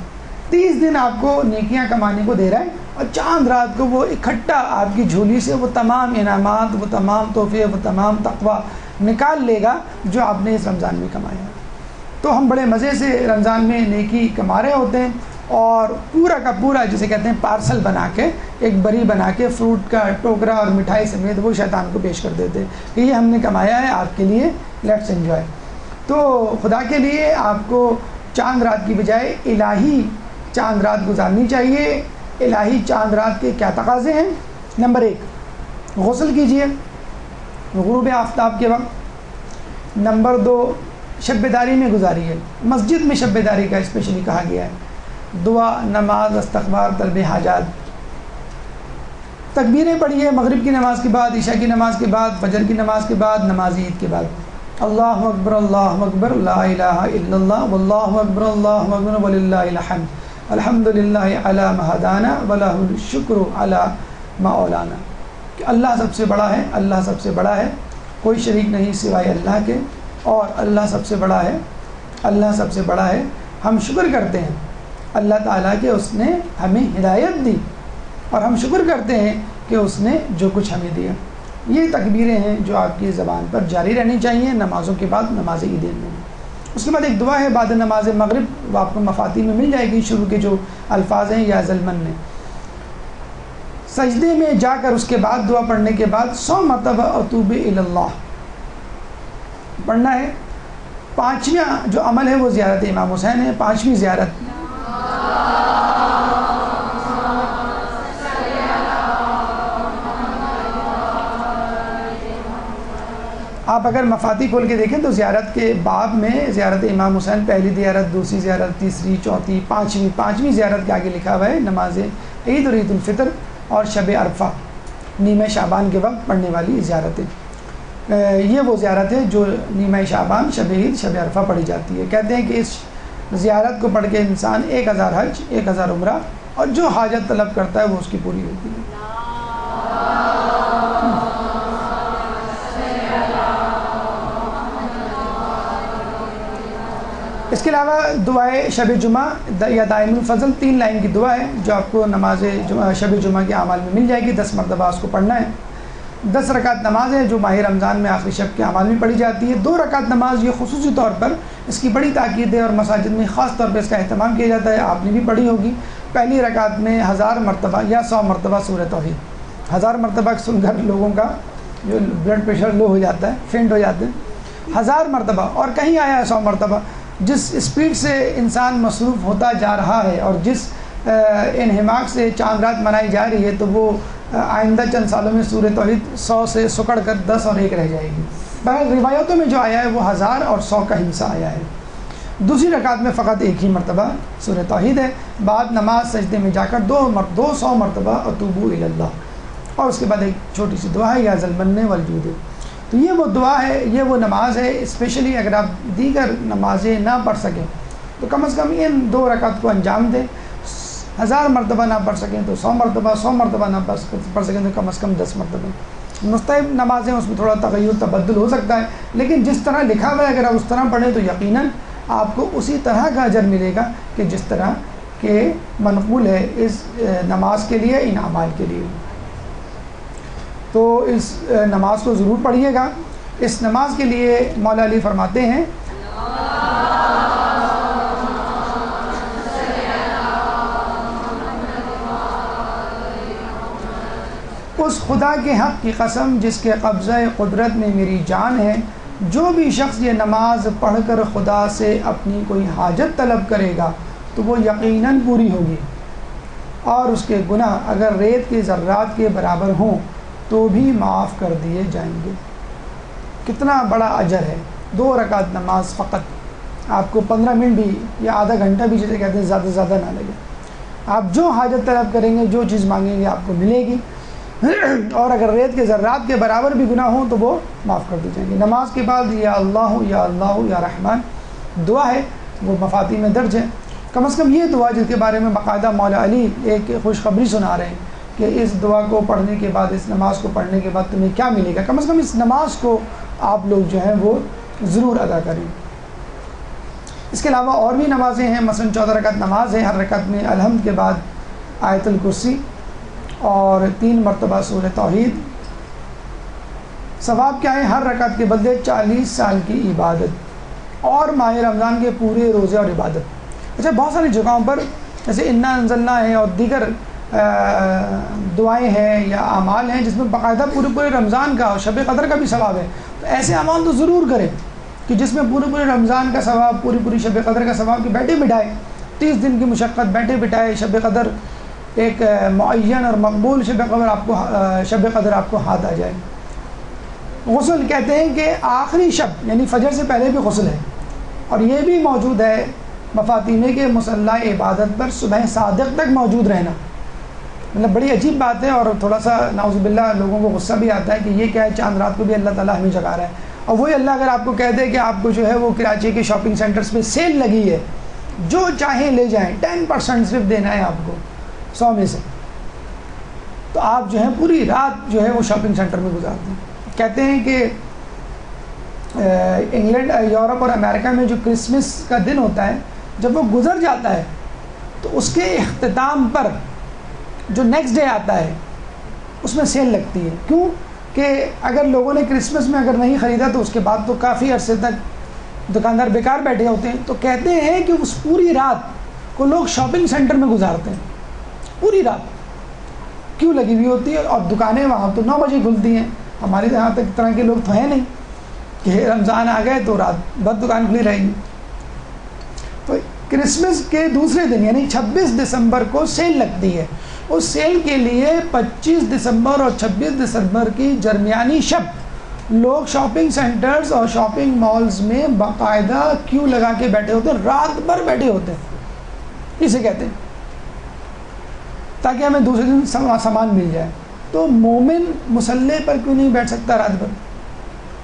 30 دن آپ کو نیکیاں کمانے کو دے رہا ہے اور چاند رات کو وہ اکٹھا آپ کی جھولی سے وہ تمام انعامات، وہ تمام تحفے، وہ تمام تقویٰ نکال لے گا جو آپ نے اس رمضان میں کمایا۔ تو ہم بڑے مزے سے رمضان میں نیکی کما رہے ہوتے ہیں اور پورا کا پورا جسے کہتے ہیں پارسل بنا کے، ایک بری بنا کے فروٹ کا ٹوکرا اور مٹھائی سمیت وہ شیطان کو پیش کر دیتے کہ یہ ہم نے کمایا ہے آپ کے لیے، لیٹس انجوائے۔ تو خدا کے لیے آپ کو چاند رات کی بجائے الہی چاند رات گزارنی چاہیے۔ الہی چاند رات کے کیا تقاضے ہیں؟ نمبر 1 غسل کیجئے غروب آفتاب کے وقت۔ نمبر 2 شب بیداری میں گزاریے، مسجد میں شب بیداری کا اسپیشلی کہا گیا ہے۔ دعا، نماز، استغفار، طلب حاجات، تکبیریں پڑھیے مغرب کی نماز کے بعد، عشاء کی نماز کے بعد، فجر کی نماز کے بعد، نماز عید کے بعد۔ اللہ اکبر اللہ اکبر لا الہ الا اللہ واللہ اکبر اللہ اکبر وللہ الحمد الحمد للہ علی ما ہدانا ولہ الشکر علی ما اولانا، کہ اللہ سب سے بڑا ہے، اللہ سب سے بڑا ہے، کوئی شریک نہیں سوائے اللہ کے، اور اللہ سب سے بڑا ہے، اللہ سب سے بڑا ہے۔ ہم شکر کرتے ہیں اللہ تعالیٰ کہ اس نے ہمیں ہدایت دی، اور ہم شکر کرتے ہیں کہ اس نے جو کچھ ہمیں دیا۔ یہ تکبیریں ہیں جو آپ کی زبان پر جاری رہنی چاہیے نمازوں کے بعد، نماز عیدین میں۔ اس کے بعد ایک دعا ہے بعد نماز مغرب، وہ آپ کو مفاتیح میں مل جائے گی، شروع کے جو الفاظ ہیں یا ظلمن میں۔ سجدے میں جا کر اس کے بعد دعا پڑھنے کے بعد 100 مرتبہ اتوب الی اللہ پڑھنا ہے۔ 5واں جو عمل ہے وہ زیارت امام حسین ہے، 5ویں زیارت۔ آپ اگر مفاتیح کھول کے دیکھیں تو زیارت کے باب میں زیارت امام حسین، پہلی زیارت، دوسری زیارت، تیسری، چوتھی، پانچویں زیارت کے آگے لکھا ہوا ہے نماز عید اور عید الفطر اور شب عرفہ، نیمہ شعبان کے وقت پڑھنے والی زیارتیں۔ یہ وہ زیارت ہے جو نیمہ شعبان، شب عید، شب عرفہ پڑھی جاتی ہے۔ کہتے ہیں کہ اس زیارت کو پڑھ کے انسان 1000 حج، 1000 عمرہ اور جو حاجت طلب کرتا ہے وہ اس کی پوری ہوتی ہے۔ اس کے علاوہ دعائے شب جمعہ یا دائم الفضل 3 لائن کی دعا ہے جو آپ کو نماز شب جمعہ کے اعمال میں مل جائے گی، 10 مرتبہ اس کو پڑھنا ہے۔ 10 رکعت نماز ہے جو ماہ رمضان میں آخری شب کے اعمال میں پڑھی جاتی ہے۔ 2 رکعت نماز یہ خصوصی طور پر اس کی بڑی تاکید ہے اور مساجد میں خاص طور پہ اس کا اہتمام کیا جاتا ہے، آپ نے بھی پڑھی ہوگی۔ پہلی رکعت میں 1000 مرتبہ یا 100 مرتبہ سورہ توحید۔ 1000 مرتبہ سن کر لوگوں کا جو بلڈ پریشر لو ہو جاتا ہے، فینٹ ہو جاتے ہیں۔ 1000 مرتبہ، اور کہیں آیا ہے 100 مرتبہ۔ جس اسپیڈ سے انسان مصروف ہوتا جا رہا ہے اور جس انہماک سے چاند رات منائی جا رہی ہے تو وہ آئندہ چند سالوں میں سورہ توحید 100 سے سکڑ کر 10 اور 1 رہ جائے گی۔ بہرحال روایتوں میں جو آیا ہے وہ 1000 اور 100 کا حصہ آیا ہے۔ دوسری رکعت میں فقط 1 ہی مرتبہ سورہ توحید ہے۔ بعد نماز سجدے میں جا کر 200 مرتبہ اتوبوا الی اللہ، اور اس کے بعد ایک چھوٹی سی دعا ہے یا ذا المن والجود۔ تو یہ وہ دعا ہے، یہ وہ نماز ہے۔ اسپیشلی اگر آپ دیگر نمازیں نہ پڑھ سکیں تو کم از کم ان 2 رکعت کو انجام دیں۔ 1000 مرتبہ نہ پڑھ سکیں تو 100 مرتبہ، 100 مرتبہ نہ پڑھ سکیں تو کم از کم 10 مرتبہ۔ مستحب نمازیں اس میں تھوڑا تغیر تبدل ہو سکتا ہے، لیکن جس طرح لکھا ہوا ہے اگر آپ اس طرح پڑھیں تو یقیناً آپ کو اسی طرح کا اجر ملے گا کہ جس طرح کہ منقول ہے اس نماز کے لیے، ان اعمال کے لیے۔ تو اس نماز کو ضرور پڑھیے گا۔ اس نماز کے لیے مولا علی فرماتے ہیں اس خدا کے حق کی قسم جس کے قبضہ قدرت میں میری جان ہے، جو بھی شخص یہ نماز پڑھ کر خدا سے اپنی کوئی حاجت طلب کرے گا تو وہ یقیناً پوری ہوگی، اور اس کے گناہ اگر ریت کے ذرات کے برابر ہوں تو بھی معاف کر دیے جائیں گے۔ کتنا بڑا اجر ہے! 2 رکعت نماز فقط، آپ کو 15 منٹ بھی یا آدھا گھنٹہ بھی جسے کہتے ہیں زیادہ سے زیادہ نہ لگے، آپ جو حاجت طلب کریں گے، جو چیز مانگیں گے آپ کو ملے گی، اور اگر ریت کے ذرات کے برابر بھی گناہ ہوں تو وہ معاف کر دی جائیں گے۔ نماز کے بعد یا اللہ یا رحمان دعا ہے، وہ مفاتی میں درج ہے۔ کم از کم یہ دعا جس کے بارے میں باقاعدہ مولا علی ایک خوشخبری سنا رہے ہیں کہ اس دعا کو پڑھنے کے بعد، اس نماز کو پڑھنے کے بعد تمہیں کیا ملے گا، کم از کم اس نماز کو آپ لوگ جو ہیں وہ ضرور ادا کریں۔ اس کے علاوہ اور بھی نمازیں ہیں، مثلا 14 رکعت نماز ہے، ہر رکعت میں الحمد کے بعد آیت الکرسی اور 3 مرتبہ سورہ توحید۔ ثواب کیا ہے؟ ہر رکعت کے بدلے 40 سال کی عبادت اور ماہ رمضان کے پورے روزے اور عبادت۔ اچھا، بہت ساری جگہوں پر جیسے انا انزلنا ہے اور دیگر دعائیں ہیں یا اعمال ہیں جس میں باقاعدہ پورے رمضان کا اور شب قدر کا بھی ثواب ہے، تو ایسے اعمال تو ضرور کریں کہ جس میں پورے رمضان کا ثواب، پوری شب قدر کا ثواب، کہ بیٹھے بٹھائے 30 دن کی مشقت بیٹھے بٹھائے شب قدر ایک معین اور مقبول شب قدر آپ کو ہاتھ آ جائے۔ غسل کہتے ہیں کہ آخری شب یعنی فجر سے پہلے بھی غسل ہے، اور یہ بھی موجود ہے مفاتی میں کہ مصلی عبادت پر صبح صادق تک موجود رہنا۔ مطلب بڑی عجیب بات ہے، اور تھوڑا سا نعوذ باللہ لوگوں کو غصہ بھی آتا ہے کہ یہ کیا ہے، چاند رات کو بھی اللہ تعالیٰ ہمیں جگا رہا ہے۔ اور وہی اللہ اگر آپ کو کہہ دے کہ آپ کو جو ہے وہ کراچی کے شاپنگ سینٹرز پہ سیل لگی ہے، جو چاہیں لے جائیں، 10% صرف دینا ہے آپ کو 100 میں سے، تو آپ جو ہے پوری رات جو ہے وہ شاپنگ سینٹر میں گزارتے ہیں۔ کہتے ہیں کہ انگلینڈ، یورپ اور امریکہ میں جو کرسمس کا دن ہوتا ہے، جب وہ گزر جاتا ہے تو اس کے اختتام پر جو نیکسٹ ڈے آتا ہے اس میں سیل لگتی ہے۔ کیوں کہ اگر لوگوں نے کرسمس میں اگر نہیں خریدا تو اس کے بعد تو کافی عرصے تک دکاندار بیکار بیٹھے ہوتے ہیں، تو کہتے ہیں کہ اس پوری رات کو لوگ شاپنگ سینٹر میں گزارتے ہیں، پوری رات کیوں لگی ہوئی ہوتی ہے، اور دکانیں وہاں تو 9 بجے کھلتی ہیں۔ ہمارے یہاں تک طرح کے لوگ تو ہیں نہیں کہ رمضان آ گئے تو رات بھر دکان کھلی رہے گی۔ تو کرسمس کے دوسرے دن یعنی 26 دسمبر کو سیل لگتی ہے۔ اس سیل کے لیے 25 دسمبر اور 26 دسمبر کی درمیانی شب لوگ شاپنگ سینٹرز اور شاپنگ مالز میں باقاعدہ کیوں لگا کے بیٹھے ہوتے ہیں، رات بھر بیٹھے ہوتے ہیں، اسے کہتے ہیں، تاکہ ہمیں دوسرے دن سامان مل جائے۔ تو مومن مصلی پر کیوں نہیں بیٹھ سکتا رات بھر؟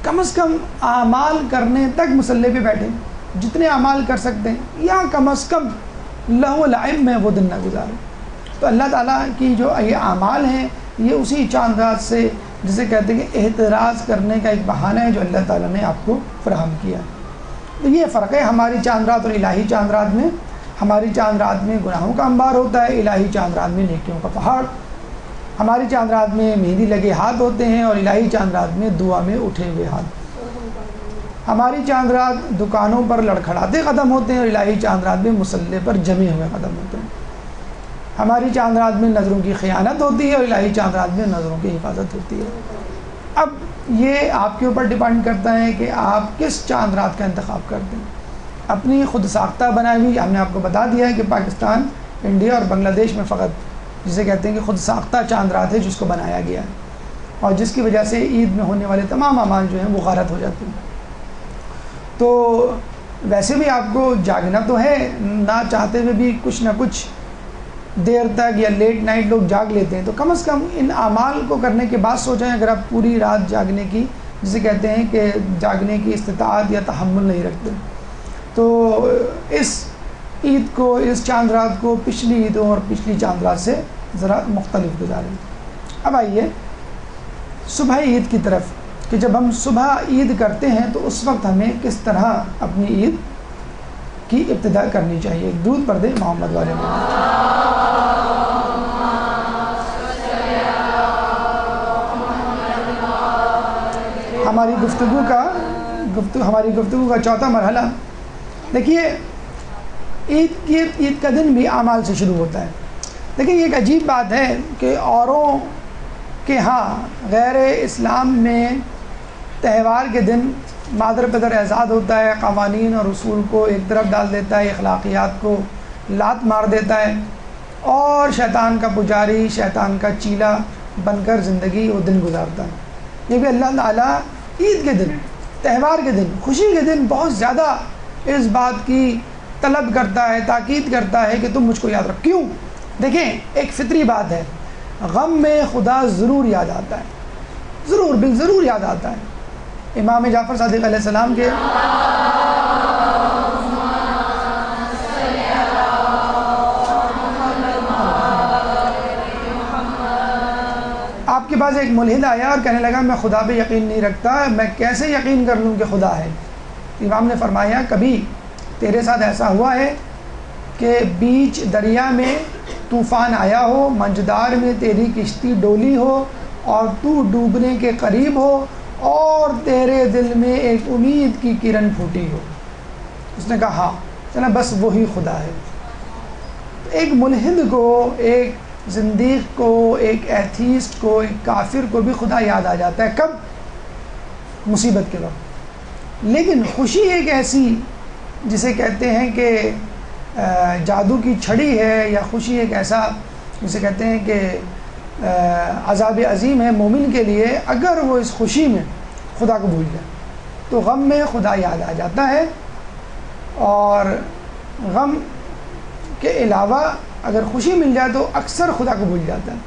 کم از کم اعمال کرنے تک مصلی پہ بیٹھیں، جتنے اعمال کر سکتے ہیں، یا کم از کم لہو لعب میں وہ دن نہ گزاریں۔ تو اللہ تعالیٰ کی جو یہ اعمال ہیں یہ اسی چاند رات سے، جسے کہتے ہیں کہ احتراز کرنے کا ایک بہانہ ہے جو اللہ تعالیٰ نے آپ کو فراہم کیا۔ تو یہ فرق ہے ہماری چاند رات اور الہی چاند رات میں۔ ہماری چاند رات میں گناہوں کا انبار ہوتا ہے، الہی چاند رات میں نیکیوں کا پہاڑ۔ ہماری چاند رات میں مہندی لگے ہاتھ ہوتے ہیں، اور الہی چاند رات میں دعا میں اٹھے ہوئے ہاتھ۔ ہماری چاند رات دکانوں پر لڑکھڑاتے قدم ہوتے ہیں، اور الہی چاند رات میں مصلی پر جمے ہوئے قدم ہوتے ہیں۔ ہماری چاند رات میں نظروں کی خیانت ہوتی ہے، اور الہی چاند رات میں نظروں کی حفاظت ہوتی ہے۔ اب یہ آپ کے اوپر ڈیپینڈ کرتا ہے کہ آپ کس چاند رات کا انتخاب کرتے ہیں۔ اپنی خود ساختہ بنائی ہوئی، ہم نے آپ کو بتا دیا ہے کہ پاکستان، انڈیا اور بنگلہ دیش میں فقط جسے کہتے ہیں کہ خود ساختہ چاند رات ہے جس کو بنایا گیا ہے، اور جس کی وجہ سے عید میں ہونے والے تمام اعمال جو ہیں وہ غارت ہو جاتے ہیں۔ تو ویسے بھی آپ کو جاگنا تو ہے، نہ چاہتے ہوئے بھی کچھ نہ کچھ دیر تک یا لیٹ نائٹ لوگ جاگ لیتے ہیں، تو کم از کم ان اعمال کو کرنے کے بعد سوچیں، اگر آپ پوری رات جاگنے کی، جسے کہتے ہیں کہ جاگنے کی استطاعت یا تحمل نہیں رکھتے، تو اس عید کو، اس چاند رات کو پچھلی عیدوں اور پچھلی چاند رات سے ذرا مختلف گزاریں۔ اب آئیے صبح عید کی طرف، کہ جب ہم صبح عید کرتے ہیں تو اس وقت ہمیں کس طرح اپنی عید کی ابتدا کرنی چاہیے۔ درود پڑھ دیں محمد والے محمد۔ ہماری گفتگو کا چوتھا مرحلہ دیکھیے، عید کا دن بھی اعمال سے شروع ہوتا ہے. لیکن یہ ایک عجیب بات ہے کہ اوروں کے ہاں غیر اسلام میں تہوار کے دن مادر پدر اعزاز ہوتا ہے، قوانین اور اصول کو ایک طرف ڈال دیتا ہے، اخلاقیات کو لات مار دیتا ہے، اور شیطان کا پجاری، شیطان کا چیلا بن کر زندگی وہ دن گزارتا ہے. یہ بھی اللہ تعالیٰ عید کے دن، تہوار کے دن، خوشی کے دن بہت زیادہ اس بات کی طلب کرتا ہے، تاکید کرتا ہے کہ تم مجھ کو یاد رکھ. کیوں؟ دیکھیں، ایک فطری بات ہے، غم میں خدا ضرور یاد آتا ہے، ضرور بالضرور یاد آتا ہے. امام جعفر صادق علیہ السلام کے آپ کے پاس ایک ملحد آیا اور کہنے لگا میں خدا پہ یقین نہیں رکھتا، میں کیسے یقین کر لوں کہ خدا ہے؟ امام نے فرمایا کبھی تیرے ساتھ ایسا ہوا ہے کہ بیچ دریا میں طوفان آیا ہو، منجدار میں تیری کشتی ڈولی ہو اور تو ڈوبنے کے قریب ہو اور تیرے دل میں ایک امید کی کرن پھوٹی ہو؟ اس نے کہا ہاں. چلا بس وہی خدا ہے. ایک ملحد کو، ایک زندیق کو، ایک ایتھیسٹ کو، ایک کافر کو بھی خدا یاد آ جاتا ہے. کب؟ مصیبت کے وقت. لیکن خوشی ایک ایسی جسے کہتے ہیں کہ جادو کی چھڑی ہے، یا خوشی ایک ایسا جسے کہتے ہیں کہ عذاب عظیم ہے مومن کے لیے. اگر وہ اس خوشی میں خدا کو بھول جائے تو غم میں خدا یاد آ جاتا ہے، اور غم کے علاوہ اگر خوشی مل جائے تو اکثر خدا کو بھول جاتا ہے.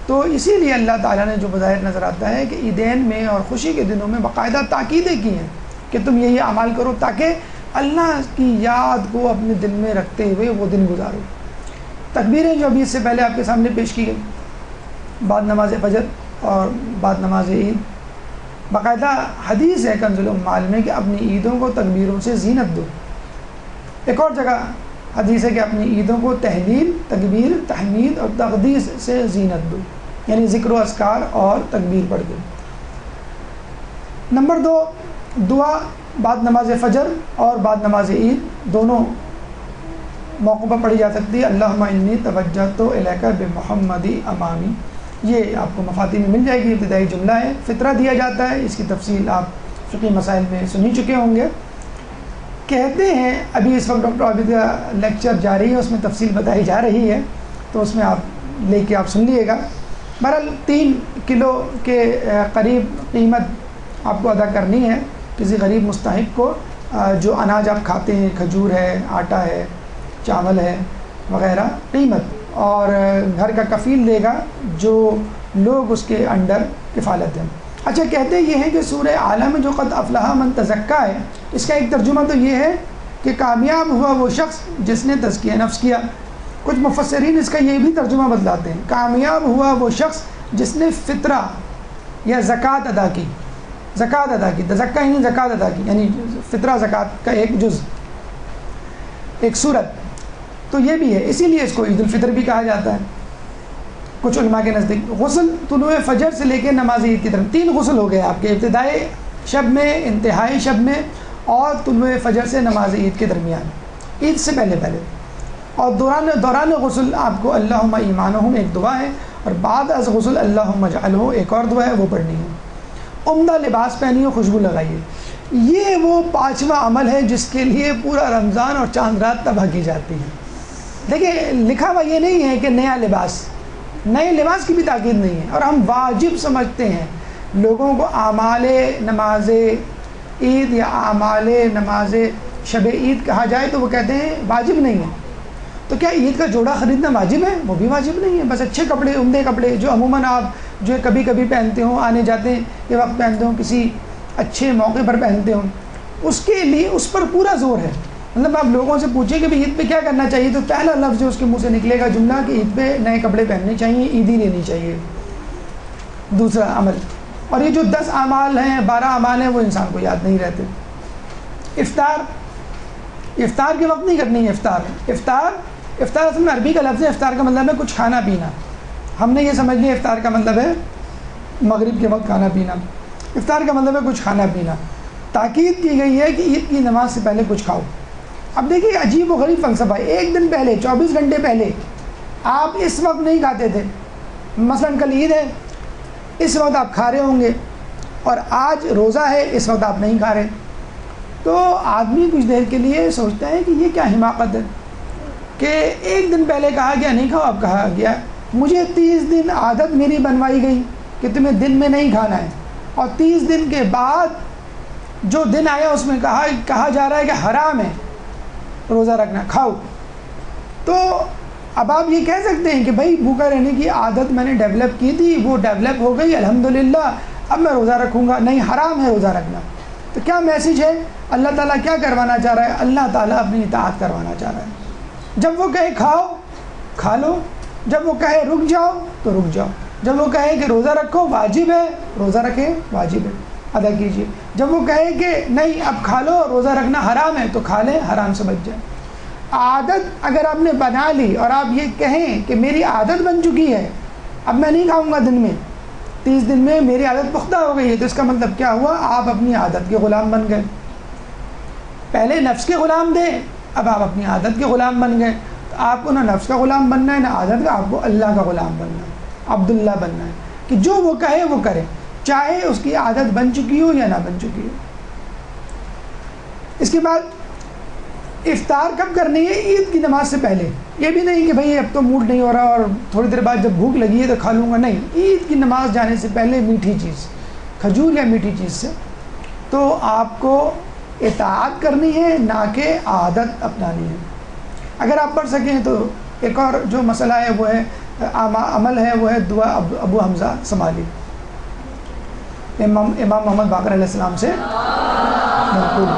تو اسی لیے اللہ تعالیٰ نے جو بظاہر نظر آتا ہے کہ عیدین میں اور خوشی کے دنوں میں باقاعدہ تاکیدیں کی ہیں کہ تم یہی اعمال کرو تاکہ اللہ کی یاد کو اپنے دل میں رکھتے ہوئے وہ دن گزارو. تکبیریں جو ابھی اس سے پہلے آپ کے سامنے پیش کی گئی، بعد نماز فجر اور بعد نماز عید، باقاعدہ حدیث ہے کنز الامال میں کہ اپنی عیدوں کو تکبیروں سے زینت دو. ایک اور جگہ حدیث ہے کہ اپنی عیدوں کو تہلیل، تکبیر، تحمید اور تقدیس سے زینت دو، یعنی ذکر و اذکار اور تکبیر پڑھ دو. نمبر 2، دعا بعد نماز فجر اور بعد نماز عید دونوں موقعوں پر پڑھی جا سکتی ہے. اللہم انی توجہت الیک بمحمد امامی، یہ آپ کو مفاتیح میں مل جائے گی. ابتدائی جملہ ہے، فطرہ دیا جاتا ہے، اس کی تفصیل آپ فقہی مسائل میں سن ہی چکے ہوں گے. کہتے ہیں ابھی اس وقت ڈاکٹر عابد کا لیکچر جاری ہے، اس میں تفصیل بتائی جا رہی ہے، تو اس میں آپ لے کے آپ سن لیے گا. بہرحال 3 کلو کے قریب قیمت آپ کو ادا کرنی ہے کسی غریب مستحق کو. جو اناج آپ کھاتے ہیں، کھجور ہے، آٹا ہے، چاول ہے وغیرہ، قیمت، اور گھر کا کفیل دے گا جو لوگ اس کے انڈر کفالت دیں. اچھا، کہتے یہ ہیں کہ سورہ اعلیٰ میں جو قد افلح من تزکا ہے، اس کا ایک ترجمہ تو یہ ہے کہ کامیاب ہوا وہ شخص جس نے تزکیہ نفس کیا. کچھ مفسرین اس کا یہ بھی ترجمہ بدلاتے ہیں، کامیاب ہوا وہ شخص جس نے فطرہ یا زکوٰۃ ادا کی. زکوٰۃ ادا کی، تزکا ہی نہیں، زکوٰۃ ادا کی، یعنی فطرہ زکوٰۃ کا ایک جز، ایک صورت. تو یہ بھی ہے، اسی لیے اس کو عید الفطر بھی کہا جاتا ہے کچھ علماء کے نزدیک. غسل طلوع فجر سے لے کے نماز عید کی طرف 3 غسل ہو گئے آپ کے، ابتدائی شب میں، انتہائی شب میں، اور طلوع فجر سے نماز عید کے درمیان، عید سے پہلے. اور دوران غسل آپ کو اللہم ایمانہم ایک دعا ہے، اور بعد از غسل اللہم اجعلہ ایک اور دعا ہے، وہ پڑھنی ہے. عمدہ لباس پہنیے، خوشبو لگائیے. یہ وہ 5واں عمل ہے جس کے لیے پورا رمضان اور چاند رات تباہ کی جاتی ہے. دیکھیں، لکھا ہوا یہ نہیں ہے کہ نیا لباس، نئے لباس کی بھی تاکید نہیں ہے، اور ہم واجب سمجھتے ہیں. لوگوں کو اعمال نماز عید یا اعمال نماز شب عید کہا جائے تو وہ کہتے ہیں واجب نہیں ہے. تو کیا عید کا جوڑا خریدنا واجب ہے؟ وہ بھی واجب نہیں ہے. بس اچھے کپڑے، عمدے کپڑے جو عموماً آپ جو کبھی کبھی پہنتے ہوں، آنے جاتے کے وقت پہنتے ہوں، کسی اچھے موقع پر پہنتے ہوں، اس کے لیے اس پر پورا زور ہے. مطلب آپ لوگوں سے پوچھیں کہ عید پہ کیا کرنا چاہیے، تو پہلا لفظ جو اس کے منہ سے نکلے گا جملہ کہ عید پہ نئے کپڑے پہننے چاہیے، عیدی لینی چاہیے. دوسرا عمل. اور یہ جو 10 اعمال ہیں، 12 اعمال ہیں، وہ انسان کو یاد نہیں رہتے. افطار کے وقت نہیں کرنی ہے. افطار اصل میں عربی کا لفظ ہے. افطار کا مطلب ہے کچھ کھانا پینا. ہم نے یہ سمجھ لیا افطار کا مطلب ہے مغرب کے وقت کھانا پینا، افطار کا مطلب ہے کچھ کھانا پینا. تاکید کی گئی ہے کہ عید کی نماز سے پہلے کچھ کھاؤ. اب دیکھیے عجیب و غریب فلسفہ ہے. ایک دن پہلے 24 گھنٹے پہلے آپ اس وقت نہیں کھاتے تھے. مثلا کل عید ہے، اس وقت آپ کھا رہے ہوں گے، اور آج روزہ ہے، اس وقت آپ نہیں کھا رہے. تو آدمی کچھ دیر کے لیے سوچتا ہے کہ یہ کیا حماقت ہے کہ ایک دن پہلے کہا گیا نہیں کھاؤ، اب کہا گیا مجھے 30 دن عادت میری بنوائی گئی کہ تمہیں دن میں نہیں کھانا ہے، اور 30 دن کے بعد جو دن آیا اس میں کہا جا رہا ہے کہ حرام ہے روزہ رکھنا، کھاؤ. تو اب آپ یہ کہہ سکتے ہیں کہ بھائی بھوکا رہنے کی عادت میں نے ڈیولپ کی تھی، وہ ڈیولپ ہو گئی الحمدللہ، اب میں روزہ رکھوں گا. نہیں، حرام ہے روزہ رکھنا. تو کیا میسیج ہے؟ اللہ تعالیٰ کیا کروانا چاہ رہا ہے؟ اللہ تعالیٰ اپنی اطاعت کروانا چاہ رہا ہے. جب وہ کہے کھاؤ کھا لو، جب وہ کہے رک جاؤ تو رک جاؤ، جب وہ کہے کہ روزہ رکھو واجب ہے روزہ رکھیں، واجب ہے ادا کیجیے. جب وہ کہے کہ نہیں اب کھا لو روزہ رکھنا حرام ہے تو کھا لیں، حرام سے بچ جائیں. عادت اگر آپ نے بنا لی اور آپ یہ کہیں کہ میری عادت بن چکی ہے، اب میں نہیں کھاؤں گا دن میں، 30 دن میں میری عادت پختہ ہو گئی ہے، تو اس کا مطلب کیا ہوا؟ آپ اپنی عادت کے غلام بن گئے. پہلے نفس کے غلام تھے، اب آپ اپنی عادت کے غلام بن گئے. تو آپ کو نہ نفس کا غلام بننا ہے نہ عادت کا، آپ کو اللہ کا غلام بننا ہے، عبداللہ بننا ہے کہ جو وہ کہے وہ کرے، چاہے اس کی عادت بن چکی ہو یا نہ بن چکی ہو. اس کے بعد افطار کب کرنی ہے؟ عید کی نماز سے پہلے. یہ بھی نہیں کہ بھئی اب تو موڈ نہیں ہو رہا اور تھوڑی دیر بعد جب بھوک لگی ہے تو کھا لوں گا، نہیں. عید کی نماز جانے سے پہلے میٹھی چیز، کھجور یا میٹھی چیز سے تو آپ کو اطاعت کرنی ہے، نہ کہ عادت اپنانی ہے. اگر آپ پڑھ سکیں تو ایک اور جو مسئلہ ہے وہ ہے عمل ہے، وہ ہے دعا ابو حمزہ سمالی، امام محمد باقر علیہ السلام سے منقول.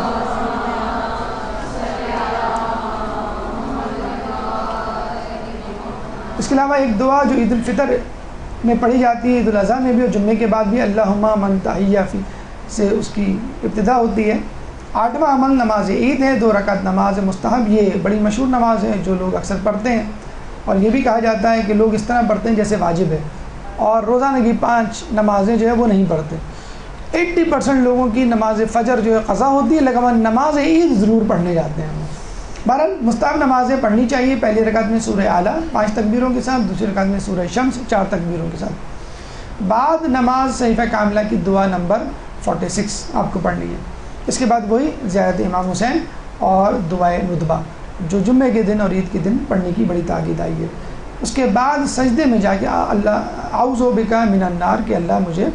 اس کے علاوہ ایک دعا جو عید الفطر میں پڑھی جاتی ہے، عید الاضحیٰ میں بھی اور جمعے کے بعد بھی، اللہم من تحیہ فی سے اس کی ابتدا ہوتی ہے. 8واں عمل نماز عید ہے، 2 رکعت نماز مستحب. یہ بڑی مشہور نماز ہے جو لوگ اکثر پڑھتے ہیں، اور یہ بھی کہا جاتا ہے کہ لوگ اس طرح پڑھتے ہیں جیسے واجب ہے، اور روزانہ کی 5 نمازیں جو ہے وہ نہیں پڑھتے. 80% لوگوں کی نماز فجر جو ہے قضا ہوتی ہے، لیکن نماز عید ضرور پڑھنے جاتے ہیں. بہرحال مستحب نمازیں پڑھنی چاہیے. پہلی رکعت میں سورہ اعلیٰ 5 تکبیروں کے ساتھ، دوسری رکعت میں سورہ شمس 4 تکبیروں کے ساتھ. بعد نماز صحیفہ کاملہ کی دعا نمبر 46 آپ کو پڑھنی ہے. اس کے بعد وہی زیارت امام حسین اور دعائے ندبہ جو جمعے کے دن اور عید کے دن پڑھنے کی بڑی تاکید آئی ہے. اس کے بعد سجدے میں جا کے اللہ اعوذ بک من النار کہ اللہ مجھے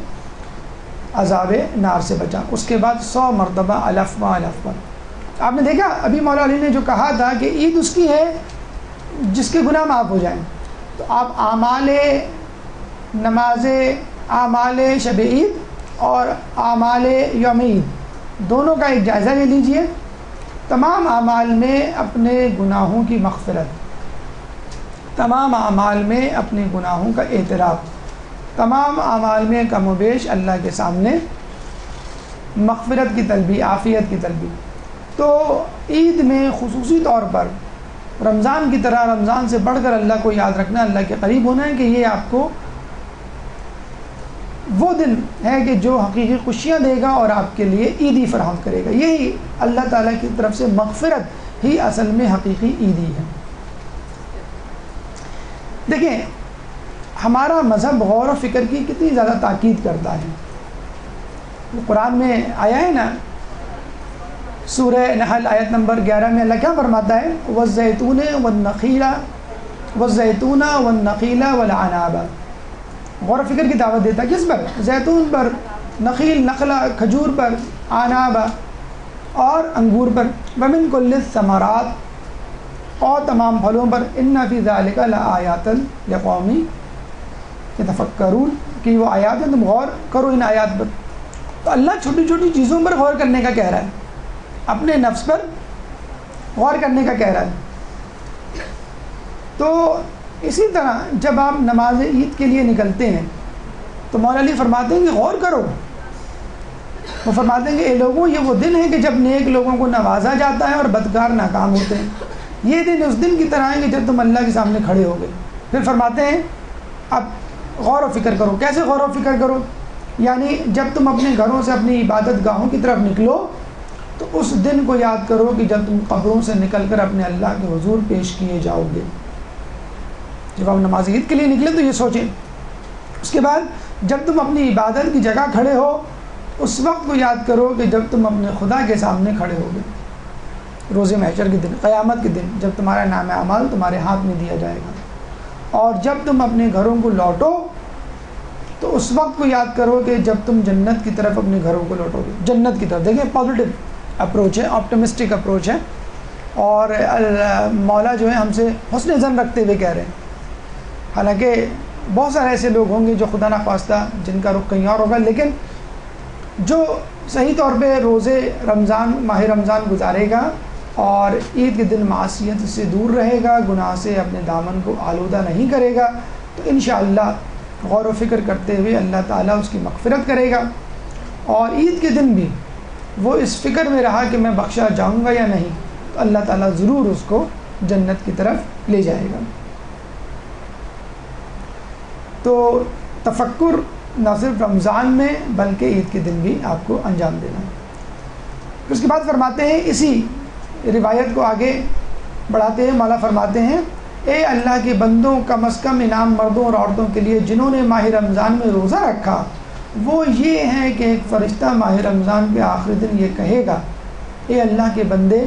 عذاب نار سے بچا. اس کے بعد 100 مرتبہ الف با الف با. آپ نے دیکھا ابھی مولا علی نے جو کہا تھا کہ عید اس کی ہے جس کے گناہ معاف ہو جائیں، تو آپ اعمال نماز، اعمال شب عید اور اعمال یوم عید دونوں کا ایک جائزہ لے لیجئے. تمام اعمال میں اپنے گناہوں کی مغفرت، تمام اعمال میں اپنے گناہوں کا اعتراف، تمام اعمال میں کم و بیش اللہ کے سامنے مغفرت کی طلبی، عافیت کی طلبی. تو عید میں خصوصی طور پر رمضان کی طرح رمضان سے بڑھ کر اللہ کو یاد رکھنا، اللہ کے قریب ہونا ہے کہ یہ آپ کو وہ دن ہے کہ جو حقیقی خوشیاں دے گا اور آپ کے لیے عیدی فراہم کرے گا. یہی اللہ تعالیٰ کی طرف سے مغفرت ہی اصل میں حقیقی عیدی ہے. دیکھیں ہمارا مذہب غور و فکر کی کتنی زیادہ تاکید کرتا ہے. قرآن میں آیا ہے نا، سورہ نحل آیت نمبر 11 میں اللہ کیا فرماتا ہے؟ والزیتون والنخیل والزیتون والنخیل والعناب. غور و فکر کی دعوت دیتا ہے کس پر؟ زیتون پر، نخیل نخلا کھجور پر، عناب اور انگور پر، ومن کل الثمرات اور تمام پھلوں پر، ان فی ذلک لآیات لقوم یتفکرون کہ وہ آیات ہیں تم غور کرو ان آیات پر. تو اللہ چھوٹی چھوٹی چیزوں پر غور کرنے کا کہہ رہا ہے، اپنے نفس پر غور کرنے کا کہہ رہا ہے. تو اسی طرح جب آپ نماز عید کے لیے نکلتے ہیں تو مولا علی فرماتے ہیں کہ غور کرو. وہ فرماتے ہیں کہ اے لوگوں، یہ وہ دن ہے کہ جب نیک لوگوں کو نوازا جاتا ہے اور بدکار ناکام ہوتے ہیں. یہ دن اس دن کی طرح ہے کہ جب تم اللہ کے سامنے کھڑے ہو گئے. پھر فرماتے ہیں اب غور و فکر کرو. کیسے غور و فکر کرو؟ یعنی جب تم اپنے گھروں سے اپنی عبادت گاہوں کی طرف نکلو تو اس دن کو یاد کرو کہ جب تم قبروں سے نکل کر اپنے اللہ کے حضور پیش کیے جاؤ گے. جب آپ نماز عید کے لیے نکلے تو یہ سوچیں. اس کے بعد جب تم اپنی عبادت کی جگہ کھڑے ہو اس وقت کو یاد کرو کہ جب تم اپنے خدا کے سامنے کھڑے ہو گے روز محشر کے دن، قیامت کے دن، جب تمہارا نام اعمال تمہارے ہاتھ میں دیا جائے گا. اور جب تم اپنے گھروں کو لوٹو تو اس وقت کو یاد کرو کہ جب تم جنت کی طرف اپنے گھروں کو لوٹو گے، جنت کی طرف. دیکھیں پازیٹیو اپروچ ہے، آپٹمسٹک اپروچ ہے، اور مولا جو ہے ہم سے حسن ظن رکھتے ہوئے کہہ رہے ہیں. حالانکہ بہت سارے ایسے لوگ ہوں گے جو خدا نخواستہ جن کا رخ کہیں اور ہوگا، لیکن جو صحیح طور پہ روزے رمضان، ماہ رمضان گزارے گا اور عید کے دن معصیت سے دور رہے گا، گناہ سے اپنے دامن کو آلودہ نہیں کرے گا، تو انشاءاللہ غور و فکر کرتے ہوئے اللہ تعالیٰ اس کی مغفرت کرے گا. اور عید کے دن بھی وہ اس فکر میں رہا کہ میں بخشا جاؤں گا یا نہیں، تو اللہ تعالیٰ ضرور اس کو جنت کی طرف لے جائے گا. تو تفکر نہ صرف رمضان میں بلکہ عید کے دن بھی آپ کو انجام دینا ہے. پھر اس کے بعد فرماتے ہیں، اسی روایت کو آگے بڑھاتے ہیں، مولا فرماتے ہیں اے اللہ کے بندوں، کم از کم انعام مردوں اور عورتوں کے لیے جنہوں نے ماہ رمضان میں روزہ رکھا وہ یہ ہے کہ ایک فرشتہ ماہ رمضان کے آخری دن یہ کہے گا اے اللہ کے بندے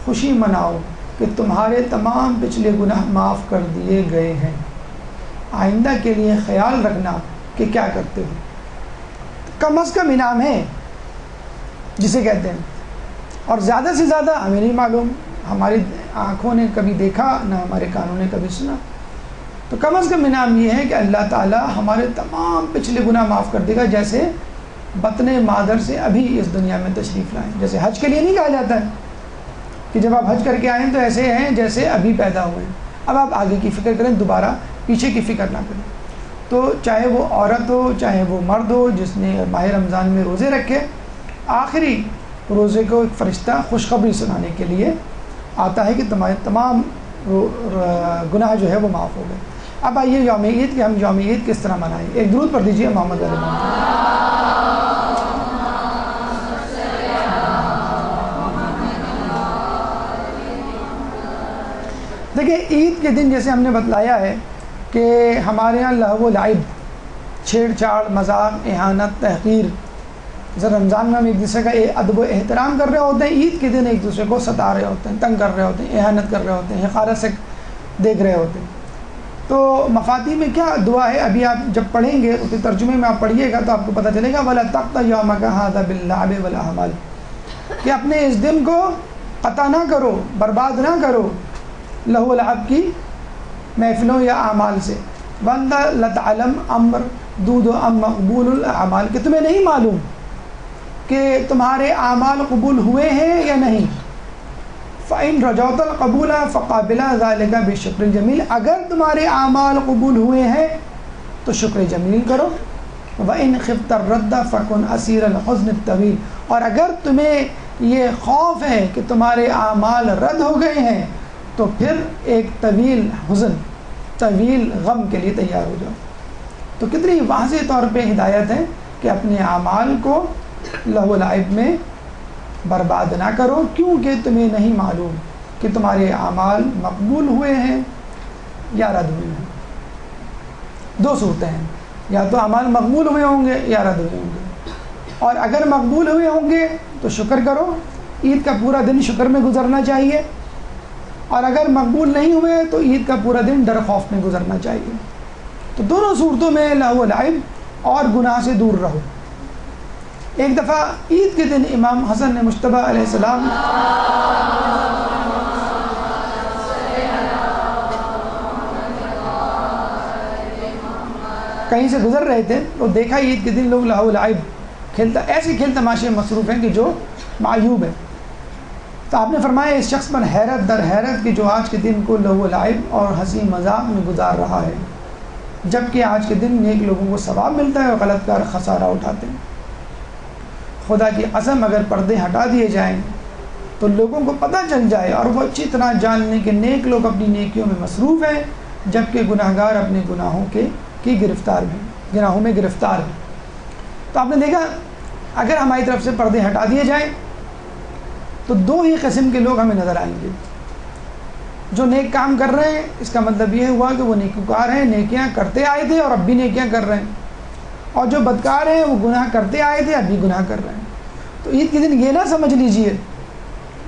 خوشی مناؤ کہ تمہارے تمام پچھلے گناہ معاف کر دیے گئے ہیں، آئندہ کے لیے خیال رکھنا کہ کیا کرتے ہو. کم از کم انعام ہے جسے کہتے ہیں، اور زیادہ سے زیادہ ہمیں نہیں معلوم، ہماری آنکھوں نے کبھی دیکھا نہ ہمارے کانوں نے کبھی سنا. تو کم از کم انعام یہ ہے کہ اللہ تعالیٰ ہمارے تمام پچھلے گناہ معاف کر دے گا، جیسے بطن مادر سے ابھی اس دنیا میں تشریف لائیں. جیسے حج کے لیے نہیں کہا جاتا ہے کہ جب آپ حج کر کے آئیں تو ایسے ہیں جیسے ابھی پیدا ہوئے ہیں، اب آپ آگے کی فکر کریں، دوبارہ پیچھے کی فکر نہ کریں. تو چاہے وہ عورت ہو چاہے وہ مرد ہو جس نے ماہ رمضان میں روزے رکھے، آخری روزے کو ایک فرشتہ خوشخبری سنانے کے لیے آتا ہے کہ تمہارے تمام گناہ جو ہے وہ معاف ہو گئے. اب آئیے یوم عید کہ ہم یوم عید کس طرح منائیں. ایک درود پڑھ دیجیے محمد علیہ وسلم. دیکھیں عید کے دن جیسے ہم نے بتلایا ہے کہ ہمارے یہاں لہو و لعب، چھیڑ چھاڑ، مذاق، اہانت، تحقیر، جیسے رمضان میں ہم ایک دوسرے کا ادب و احترام کر رہے ہوتے ہیں، عید کے دن ایک دوسرے کو ستا رہے ہوتے ہیں، تنگ کر رہے ہوتے ہیں، اہانت کر رہے ہوتے ہیں، حقارت سے دیکھ رہے ہوتے ہیں. تو مفاتیح میں کیا دعا ہے ابھی آپ جب پڑھیں گے اس کے ترجمے میں آپ پڑھیے گا تو آپ کو پتہ چلے گا وَلَا تَقْطَعْ يَوْمَكَ هَٰذَا بِاللَّعْبِ وَالْأَعْمَالِ، کہ اپنے اس دن کو قطع نہ کرو، برباد نہ کرو لہو لعب کی محفلوں یا اعمال سے. وَأَنْتَ لَتَعْلَمُ أَمْرُ مقبول الاعمال، کہ تمہیں نہیں معلوم کہ تمہارے اعمال قبول ہوئے ہیں یا نہیں. فَإِنْ رَجَوْتَ الْقَبُولَ فَقَابِلَ ذَلِكَ بِالشُّكْرِ الْجَمِيلِ، اگر تمہارے اعمال قبول ہوئے ہیں تو شکر جمیل کرو. وَإِنْ خِفْتَ الرَّدَّ فَكُنْ أَسِيرَ الْحُزْنِ الطَّوِيلِ، اور اگر تمہیں یہ خوف ہے کہ تمہارے اعمال رد ہو گئے ہیں تو پھر ایک طویل حزن، طویل غم کے لیے تیار ہو جاؤ. تو کتنی واضح طور پہ ہدایت ہے کہ اپنے اعمال کو لہو و لعب میں برباد نہ کرو، کیونکہ تمہیں نہیں معلوم کہ تمہارے اعمال مقبول ہوئے ہیں یا رد ہوئے ہیں. دو صورتیں ہیں، یا تو اعمال مقبول ہوئے ہوں گے یا رد ہوئے ہوں گے. اور اگر مقبول ہوئے ہوں گے تو شکر کرو، عید کا پورا دن شکر میں گزرنا چاہیے، اور اگر مقبول نہیں ہوئے تو عید کا پورا دن ڈر خوف میں گزرنا چاہیے. تو دونوں صورتوں میں لہو و لعب اور گناہ سے دور رہو. ایک دفعہ عید کے دن امام حسن مجتبی علیہ السلام کہیں سے گزر رہے تھے تو دیکھا عید کے دن لوگ لہو و لعب کھیلتا، ایسے کھیل تماشے مصروف ہیں کہ جو معیوب ہے. تو آپ نے فرمایا اس شخص پر حیرت در حیرت کہ جو آج کے دن کو لہو و لعب اور ہنسی مذاق میں گزار رہا ہے، جبکہ آج کے دن نیک لوگوں کو ثواب ملتا ہے اور غلط کار خسارہ اٹھاتے ہیں. خدا کی قسم اگر پردے ہٹا دیے جائیں تو لوگوں کو پتہ چل جائے اور وہ اچھی طرح جان لیں کہ نیک لوگ اپنی نیکیوں میں مصروف ہیں جبکہ گناہگار اپنے گناہوں میں گرفتار ہیں. تو آپ نے دیکھا اگر ہماری طرف سے پردے ہٹا دیے جائیں تو دو ہی قسم کے لوگ ہمیں نظر آئیں گے. جو نیک کام کر رہے ہیں اس کا مطلب یہ ہوا کہ وہ نیکوکار ہیں, نیکیاں کرتے آئے تھے اور اب بھی نیکیاں کر رہے ہیں, اور جو بدکار ہیں وہ گناہ کرتے آئے تھے اب بھی گناہ کر رہے ہیں. تو عید کے دن یہ نہ سمجھ لیجئے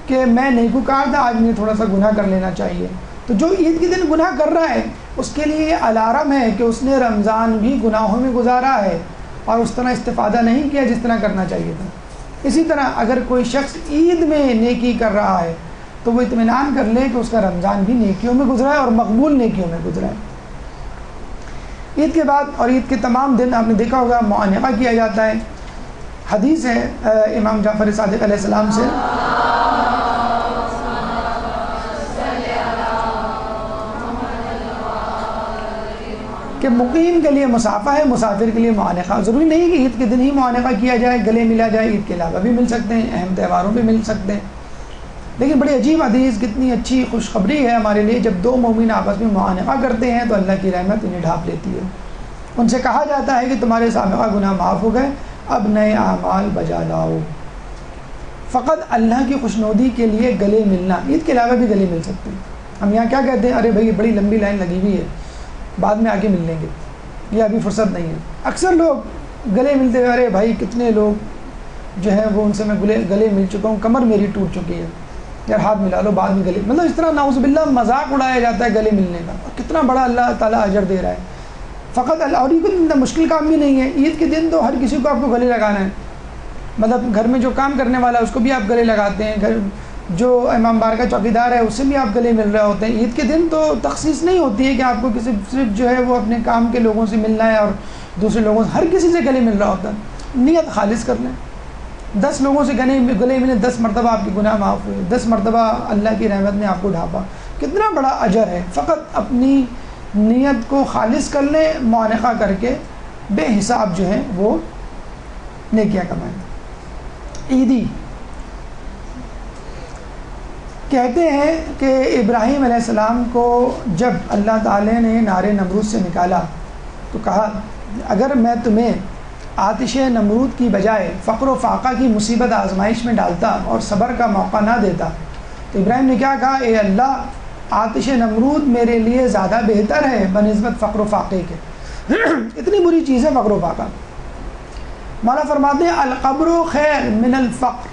کہ میں نیکوکار تھا آج مجھے تھوڑا سا گناہ کر لینا چاہیے. تو جو عید کے دن گناہ کر رہا ہے اس کے لیے یہ الارم ہے کہ اس نے رمضان بھی گناہوں میں گزارا ہے اور اس طرح استفادہ نہیں کیا جس طرح کرنا چاہیے تھا. اسی طرح اگر کوئی شخص عید میں نیکی کر رہا ہے تو وہ اطمینان کر لے کہ اس کا رمضان بھی نیکیوں میں گزرا ہے اور مقبول نیکیوں میں گزرا ہے. عید کے بعد اور عید کے تمام دن آپ نے دیکھا ہوگا معانقہ کیا جاتا ہے. حدیث ہے امام جعفر صادق علیہ السلام سے کہ مقیم کے لیے مسافہ ہے, مسافر کے لیے معانقہ. ضروری نہیں کہ عید کے دن ہی معانقہ کیا جائے, گلے ملا جائے, عید کے علاوہ بھی مل سکتے ہیں, اہم تہواروں پہ مل سکتے ہیں. لیکن بڑی عجیب حدیث, کتنی اچھی خوشخبری ہے ہمارے لیے. جب دو مومن آپس میں معانقہ کرتے ہیں تو اللہ کی رحمت انہیں ڈھانپ لیتی ہے. ان سے کہا جاتا ہے کہ تمہارے سابقہ گناہ معاف ہو گئے, اب نئے اعمال بجا لاؤ. فقط اللہ کی خوشنودی کے لیے گلے ملنا, عید کے علاوہ بھی گلے مل سکتے ہیں. ہم یہاں کیا کہتے ہیں, ارے بھائی بڑی لمبی لائن لگی ہوئی ہے, بعد میں آگے مل لیں گے, یہ ابھی فرصت نہیں ہے. اکثر لوگ گلے ملتے ہوئے, ارے بھائی کتنے لوگ جو ہیں وہ ان سے میں گلے مل چکا ہوں, کمر میری ٹوٹ چکی ہے, یار ہاتھ ملا لو بعد میں گلے. مطلب اس طرح نعوذ باللہ مذاق اڑایا جاتا ہے گلے ملنے کا, اور کتنا بڑا اللہ تعالیٰ اجر دے رہا ہے. فقط اور یہ کوئی مشکل کام بھی نہیں ہے. عید کے دن تو ہر کسی کو آپ کو گلے لگانا ہے. مطلب گھر میں جو کام کرنے والا ہے اس کو بھی آپ گلے لگاتے ہیں, گھر جو امام بار کا چوکیدار ہے اس سے بھی آپ گلے مل رہے ہوتے ہیں. عید کے دن تو تخصیص نہیں ہوتی ہے کہ آپ کو کسی صرف جو ہے وہ اپنے کام کے لوگوں سے ملنا ہے اور دوسرے لوگوں سے, ہر کسی سے گلے مل رہا ہوتا ہے. نیت خالص کر لیں, 10 لوگوں سے گلے ملے, 10 مرتبہ آپ کے گناہ معاف ہوئے, 10 مرتبہ اللہ کی رحمت نے آپ کو ڈھانپا. کتنا بڑا اجر ہے. فقط اپنی نیت کو خالص کر لیں, معانقہ کر کے بے حساب جو ہے وہ نیکیاں کمائیں. عیدی کہتے ہیں کہ ابراہیم علیہ السلام کو جب اللہ تعالی نے نار نمرود سے نکالا تو کہا اگر میں تمہیں آتش نمرود کی بجائے فقر و فاقہ کی مصیبت آزمائش میں ڈالتا اور صبر کا موقع نہ دیتا, تو ابراہیم نے کیا کہا, اے اللہ آتش نمرود میرے لیے زیادہ بہتر ہے بنسبت فقر و فاقے کے. اتنی بری چیز ہے فقر و فاقہ. مولا فرماتے ہیں القبر خیر من الفقر,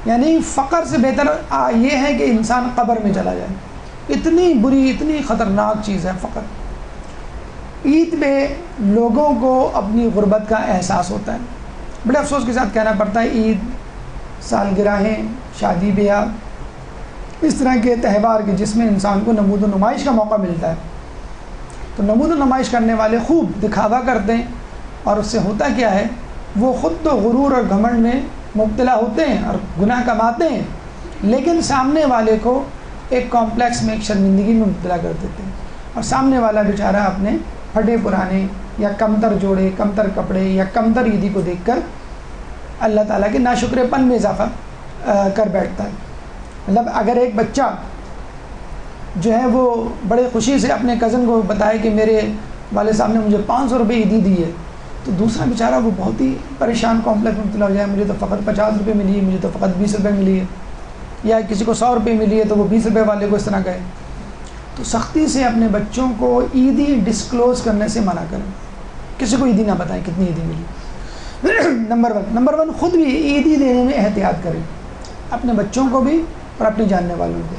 یعنی فقر سے بہتر یہ ہے کہ انسان قبر میں چلا جائے. اتنی بری, اتنی خطرناک چیز ہے فقر. عید پہ لوگوں کو اپنی غربت کا احساس ہوتا ہے. بڑے افسوس کے ساتھ کہنا پڑتا ہے, عید, سالگرہیں, شادی بیاہ, اس طرح کے تہوار کے جس میں انسان کو نمود و نمائش کا موقع ملتا ہے, تو نمود و نمائش کرنے والے خوب دکھاوا کرتے ہیں, اور اس سے ہوتا کیا ہے, وہ خود تو غرور اور گھمنڈ میں مبتلا ہوتے ہیں اور گناہ کماتے ہیں, لیکن سامنے والے کو ایک کمپلیکس میں, ایک شرمندگی میں مبتلا کر دیتے ہیں, اور سامنے والا بیچارہ اپنے پھٹے پرانے یا کمتر جوڑے, کمتر کپڑے یا کمتر عیدی کو دیکھ کر اللہ تعالیٰ کے ناشکرے پن میں اضافہ کر بیٹھتا ہے. مطلب اگر ایک بچہ جو ہے وہ بڑے خوشی سے اپنے کزن کو بتائے کہ میرے والد صاحب نے مجھے 500 روپے عیدی دی ہے, تو دوسرا بیچارہ وہ بہت ہی پریشان کمپلیکس میں مبتلا ہو جائے, مجھے تو فقط 50 روپے ملی ہے, مجھے تو فقط 20 روپے ملی ہے, یا کسی کو 100 روپے ملی ہے تو وہ 20 روپے والے کو اس طرح کہے. تو سختی سے اپنے بچوں کو عیدی ڈسکلوز کرنے سے منع کریں, کسی کو عیدی نہ بتائیں کتنی عیدی ملی. نمبر ون خود بھی عیدی دینے میں احتیاط کریں, اپنے بچوں کو بھی اور اپنے جاننے والوں کو.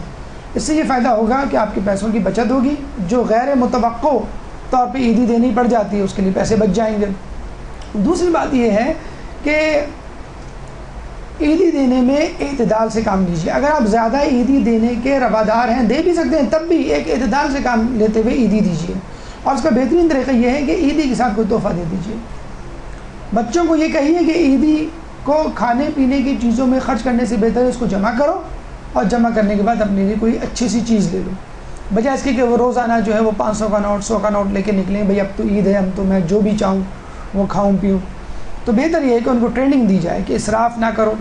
اس سے یہ فائدہ ہوگا کہ آپ کے پیسوں کی بچت ہوگی. جو غیر متوقع طور پہ عیدی دینی پڑ جاتی ہے اس کے لیے پیسے بچ جائیں گے. دوسری بات یہ ہے کہ عیدی دینے میں اعتدال سے کام لیجیے. اگر آپ زیادہ عیدی دینے کے روادار ہیں, دے بھی سکتے ہیں, تب بھی ایک اعتدال سے کام لیتے ہوئے عیدی دیجیے. اور اس کا بہترین طریقہ یہ ہے کہ عیدی کے ساتھ کوئی تحفہ دے دیجیے. بچوں کو یہ کہیے کہ عیدی کو کھانے پینے کی چیزوں میں خرچ کرنے سے بہتر ہے اس کو جمع کرو, اور جمع کرنے کے بعد اپنے لیے کوئی اچھی سی چیز لے لو, بجائے اس کے کہ وہ روزانہ جو ہے وہ 500 کا نوٹ 100 کا نوٹ لے کے نکلیں, بھئی اب تو عید ہے, اب تو میں جو بھی چاہوں وہ کھاؤں پیوں. تو بہتر یہ ہے کہ ان کو ٹریننگ دی جائے کہ اسراف نہ کرو.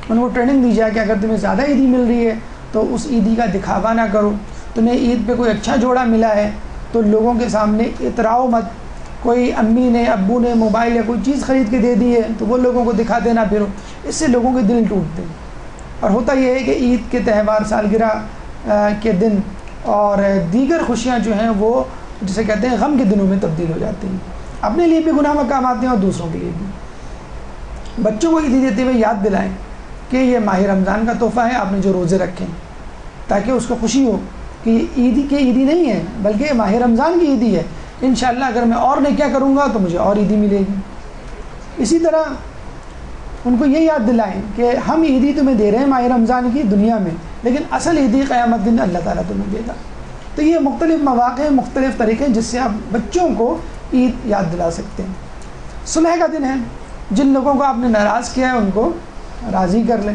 ان کو ٹریننگ دی جائے کہ اگر تمہیں زیادہ عیدی مل رہی ہے تو اس عیدی کا دکھاوا نہ کرو. تمہیں عید پہ کوئی اچھا جوڑا ملا ہے تو لوگوں کے سامنے اتراؤ مت, کوئی امی نے ابو نے موبائل یا کوئی چیز خرید کے دے دی ہے تو وہ لوگوں کو دکھا دینا پھر اس سے لوگوں کے دل ٹوٹتے ہیں. اور ہوتا یہ ہے کہ عید کے تہوار، سالگرہ کے دن اور دیگر خوشیاں جو ہیں وہ جسے کہتے ہیں غم کے دنوں میں تبدیل ہو جاتی ہیں. اپنے لیے بھی گناہ مقام آتے ہیں اور دوسروں کے لیے بھی. بچوں کو عیدی دیتے ہوئے یاد دلائیں کہ یہ ماہ رمضان کا تحفہ ہے، آپ نے جو روزے رکھے ہیں، تاکہ اس کو خوشی ہو کہ یہ عیدی نہیں ہے بلکہ یہ ماہ رمضان کی عیدی ہے. انشاءاللہ اگر میں اور نیکیاں کروں گا تو مجھے اور عیدی ملے گی. اسی طرح ان کو یہ یاد دلائیں کہ ہم عیدی تمہیں دے رہے ہیں ماہ رمضان کی دنیا میں، لیکن اصل عیدی قیامت دن اللہ تعالیٰ تمہیں دے گا. تو یہ مختلف مواقع ہیں، مختلف طریقے ہیں جس سے آپ بچوں کو عید یاد دلا سکتے ہیں. صلح کا دن ہے، جن لوگوں کو آپ نے ناراض کیا ہے ان کو راضی کر لیں.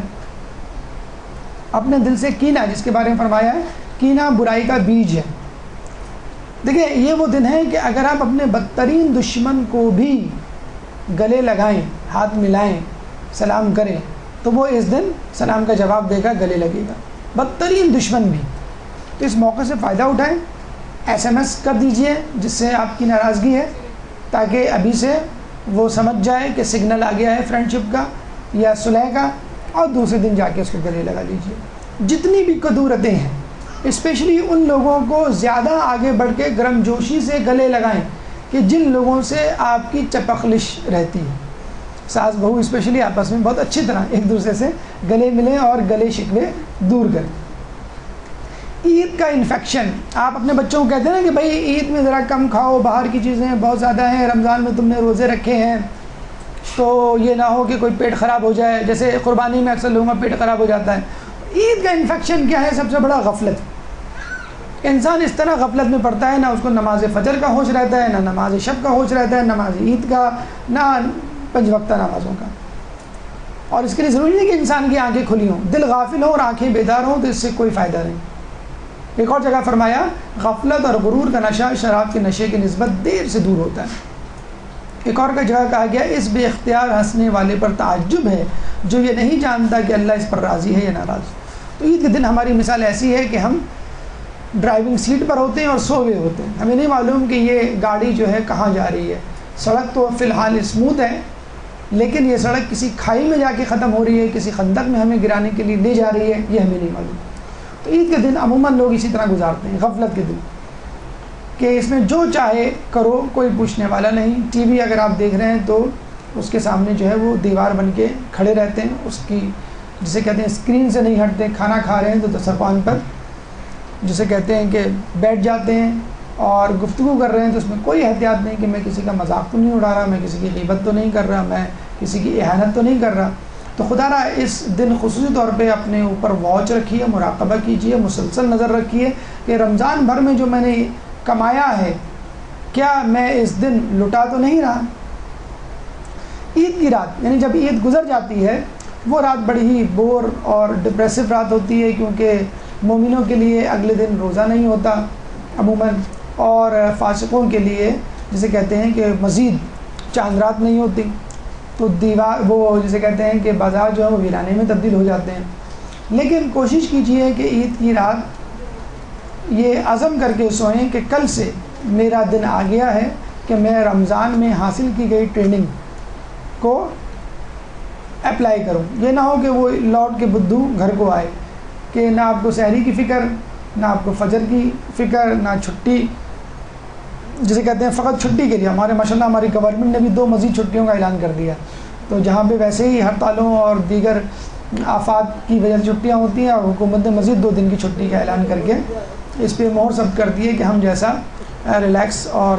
اپنے دل سے کینہ، جس کے بارے میں فرمایا ہے کینہ برائی کا بیج ہے. دیکھیں یہ وہ دن ہے کہ اگر آپ اپنے بدترین دشمن کو بھی گلے لگائیں، ہاتھ ملائیں، سلام کریں تو وہ اس دن سلام کا جواب دے گا، گلے لگے گا، بدترین دشمن بھی. تو اس موقع سے فائدہ اٹھائیں. SMS کر دیجئے جس سے آپ کی ناراضگی ہے، تاکہ ابھی سے وہ سمجھ جائے کہ سگنل آ گیا ہے فرینڈ شپ کا یا صلح کا، اور دوسرے دن جا کے اس کو گلے لگا لیجئے. جتنی بھی کدورتیں ہیں اسپیشلی ان لوگوں کو زیادہ آگے بڑھ کے گرم جوشی سے گلے لگائیں کہ جن لوگوں سے آپ کی چپخلش رہتی ہے. ساس بہو اسپیشلی آپس میں بہت اچھی طرح ایک دوسرے سے گلے ملیں اور گلے شکوے دور کریں. عید کا انفیکشن، آپ اپنے بچوں کو کہتے ہیں نا کہ بھائی عید میں ذرا کم کھاؤ، باہر کی چیزیں بہت زیادہ ہیں، رمضان میں تم نے روزے رکھے ہیں تو یہ نہ ہو کہ کوئی پیٹ خراب ہو جائے. جیسے قربانی میں اکثر لوگوں کا پیٹ خراب ہو جاتا ہے. عید کا انفیکشن کیا ہے؟ سب سے بڑا غفلت. انسان اس طرح غفلت میں پڑتا ہے، نہ اس کو نماز فجر کا ہوش رہتا ہے، نہ نماز شب کا ہوش رہتا ہے، نماز عید کا، نہ 5 وقتہ نمازوں کا. اور اس کے لیے ضروری نہیں کہ انسان کی آنکھیں کھلی ہوں، دل غافل ہو اور آنکھیں بیدار ہوں تو اس سے کوئی فائدہ نہیں. ایک اور جگہ فرمایا غفلت اور غرور کا نشہ شراب کے نشے کی نسبت دیر سے دور ہوتا ہے. ایک اور جگہ کہا گیا اس بے اختیار ہنسنے والے پر تعجب ہے جو یہ نہیں جانتا کہ اللہ اس پر راضی ہے یا ناراض. تو عید کے دن ہماری مثال ایسی ہے کہ ہم ڈرائیونگ سیٹ پر ہوتے ہیں اور سو گئے ہوتے ہیں. ہمیں نہیں معلوم کہ یہ گاڑی جو ہے کہاں جا رہی ہے. سڑک تو فی الحال اسموتھ ہے، لیکن یہ سڑک کسی کھائی میں جا کے ختم ہو رہی ہے، کسی خندق میں ہمیں گرانے کے لیے لے جا رہی ہے، یہ ہمیں نہیں معلوم. تو عید کے دن عموماً لوگ اسی طرح گزارتے ہیں، غفلت کے دن، کہ اس میں جو چاہے کرو، کوئی پوچھنے والا نہیں. ٹی وی اگر آپ دیکھ رہے ہیں تو اس کے سامنے جو ہے وہ دیوار بن کے کھڑے رہتے ہیں، اس کی جسے کہتے ہیں اسکرین سے نہیں ہٹتے. کھانا کھا رہے ہیں تو دسترخوان پر جسے کہتے ہیں کہ بیٹھ جاتے ہیں اور گفتگو کر رہے ہیں تو اس میں کوئی احتیاط نہیں کہ میں کسی کا مذاق تو نہیں اڑا رہا، میں کسی کی غیبت تو نہیں کر رہا، میں کسی کی اہانت تو نہیں کر رہا. تو خدا را اس دن خصوصی طور پہ اپنے اوپر واچ رکھیے، مراقبہ کیجیے، مسلسل نظر رکھیے کہ رمضان بھر میں جو میں نے کمایا ہے کیا میں اس دن لٹا تو نہیں رہا. عید کی رات یعنی جب عید گزر جاتی ہے وہ رات بڑی ہی بور اور ڈپریسو رات ہوتی ہے، کیونکہ مومنوں کے لیے اگلے دن روزہ نہیں ہوتا عموماً، اور فاسقوں کے لیے جسے کہتے ہیں کہ مزید چاند رات نہیں ہوتی. تو دیوار وہ جسے کہتے ہیں کہ بازار جو ہے وہ ویرانے میں تبدیل ہو جاتے ہیں. لیکن کوشش کیجئے کہ عید کی رات یہ عزم کر کے سوئیں کہ کل سے میرا دن آ گیا ہے کہ میں رمضان میں حاصل کی گئی ٹریننگ کو اپلائی کروں. یہ نہ ہو کہ وہ لوٹ کے بدھو گھر کو آئے کہ نہ آپ کو سحری کی فکر، نہ آپ کو فجر کی فکر، نہ چھٹی جسے کہتے ہیں فقط چھٹی کے لیے. ہمارے ماشاءاللہ ہماری گورنمنٹ نے بھی 2 مزید چھٹیوں کا اعلان کر دیا. تو جہاں پہ ویسے ہی ہڑتالوں اور دیگر آفات کی وجہ سے چھٹیاں ہوتی ہیں، اور حکومت نے مزید 2 دن کی چھٹی کا اعلان کر کے اس پہ مہر ثبت کر دی ہے کہ ہم جیسا ریلیکس اور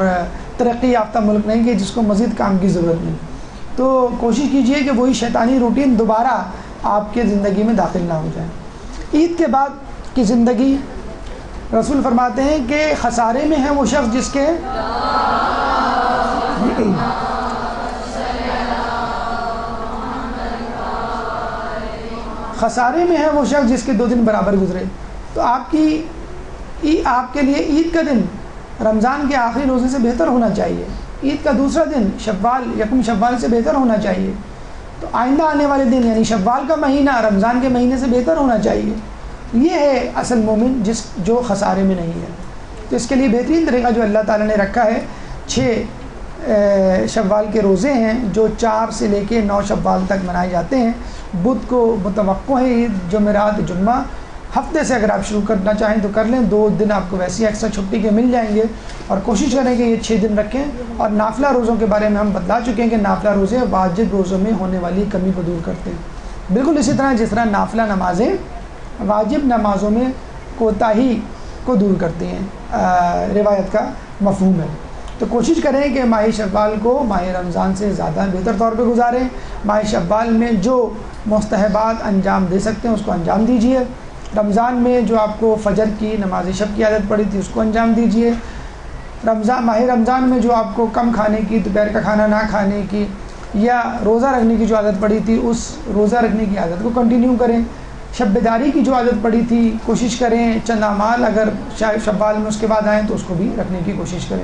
ترقی یافتہ ملک نہیں کہ جس کو مزید کام کی ضرورت نہیں. تو کوشش کیجئے کہ وہی شیطانی روٹین دوبارہ آپ کے زندگی میں داخل نہ ہو جائے. عید کے بعد کی زندگی رسول فرماتے ہیں کہ خسارے میں ہے وہ شخص جس کے خسارے میں ہے وہ شخص جس کے 2 دن برابر گزرے. تو آپ کے لیے عید کا دن رمضان کے آخری روزے سے بہتر ہونا چاہیے. عید کا دوسرا دن یکم شوال سے بہتر ہونا چاہیے. تو آئندہ آنے والے دن یعنی شوال کا مہینہ رمضان کے مہینے سے بہتر ہونا چاہیے. یہ ہے اصل مومن جو خسارے میں نہیں ہے. تو اس کے لیے بہترین طریقہ جو اللہ تعالیٰ نے رکھا ہے 6 شوال کے روزے ہیں جو 4 سے لے کے 9 شوال تک منائے جاتے ہیں۔ بدھ کو متوقع ہے عید، جمعرات، جمعہ۔ ہفتے سے اگر آپ شروع کرنا چاہیں تو کر لیں، 2 دن آپ کو ویسے ہی ایکسٹرا چھٹی کے مل جائیں گے، اور کوشش کریں کہ یہ 6 دن رکھیں۔ اور نافلہ روزوں کے بارے میں ہم بتلا چکے ہیں کہ نافلہ روزے واجب روزوں میں ہونے والی کمی کو دور کرتے ہیں، بالکل اسی طرح جس طرح نافلہ نمازیں واجب نمازوں میں کوتاہی کو دور کرتے ہیں، روایت کا مفہوم ہے۔ تو کوشش کریں کہ ماہ شوال کو ماہ رمضان سے زیادہ بہتر طور پہ گزاریں۔ ماہ شوال میں جو مستحبات انجام دے سکتے ہیں اس کو انجام دیجیے۔ رمضان میں جو آپ کو فجر کی نماز شب کی عادت پڑی تھی اس کو انجام دیجیے۔ ماہ رمضان میں جو آپ کو کم کھانے کی، دوپہر کا کھانا نہ کھانے کی یا روزہ رکھنے کی جو عادت پڑی تھی اس روزہ رکھنے کی عادت کو کنٹینیو کریں۔ شب بیداری کی جو عادت پڑی تھی کوشش کریں چند اعمال اگر شوال میں اس کے بعد آئیں تو اس کو بھی رکھنے کی کوشش کریں۔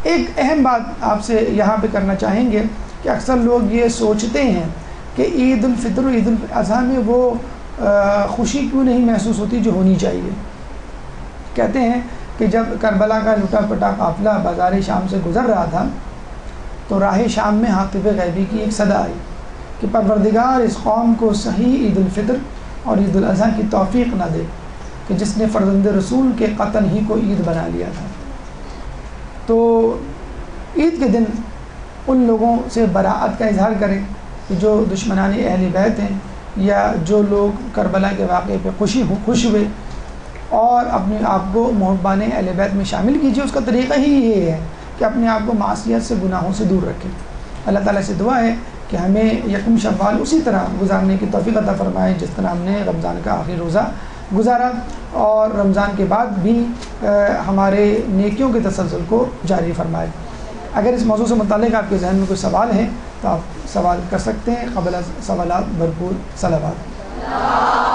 ایک اہم بات آپ سے یہاں پہ کرنا چاہیں گے کہ اکثر لوگ یہ سوچتے ہیں کہ عید الفطر و عید الاضحیٰ میں وہ خوشی کیوں نہیں محسوس ہوتی جو ہونی چاہیے۔ کہتے ہیں کہ جب کربلا کا لٹا پٹا قافلہ بازار شام سے گزر رہا تھا تو راہ شام میں حاطب غیبی کی ایک صدا آئی کہ پروردگار اس قوم کو صحیح عید الفطر اور عید الاضحیٰ کی توفیق نہ دے کہ جس نے فرزند رسول کے قتل ہی کو عید بنا لیا تھا۔ تو عید کے دن ان لوگوں سے براءت کا اظہار کریں کہ جو دشمنان اہل بیت ہیں یا جو لوگ کربلا کے واقعے پہ خوش ہوئے، اور اپنے آپ کو محبان اہل بیت میں شامل کیجیے۔ اس کا طریقہ ہی یہ ہے کہ اپنے آپ کو معصیت سے، گناہوں سے دور رکھیں۔ اللہ تعالیٰ سے دعا ہے کہ ہمیں یکم شوال اسی طرح گزارنے کی توفیق عطا فرمائے جس طرح ہم نے رمضان کا آخری روزہ گزارا، اور رمضان کے بعد بھی ہمارے نیکیوں کے تسلسل کو جاری فرمائے۔ اگر اس موضوع سے متعلق آپ کے ذہن میں کوئی سوال ہے تو آپ سوال کر سکتے ہیں۔ قبل از سوالات بھرپور صلوات۔